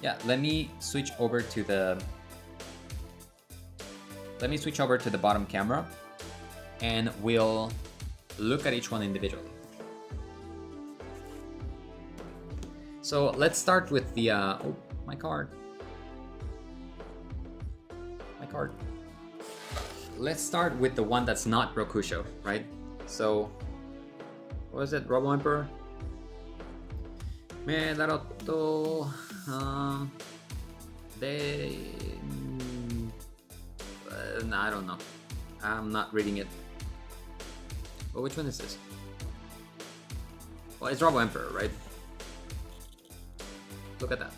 Yeah, let me switch over to the bottom camera and we'll look at each one individually. So let's start with the oh, my card. My card. Let's start with the one that's not Rokusho, right? So what was it? Robo Emperor? Medabots. I don't know. I'm not reading it. Well, which one is this? Well, it's Robo Emperor, right? Look at that.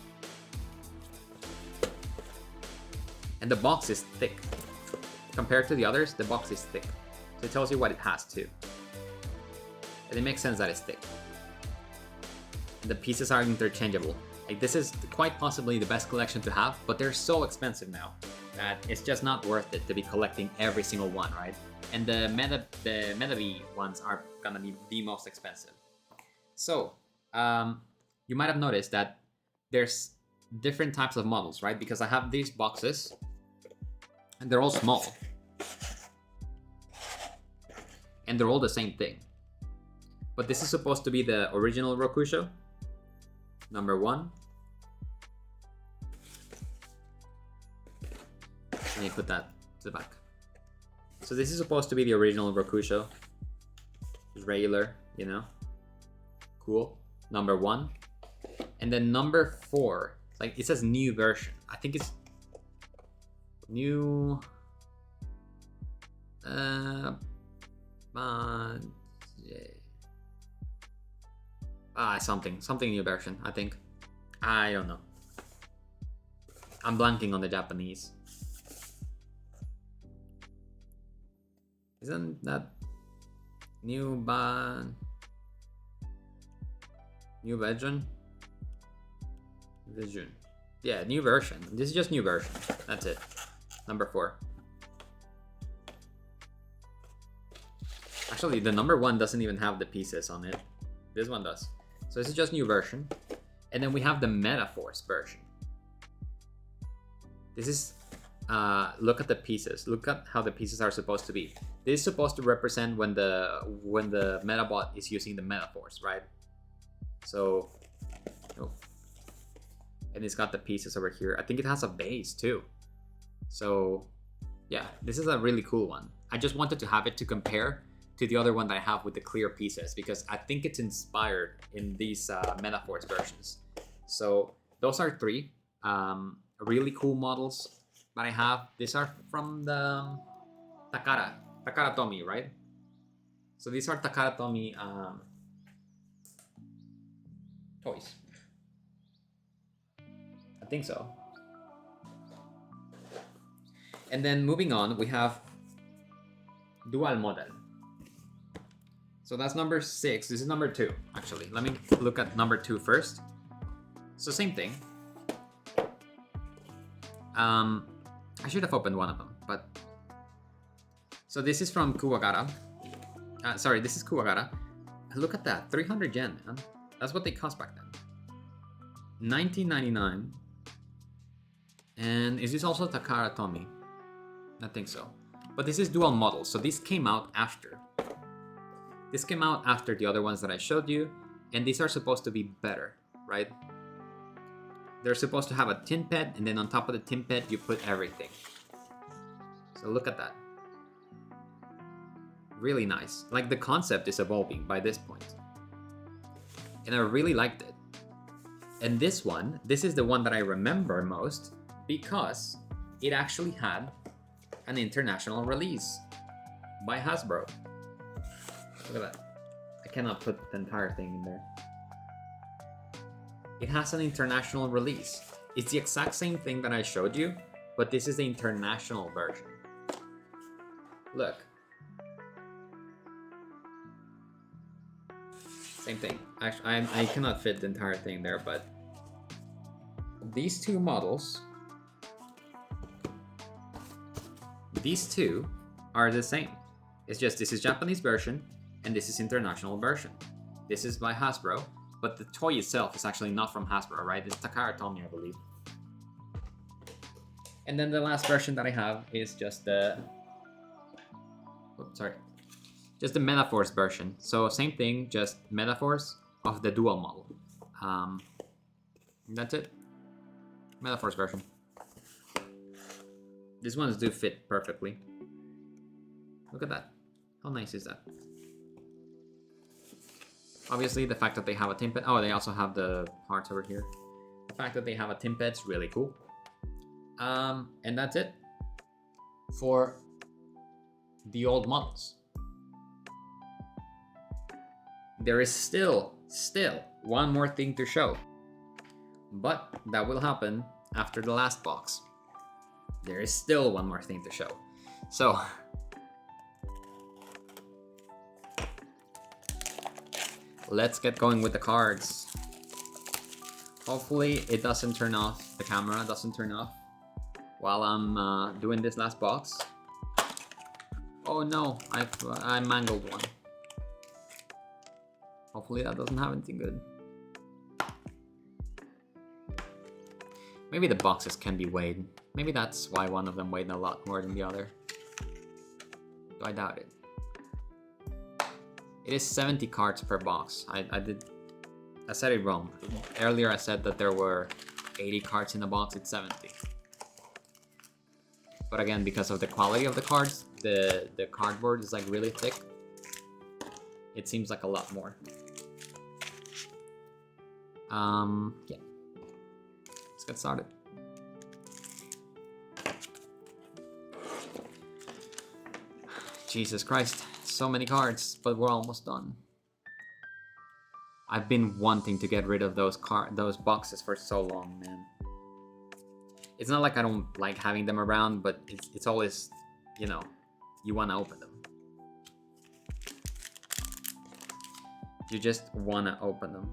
And the box is thick. Compared to the others, the box is thick. So it tells you what it has too. And it makes sense that it's thick. And the pieces are interchangeable. Like, this is quite possibly the best collection to have, but they're so expensive now that it's just not worth it to be collecting every single one, right? And the Medabots ones are gonna be the most expensive. So, you might have noticed that there's different types of models, right? Because I have these boxes, and they're all small. And they're all the same thing. But this is supposed to be the original Rokusho, number 1. Let me put that to the back. So this is supposed to be the original Rokusho. Just regular, you know. Cool. Number 1. And then number 4, like it says new version. I think it's new yeah. Something new version, I think. I don't know. I'm blanking on the Japanese. Isn't that new version? Yeah, new version. This is just new version. That's it. Number 4. Actually, the number 1 doesn't even have the pieces on it. This one does. So this is just new version. And then we have the Metaforce version. This is, look at the pieces. Look at how the pieces are supposed to be. This is supposed to represent when the Medabot is using the Metaforce, right? So, oh. And it's got the pieces over here. I think it has a base too. So, yeah, this is a really cool one. I just wanted to have it to compare to the other one that I have with the clear pieces, because I think it's inspired in these Metaforce versions. So those are 3 really cool models that I have. These are from the Takara Tomy, right? So these are Takara Tomy toys. I think so. And then moving on, we have Dual Model. So that's number 6. This is number 2, actually. Let me look at number 2 first. So same thing. I should have opened one of them, but... So this is from Kuwagara. Sorry, this is Kuwagara. Look at that, 300 yen, man. That's what they cost back then. 1999. And is this also Takara Tomy? I think so. But this is Dual Model, so this came out after. This came out after the other ones that I showed you, and these are supposed to be better, right? They're supposed to have a tin pad, and then on top of the tin pad, you put everything. So look at that. Really nice. Like, the concept is evolving by this point. And I really liked it. And this one, this is the one that I remember most, because it actually had an international release by Hasbro. Look at that. I cannot put the entire thing in there. It has an international release. It's the exact same thing that I showed you, but this is the international version. Look. Same thing. Actually, I cannot fit the entire thing there, but these 2 models, these 2 are the same. It's just this is Japanese version, and this is international version. This is by Hasbro, but the toy itself is actually not from Hasbro, right? It's Takara Tomy, I believe. And then the last version that I have is just the... Oops, sorry. Just the Metaforce version. So same thing, just Metaforce of the Dual Model. And that's it. Metaphors version. These ones do fit perfectly. Look at that. How nice is that? Obviously, the fact that they have a Timpet. Oh, they also have the hearts over here. The fact that they have a Timpet's really cool. And that's it for the old models. There is still one more thing to show, but that will happen after the last box. There is still one more thing to show. So, let's get going with the cards. Hopefully it doesn't turn off, the camera doesn't turn off while I'm doing this last box. Oh no, I mangled one. Hopefully that doesn't have anything good. Maybe the boxes can be weighed. Maybe that's why one of them weighed a lot more than the other. Though I doubt it. It is 70 cards per box. I said it wrong. Earlier I said that there were 80 cards in a box, it's 70. But again, because of the quality of the cards, the cardboard is like really thick. It seems like a lot more. Yeah. Let's get started. Jesus Christ, so many cards, but we're almost done. I've been wanting to get rid of those boxes for so long, man. It's not like I don't like having them around, but it's always, you know, you want to open them. You just want to open them.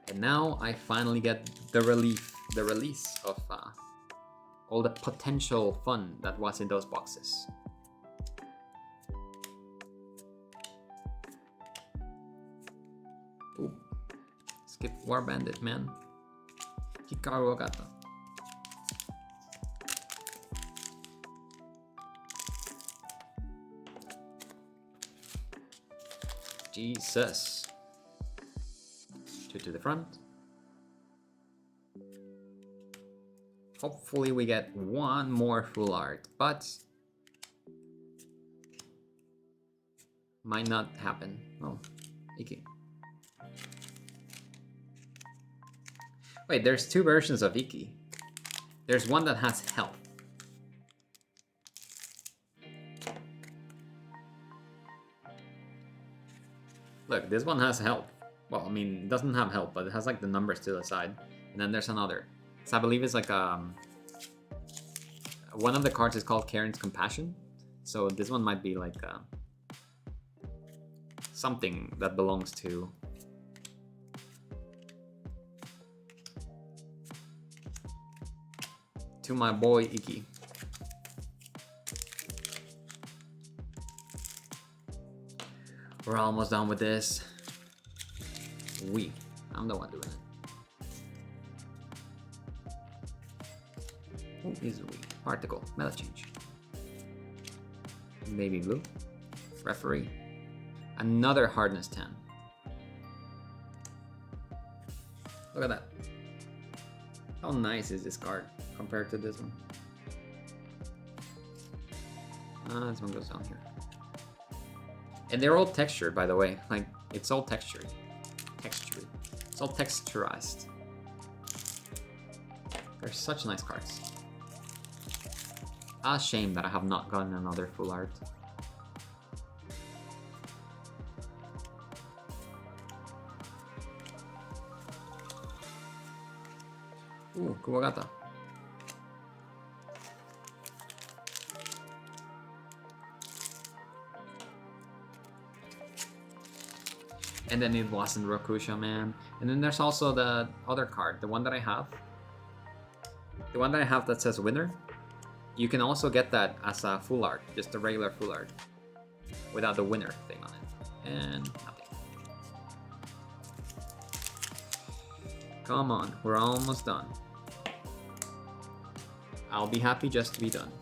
And now I finally get the release of all the potential fun that was in those boxes. Ooh. Skip War Bandit, man. Hikaru Ogata. Jesus. Two to the front. Hopefully we get one more full art, but might not happen. Oh, Iki. Wait, there's two versions of Iki. There's one that has health. Look, this one has health. Well, I mean, it doesn't have health, but it has like the numbers to the side. And then there's another. So I believe it's like one of the cards is called Karen's Compassion. So this one might be like something that belongs to my boy Iki. We're almost done with this. I'm the one doing it. Who is we? Particle. Meta change. Baby blue. Referee. Another hardness 10. Look at that. How nice is this card compared to this one? This one goes down here. And they're all textured, by the way. Like, it's all textured. It's all texturized. They're such nice cards. Ah, shame that I have not gotten another full art. Ooh, Kuwagata. And then it wasn't Rokusha, man. And then there's also the other card, the one that I have. The one that I have that says winner. You can also get that as a full art, just a regular full art, without the winner thing on it. And nothing. Come on, we're almost done. I'll be happy just to be done.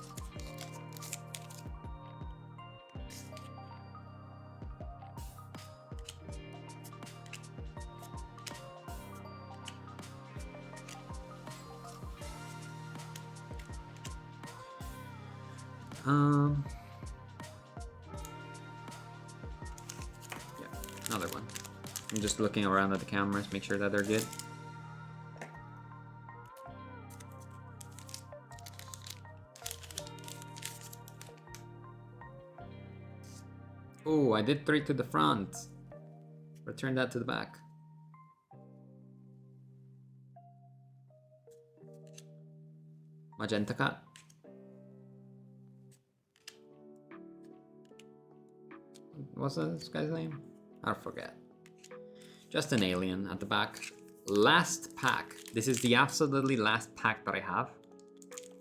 Yeah, another one. I'm just looking around at the cameras, make sure that they're good. Oh, I did 3 to the front. Return that to the back. Magenta Cat. What's this guy's name? I forget. Just an alien at the back. Last pack. This is the absolutely last pack that I have.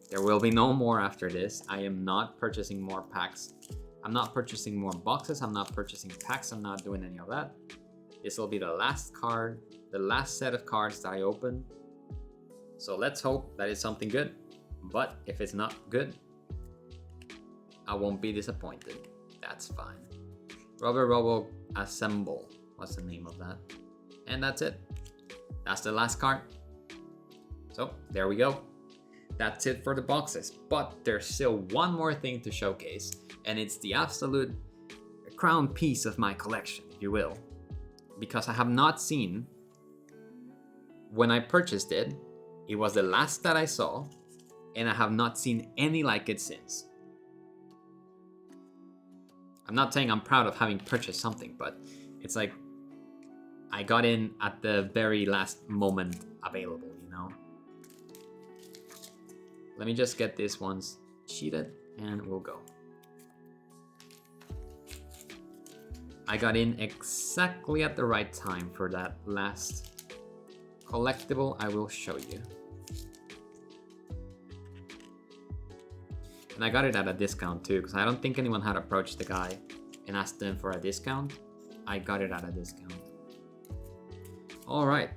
There will be no more after this. I am not purchasing more packs. I'm not purchasing more boxes. I'm not purchasing packs. I'm not doing any of that. This will be the last card, the last set of cards that I open. So let's hope that it's something good. But if it's not good, I won't be disappointed. That's fine. Rubber Robo Assemble. What's the name of that? And that's it. That's the last card. So there we go. That's it for the boxes. But there's still one more thing to showcase. And it's the absolute crown piece of my collection, if you will. Because I have not seen, when I purchased it, it was the last that I saw, and I have not seen any like it since. I'm not saying I'm proud of having purchased something, but it's like I got in at the very last moment available, you know? Let me just get this one's cheated and we'll go. I got in exactly at the right time for that last collectible I will show you. And I got it at a discount too, because I don't think anyone had approached the guy and asked them for a discount. I got it at a discount. All right.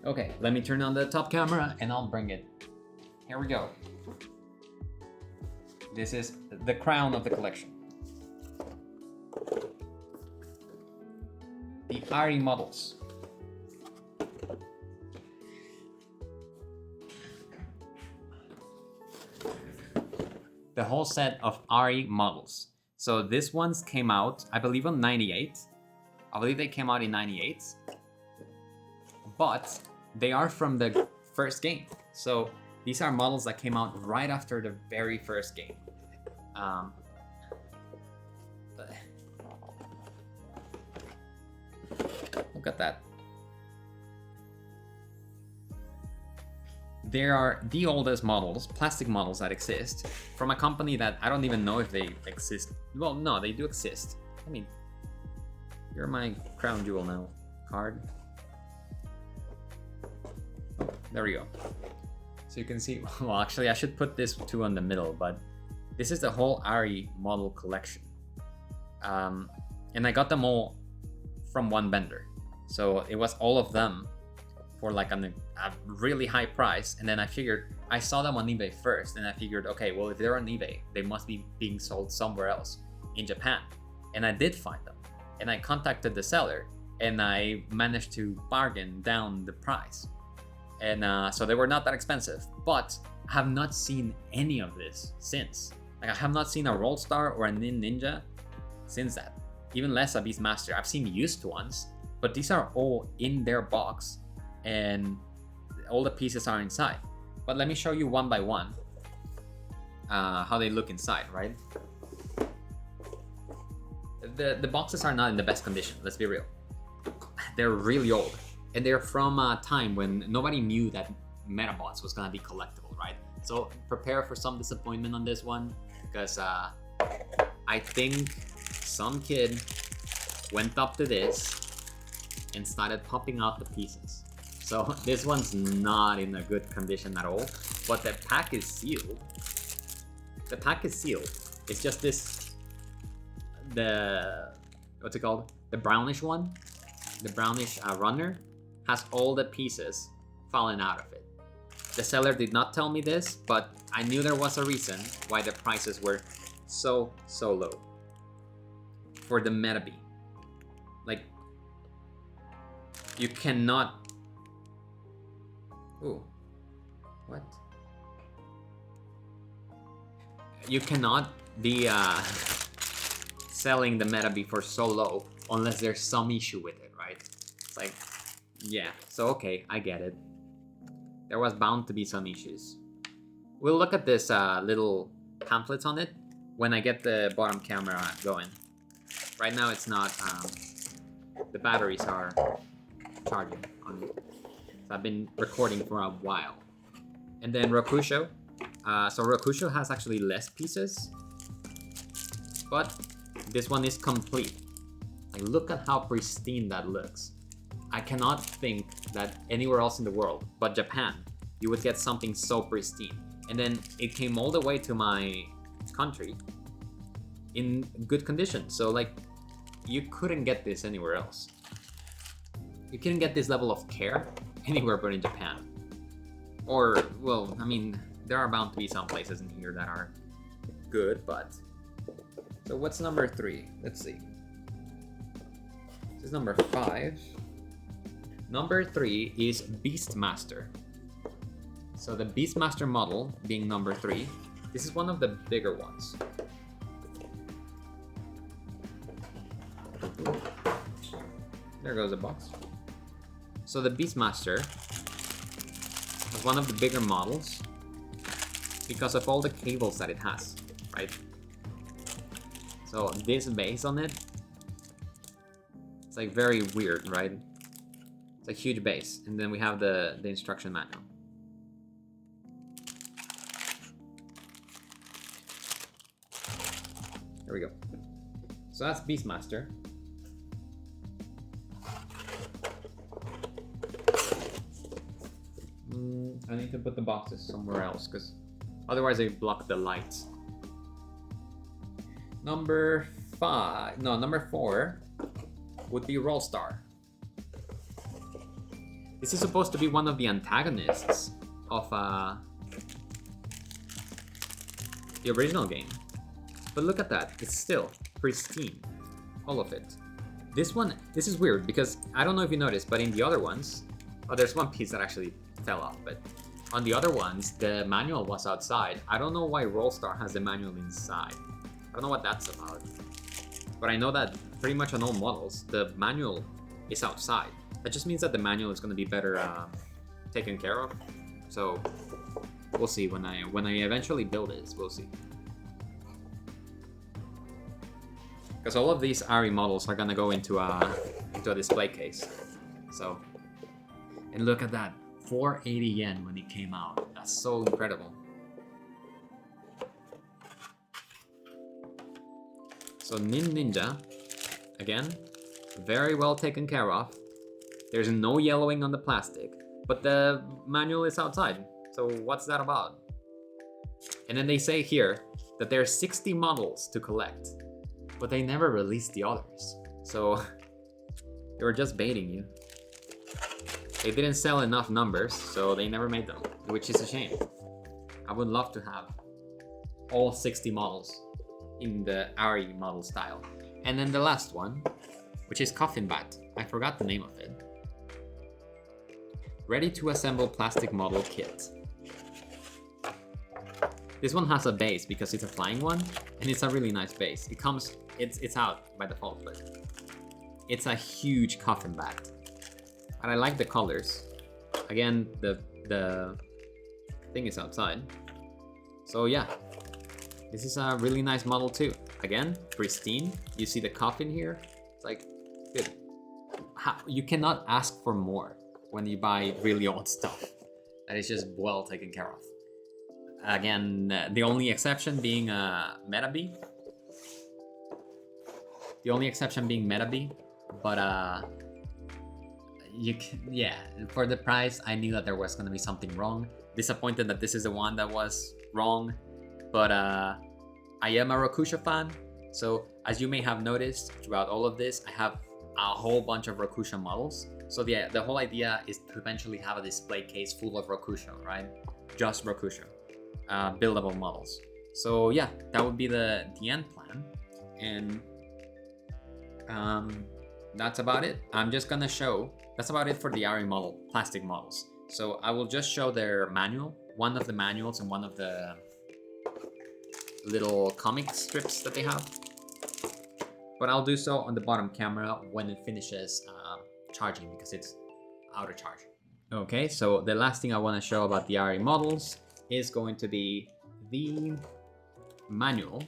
Okay, let me turn on the top camera and I'll bring it. Here we go. This is the crown of the collection. The Arii Models. The whole set of Arii Models. So this one's came out, I believe, on 98. I believe they came out in 98. But they are from the first game. So these are models that came out right after the very first game. Look at that. There are the oldest models, plastic models that exist, from a company that I don't even know if they exist. Well, no, they do exist. I mean, you're my crown jewel now card. Oh, there we go. So you can see, well, actually I should put this two on the middle, but this is the whole Arii model collection. And I got them all from one vendor. So it was all of them for like a really high price. And then I figured, I saw them on eBay first, and I figured, okay, well, if they're on eBay, they must be being sold somewhere else in Japan. And I did find them. And I contacted the seller, and I managed to bargain down the price. And so they were not that expensive, but I have not seen any of this since. Like, I have not seen a Roll Star or a Ninja since that. Even less a Beastmaster. I've seen used ones, but these are all in their box and all the pieces are inside. But let me show you one by one how they look inside, right? The boxes are not in the best condition, let's be real. They're really old, and they're from a time when nobody knew that Medabots was gonna be collectible, right? So prepare for some disappointment on this one, because I think some kid went up to this and started popping out the pieces. So this one's not in a good condition at all, but the pack is sealed. The pack is sealed. It's just this, what's it called? The brownish one, the brownish runner has all the pieces fallen out of it. The seller did not tell me this, but I knew there was a reason why the prices were so low for the Medabots. You cannot... Ooh. What? You cannot be selling the Medabots for so low unless there's some issue with it, right? It's like, yeah, so okay, I get it. There was bound to be some issues. We'll look at this little pamphlets on it when I get the bottom camera going. Right now it's not, the batteries are charging on it. So I've been recording for a while. And then Rokusho. So Rokusho has actually less pieces, but this one is complete. Like, look at how pristine that looks. I cannot think that anywhere else in the world but Japan you would get something so pristine. And then it came all the way to my country in good condition. So like, you couldn't get this anywhere else. You couldn't get this level of care anywhere but in Japan. Or, well, I mean, there are bound to be some places in here that are good, but... So what's number 3? Let's see. This is number 5. Number 3 is Beastmaster. So the Beastmaster model being number 3, this is one of the bigger ones. There goes the box. So the Beastmaster is one of the bigger models because of all the cables that it has, right? So this base on it, it's like very weird, right? It's a huge base, and then we have the instruction manual. There we go. So that's Beastmaster. I need to put the boxes somewhere else because otherwise they block the lights. Number 4 would be Rollstar. This is supposed to be one of the antagonists of the original game. But look at that, it's still pristine, all of it. This one, this is weird because I don't know if you noticed, but in the other ones, oh, there's one piece that actually fell off, but on the other ones, the manual was outside. I don't know why Rollstar has the manual inside. I don't know what that's about. But I know that pretty much on all models, the manual is outside. That just means that the manual is going to be better taken care of. So we'll see when I eventually build this. We'll see. Because all of these Arii models are going to go into a display case. So, and look at that, 480 yen when it came out. That's so incredible. So Ninja, again, very well taken care of. There's no yellowing on the plastic, but the manual is outside. So what's that about? And then they say here that there are 60 models to collect, but they never released the others. So they were just baiting you. They didn't sell enough numbers, so they never made them, which is a shame. I would love to have all 60 models in the Arii model style. And then the last one, which is Coffin Bat. I forgot the name of it. Ready to assemble plastic model kit. This one has a base because it's a flying one, and it's a really nice base. It comes, it's out by default, but it's a huge Coffin Bat. And I like the colors. Again, the thing is outside. So yeah, this is a really nice model too. Again, pristine. You see the coffin here. It's like, good. You cannot ask for more when you buy really old stuff. That is just well taken care of. Again, the only exception being Medabots. The only exception being Medabots, but yeah, for the price, I knew that there was gonna be something wrong. Disappointed that this is the one that was wrong, but I am a Rokusho fan, so as you may have noticed throughout all of this, I have a whole bunch of Rokusho models. So yeah, the whole idea is to eventually have a display case full of Rokusho, right? Just Rokusho, buildable models. So yeah, that would be the end plan, and that's about it. I'm just gonna show that's about it for the Arii model, plastic models. So I will just show their manual, one of the manuals and one of the little comic strips that they have. But I'll do so on the bottom camera when it finishes charging, because it's out of charge. Okay, so the last thing I want to show about the Arii models is going to be the manual,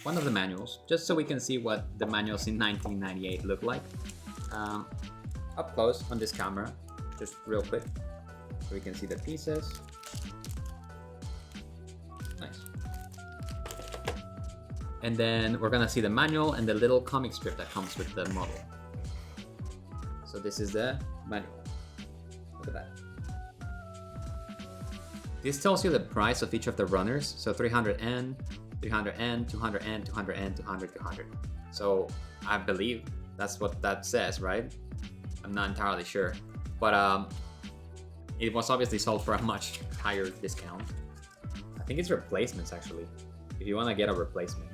one of the manuals, just so we can see what the manuals in 1998 look like. Up close on this camera, just real quick, so we can see the pieces. Nice. And then we're gonna see the manual and the little comic strip that comes with the model. So this is the manual. Look at that. This tells you the price of each of the runners. So 300 N, 300 N, 200 N, 200 N, 200, 200. So I believe that's what that says, right? I'm not entirely sure, but it was obviously sold for a much higher discount. I think it's replacements actually, if you want to get a replacement.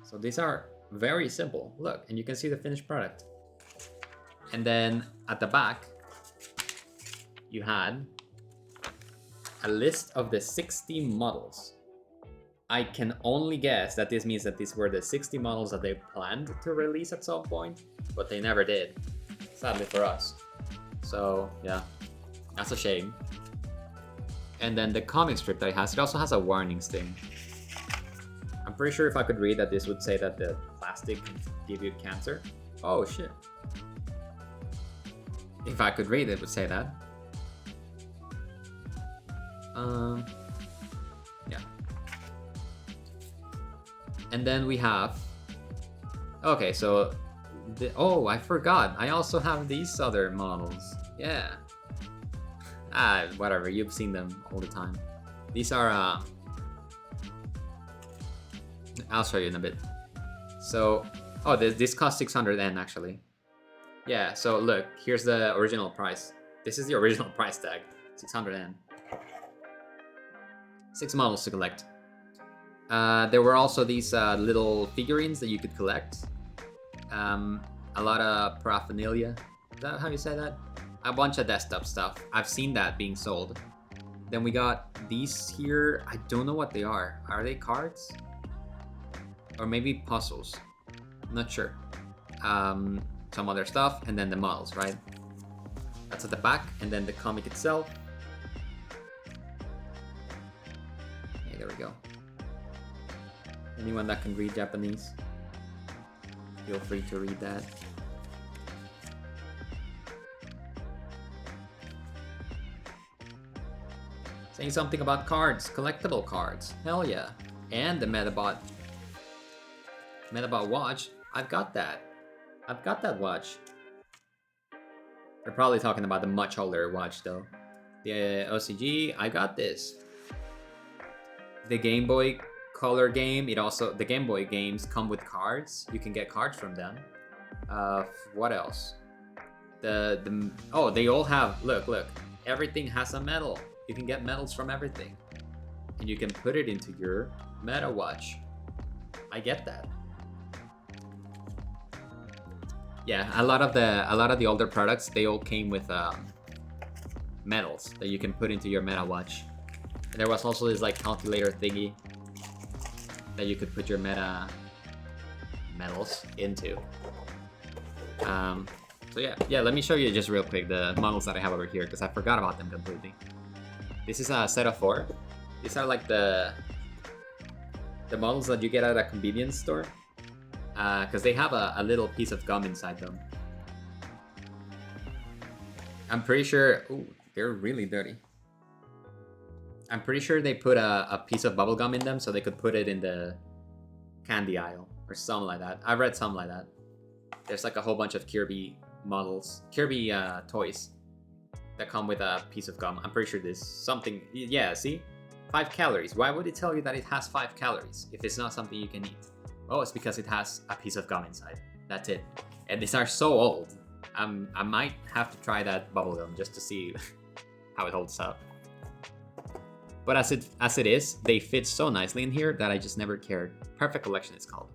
So these are very simple. Look, and you can see the finished product. And then at the back, you had a list of the 60 models. I can only guess that this means that these were the 60 models that they planned to release at some point, but they never did, sadly for us. So yeah, that's a shame. And then the comic strip that it also has a warning sting. I'm pretty sure if I could read that, this would say that the plastic can give you cancer. Oh shit. If I could read it, would say that. Yeah. And then we have, okay, so oh, I forgot. I also have these other models. Yeah. Whatever. You've seen them all the time. These are, I'll show you in a bit. So, oh, this costs 600 N actually. Yeah, so look, here's the original price. This is the original price tag, 600 N. 6 models to collect. There were also these little figurines that you could collect. A lot of paraphernalia. Is that how you say that? A bunch of desktop stuff. I've seen that being sold. Then we got these here. I don't know what they are. Are they cards? Or maybe puzzles? I'm not sure. Some other stuff, and then the models, right? That's at the back, and then the comic itself. Okay, there we go. Anyone that can read Japanese, feel free to read that. Saying something about cards, collectible cards. Hell yeah. And the Medabot watch. I've got that. I've got that watch. They're probably talking about the much older watch though. The OCG, I got this. The Game Boy Color game, the Game Boy games come with cards. You can get cards from them. What else? Oh, they all have, look. Everything has a medal. You can get medals from everything. And you can put it into your Medawatch. I get that. Yeah, a lot of the older products, they all came with medals that you can put into your Medawatch. And there was also this like calculator thingy that you could put your medals into. So yeah, let me show you just real quick the models that I have over here, because I forgot about them completely. This is a set of 4. These are like the models that you get at a convenience store. Because they have a little piece of gum inside them. I'm pretty sure... Ooh, they're really dirty. I'm pretty sure they put a piece of bubble gum in them so they could put it in the candy aisle or something like that. I've read something like that. There's like a whole bunch of Kirby models, Kirby toys that come with a piece of gum. I'm pretty sure this something... Yeah, see? 5 calories. Why would it tell you that it has 5 calories if it's not something you can eat? Oh, it's because it has a piece of gum inside. That's it. And these are so old. I might have to try that bubblegum just to see how it holds up. But as it is, they fit so nicely in here that I just never cared. Perfect Collection it's called.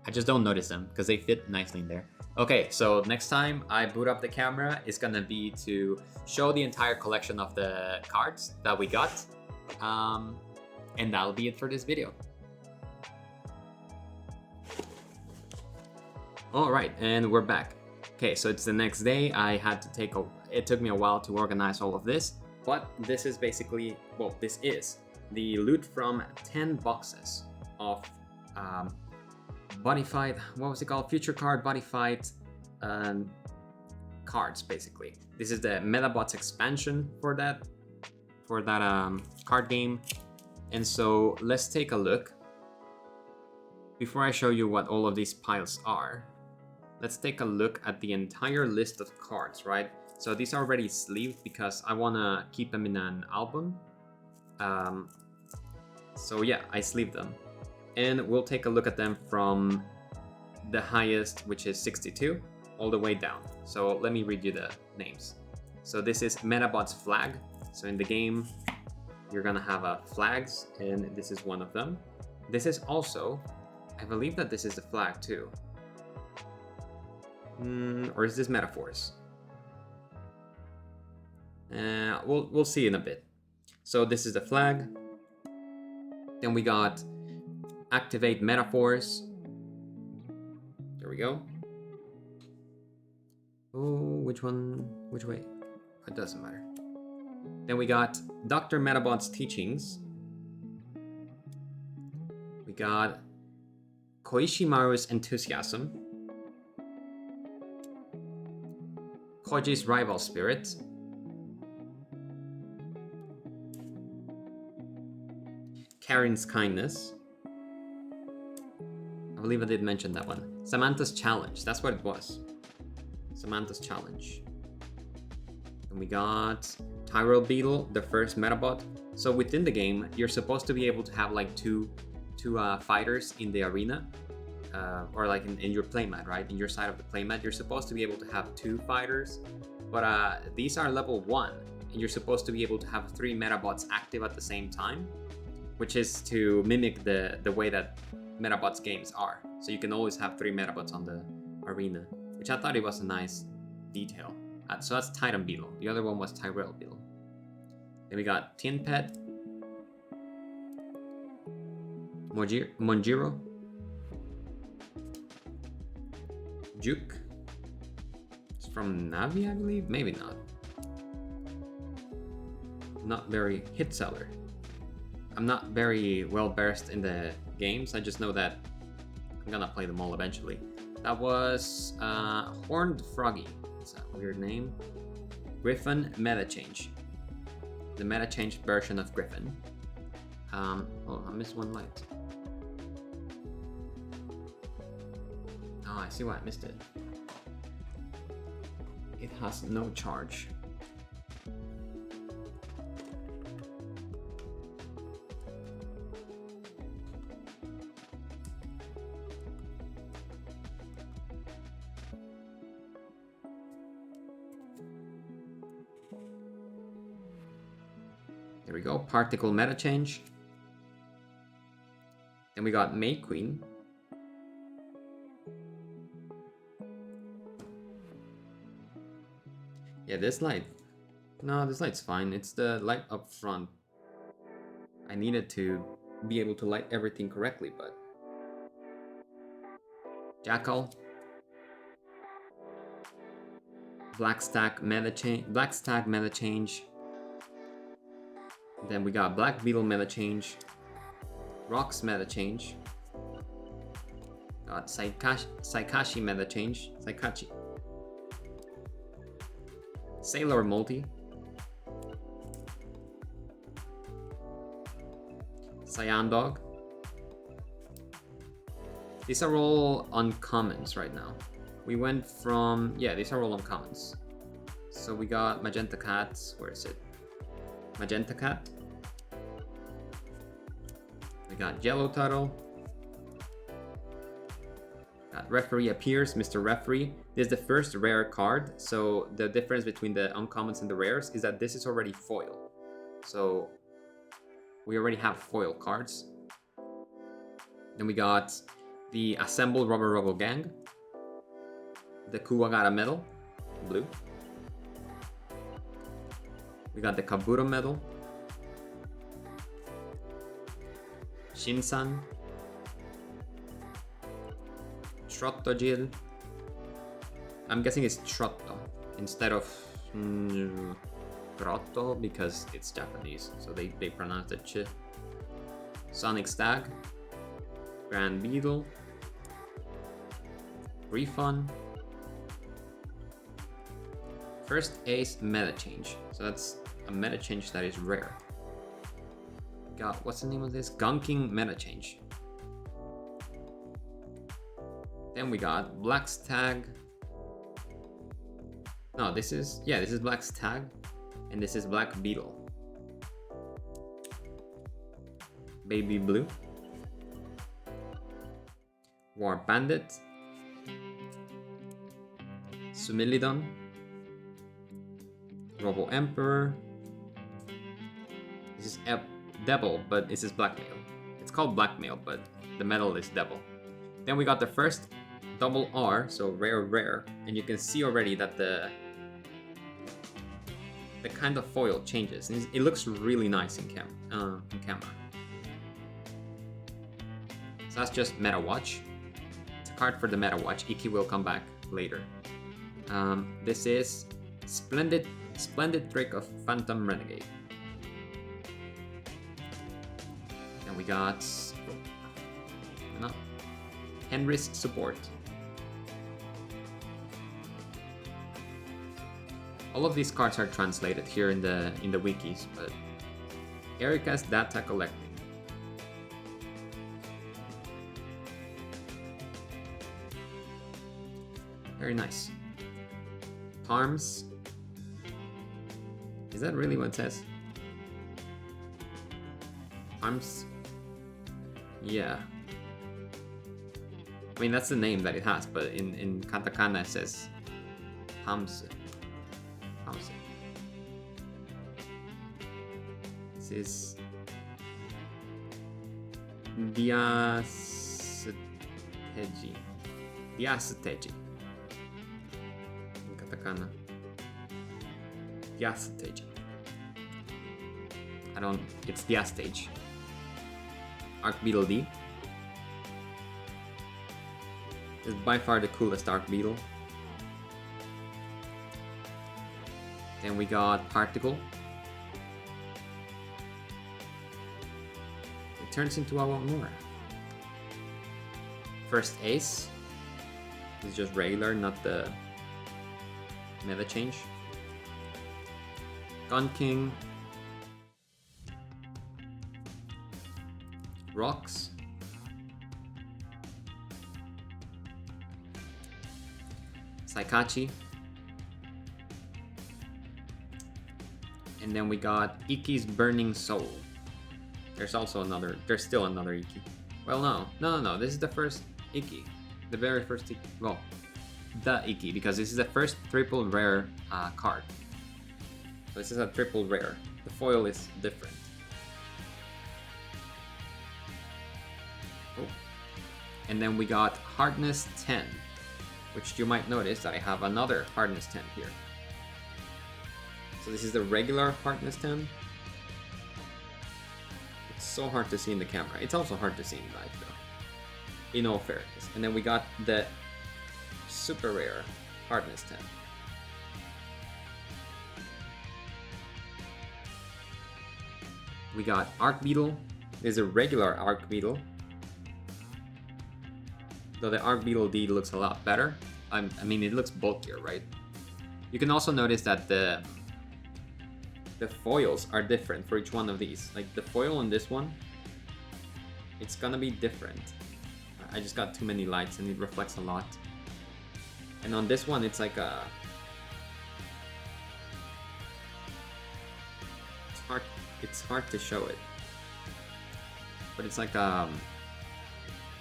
I just don't notice them because they fit nicely in there. Okay, so next time I boot up the camera, it's gonna be to show the entire collection of the cards that we got. And that'll be it for this video. All right, and we're back. Okay, so it's the next day. I had to it took me a while to organize all of this, but this is basically, well, this is the loot from 10 boxes of Buddyfight, what was it called? Future Card Buddyfight cards, basically. This is the Medabots expansion for that card game. And so let's take a look. Before I show you what all of these piles are, let's take a look at the entire list of cards, right? So these are already sleeved because I want to keep them in an album. So yeah, I sleeved them. And we'll take a look at them from the highest, which is 62, all the way down. So let me read you the names. So this is Medabots flag. So in the game, you're gonna have flags, and this is one of them. This is also, I believe that this is the flag too. Or is this metaphors? We'll see in a bit. So this is the flag. Then we got activate metaphors. There we go. Oh, which one? Which way? It doesn't matter. Then we got Dr. Medabots teachings. We got Koishimaru's enthusiasm. Koji's rival spirit. Karen's kindness. I believe I did mention that one. Samantha's challenge. That's what it was. Samantha's challenge. And we got Tyrell Beetle, the first Medabot. So within the game, you're supposed to be able to have like two fighters in the arena, or like in your playmat, right? In your side of the playmat, you're supposed to be able to have 2 fighters, but these are level 1, and you're supposed to be able to have 3 Medabots active at the same time, which is to mimic the way that Medabots games are. So you can always have 3 Medabots on the arena, which I thought it was a nice detail. So that's Titan Beetle. The other one was Tyrell Beetle. Then we got Tin Pet, Monjiro, Juke. It's from Navi, I believe. Maybe not. Not very hit seller. I'm not very well versed in the games. I just know that I'm gonna play them all eventually. That was Horned Froggy. It's a weird name. Griffin Meta Change. The Meta Change version of Griffin. Oh, I missed one light. Oh, I see why I missed it. It has no charge. There we go, Particle Meta Change. Then we got May Queen. Yeah, this light. No, this light's fine. It's the light up front. I needed to be able to light everything correctly, but... Jackal. Black Stag Meta Change. Then we got Black Beetle Meta Change. Rocks Meta Change. Got Saikashi Meta Change. Saikachi. Sailor Multi. Cyan Dog. These are all uncommons right now. We went from... yeah, these are all uncommons. So we got Magenta Cat. Where is it? Magenta Cat. We got Yellow Turtle. Got Referee Appears, Mr. Referee. This is the first rare card, so the difference between the uncommons and the rares is that this is already foil. So we already have foil cards. Then we got the Assemble Robo Gang, the Kuwagara Medal, blue. We got the Kabuto Medal, Shinsan, Trotto Jill. I'm guessing it's Trotto instead of Trotto because it's Japanese, so they pronounce it Ch. Sonic Stag, Grand Beetle, Refund, First Ace Meta Change. So that's a meta change that is rare. Got, what's the name of this? Gunking Meta Change. Then we got Black's Tag. No, this is Black's Tag, and this is Black Beetle. Baby Blue, War Bandit, Sumilidon, Robo Emperor. This is Devil, but this is Blackmail. It's called Blackmail, but the medal is Devil. Then we got the first double R, so rare, and you can see already that the kind of foil changes. It looks really nice in camera. So that's just Medawatch. It's a card for the Medawatch. Iki will come back later. This is Splendid Trick of Phantom Renegade. And we got Henry's Support. All of these cards are translated here in the wikis, but Erika's Data Collecting. Very nice. Arms. Is that really what it says? Arms. Yeah. I mean, that's the name that it has, but in katakana it says Hamse. This is Diasteji. In katakana. Diasteji. It's Diastage. Arc Beetle D. Is by far the coolest Arc Beetle. Then we got Particle. It turns into I Want More. First Ace. It's just regular, not the meta change. Gun King. Rocks. Saikachi. And then we got Iki's Burning Soul. There's still another Iki. Well, no, this is the first Iki. The very first Iki. Well, the Iki, because this is the first triple rare card. So this is a triple rare. The foil is different. Oh. And then we got Hardness 10, which you might notice that I have another Hardness 10 here. So this is the regular Hardness 10. It's so hard to see in the camera. It's also hard to see in live though, in all fairness. And then we got the super rare Hardness 10. We got Arc Beetle. There's a regular Arc Beetle, though the Arc Beetle D looks a lot better. I mean, it looks bulkier, right? You can also notice that the foils are different for each one of these. Like the foil on this one, it's gonna be different. I just got too many lights and it reflects a lot. And on this one, it's like a... It's hard to show it. But it's like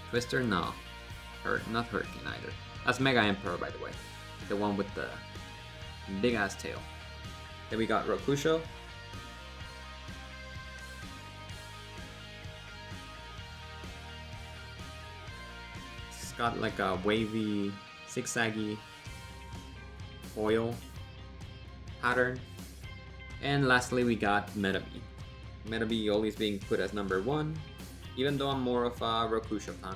Twister? No. Not Hurricane either. That's Mega Emperor, by the way. The one with the big ass tail. Then we got Rokusho. got like a wavy, zigzaggy foil pattern. And lastly, we got Medabots. Medabots always being put as number 1, even though I'm more of a Rokusho fan.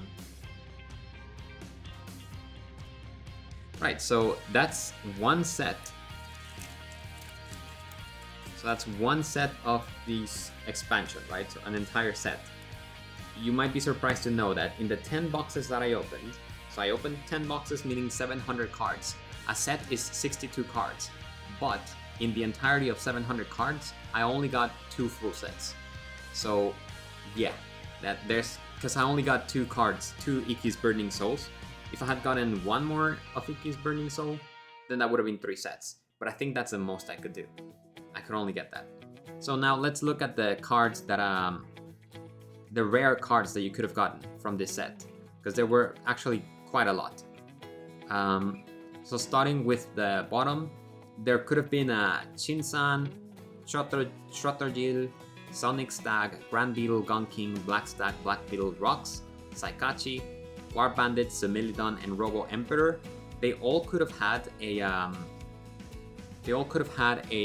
Right, so that's one set. So that's one set of these expansion, right? So an entire set. You might be surprised to know that in the 10 boxes that I opened, so I opened 10 boxes meaning 700 cards. A set is 62 cards, but in the entirety of 700 cards, I only got 2 full sets. So yeah, because I only got 2 cards, 2 Ikki's Burning Souls. If I had gotten one more of Ikki's Burning Soul, then that would have been 3 sets. But I think that's the most I could do. I could only get that. So now let's look at the cards that the rare cards that you could have gotten from this set, because there were actually quite a lot. So starting with the bottom, there could have been a Shinsan, Shrotargil, Sonic Stag, Grand Beetle, Gun King, Black Stag, Black Beetle, Rocks, Saikachi, War Bandit, Similidon, and Robo Emperor. They all could have had a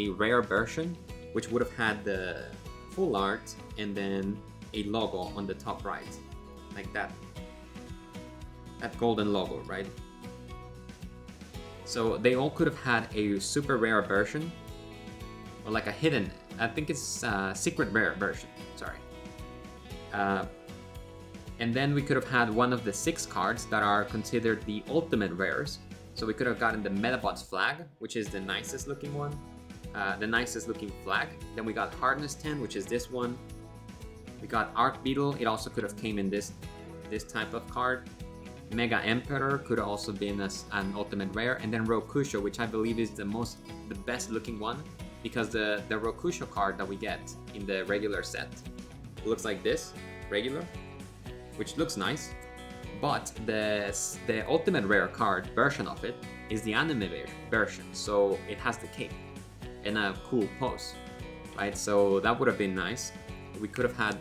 rare version, which would have had the full art and then a logo on the top right, like that golden logo, right? So they all could have had a super rare version, or like a hidden, I think it's a secret rare version, sorry. And then we could have had one of the 6 cards that are considered the ultimate rares. So we could have gotten the Medabots flag, which is the nicest looking one, the nicest looking flag. Then we got Hardness 10, which is this one. We got Arc Beetle, it also could have came in this type of card. Mega Emperor could have also been an ultimate rare, and then Rokusho, which I believe is the best looking one, because the Rokusho card that we get in the regular set looks like this, regular, which looks nice, but the ultimate rare card version of it is the anime version, so it has the cape and a cool pose, right? So that would have been nice. We could have had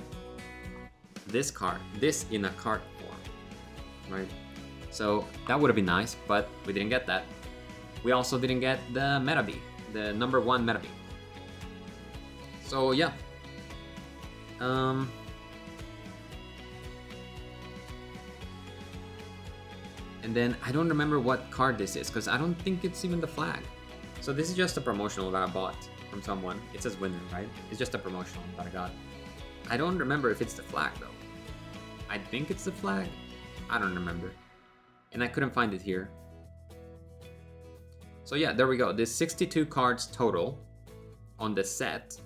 this in a card form, right? So that would have been nice, but we didn't get that. We also didn't get the Medabots, the number 1 Medabots. So yeah. And then I don't remember what card this is, because I don't think it's even the flag. So this is just a promotional that I bought from someone. It says winner, right? It's just a promotional that I got. I don't remember if it's the flag though. I think it's the flag. I don't remember. And I couldn't find it here. So yeah, there we go. There's 62 cards total on the set.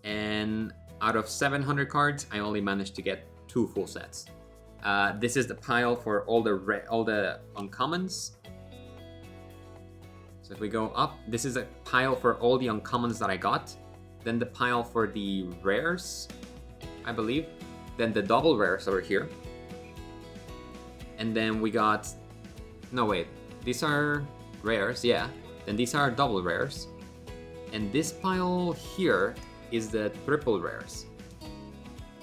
And out of 700 cards, I only managed to get 2 full sets. This is the pile for all the uncommons. So if we go up, this is a pile for all the uncommons that I got. Then the pile for the rares, I believe. Then the double rares over here. And then we got, no wait, these are rares, yeah. Then these are double rares. And this pile here is the triple rares.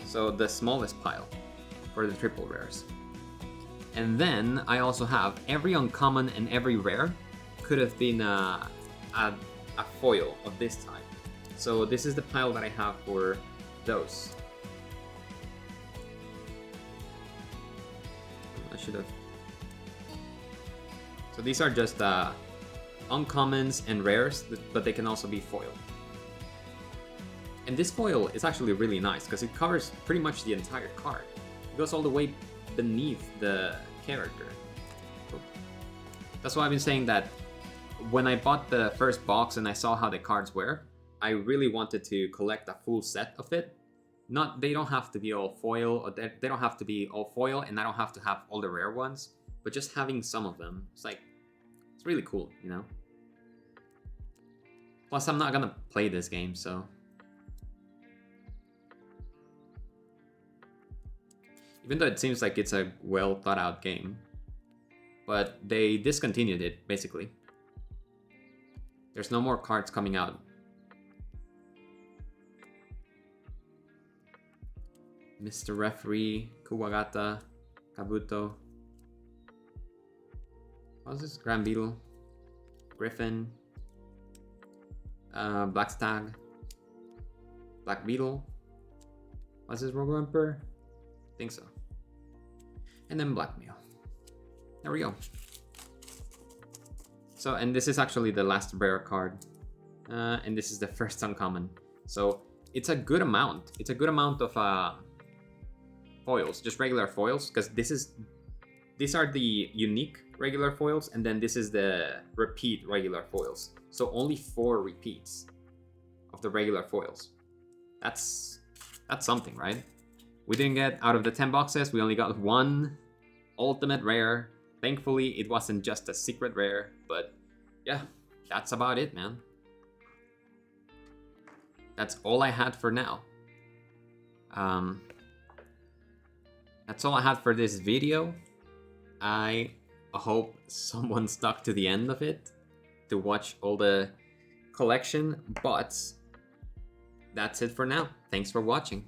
So the smallest pile for the triple rares. And then I also have every uncommon and every rare could have been a foil of this type. So this is the pile that I have for those. I should have. So these are just uncommons and rares, but they can also be foil. And this foil is actually really nice because it covers pretty much the entire card. It goes all the way beneath the character. That's why I've been saying that when I bought the first box and I saw how the cards were, I really wanted to collect a full set of it. They don't have to be all foil, or they don't have to be all foil, and I don't have to have all the rare ones, but just having some of them, it's really cool, you know? Plus, I'm not gonna play this game, so. Even though it seems like it's a well thought out game, but they discontinued it, basically. There's no more cards coming out. Mr. Referee, Kuwagata, Kabuto. What's this? Grand Beetle, Griffin, Black Stag, Black Beetle. What's this? Robo Emperor? I think so. And then Black Meal. There we go. So, and this is actually the last rare card. And this is the first uncommon. So it's a good amount. It's a good amount of foils, just regular foils, because these are the unique regular foils, and then this is the repeat regular foils. So only 4 repeats of the regular foils. That's something, right? We didn't get, out of the 10 boxes, we only got 1 ultimate rare. Thankfully, it wasn't just a secret rare, but yeah, that's about it, man. That's all I had for now. That's all I had for this video. I hope someone stuck to the end of it to watch all the collection, but that's it for now. Thanks for watching.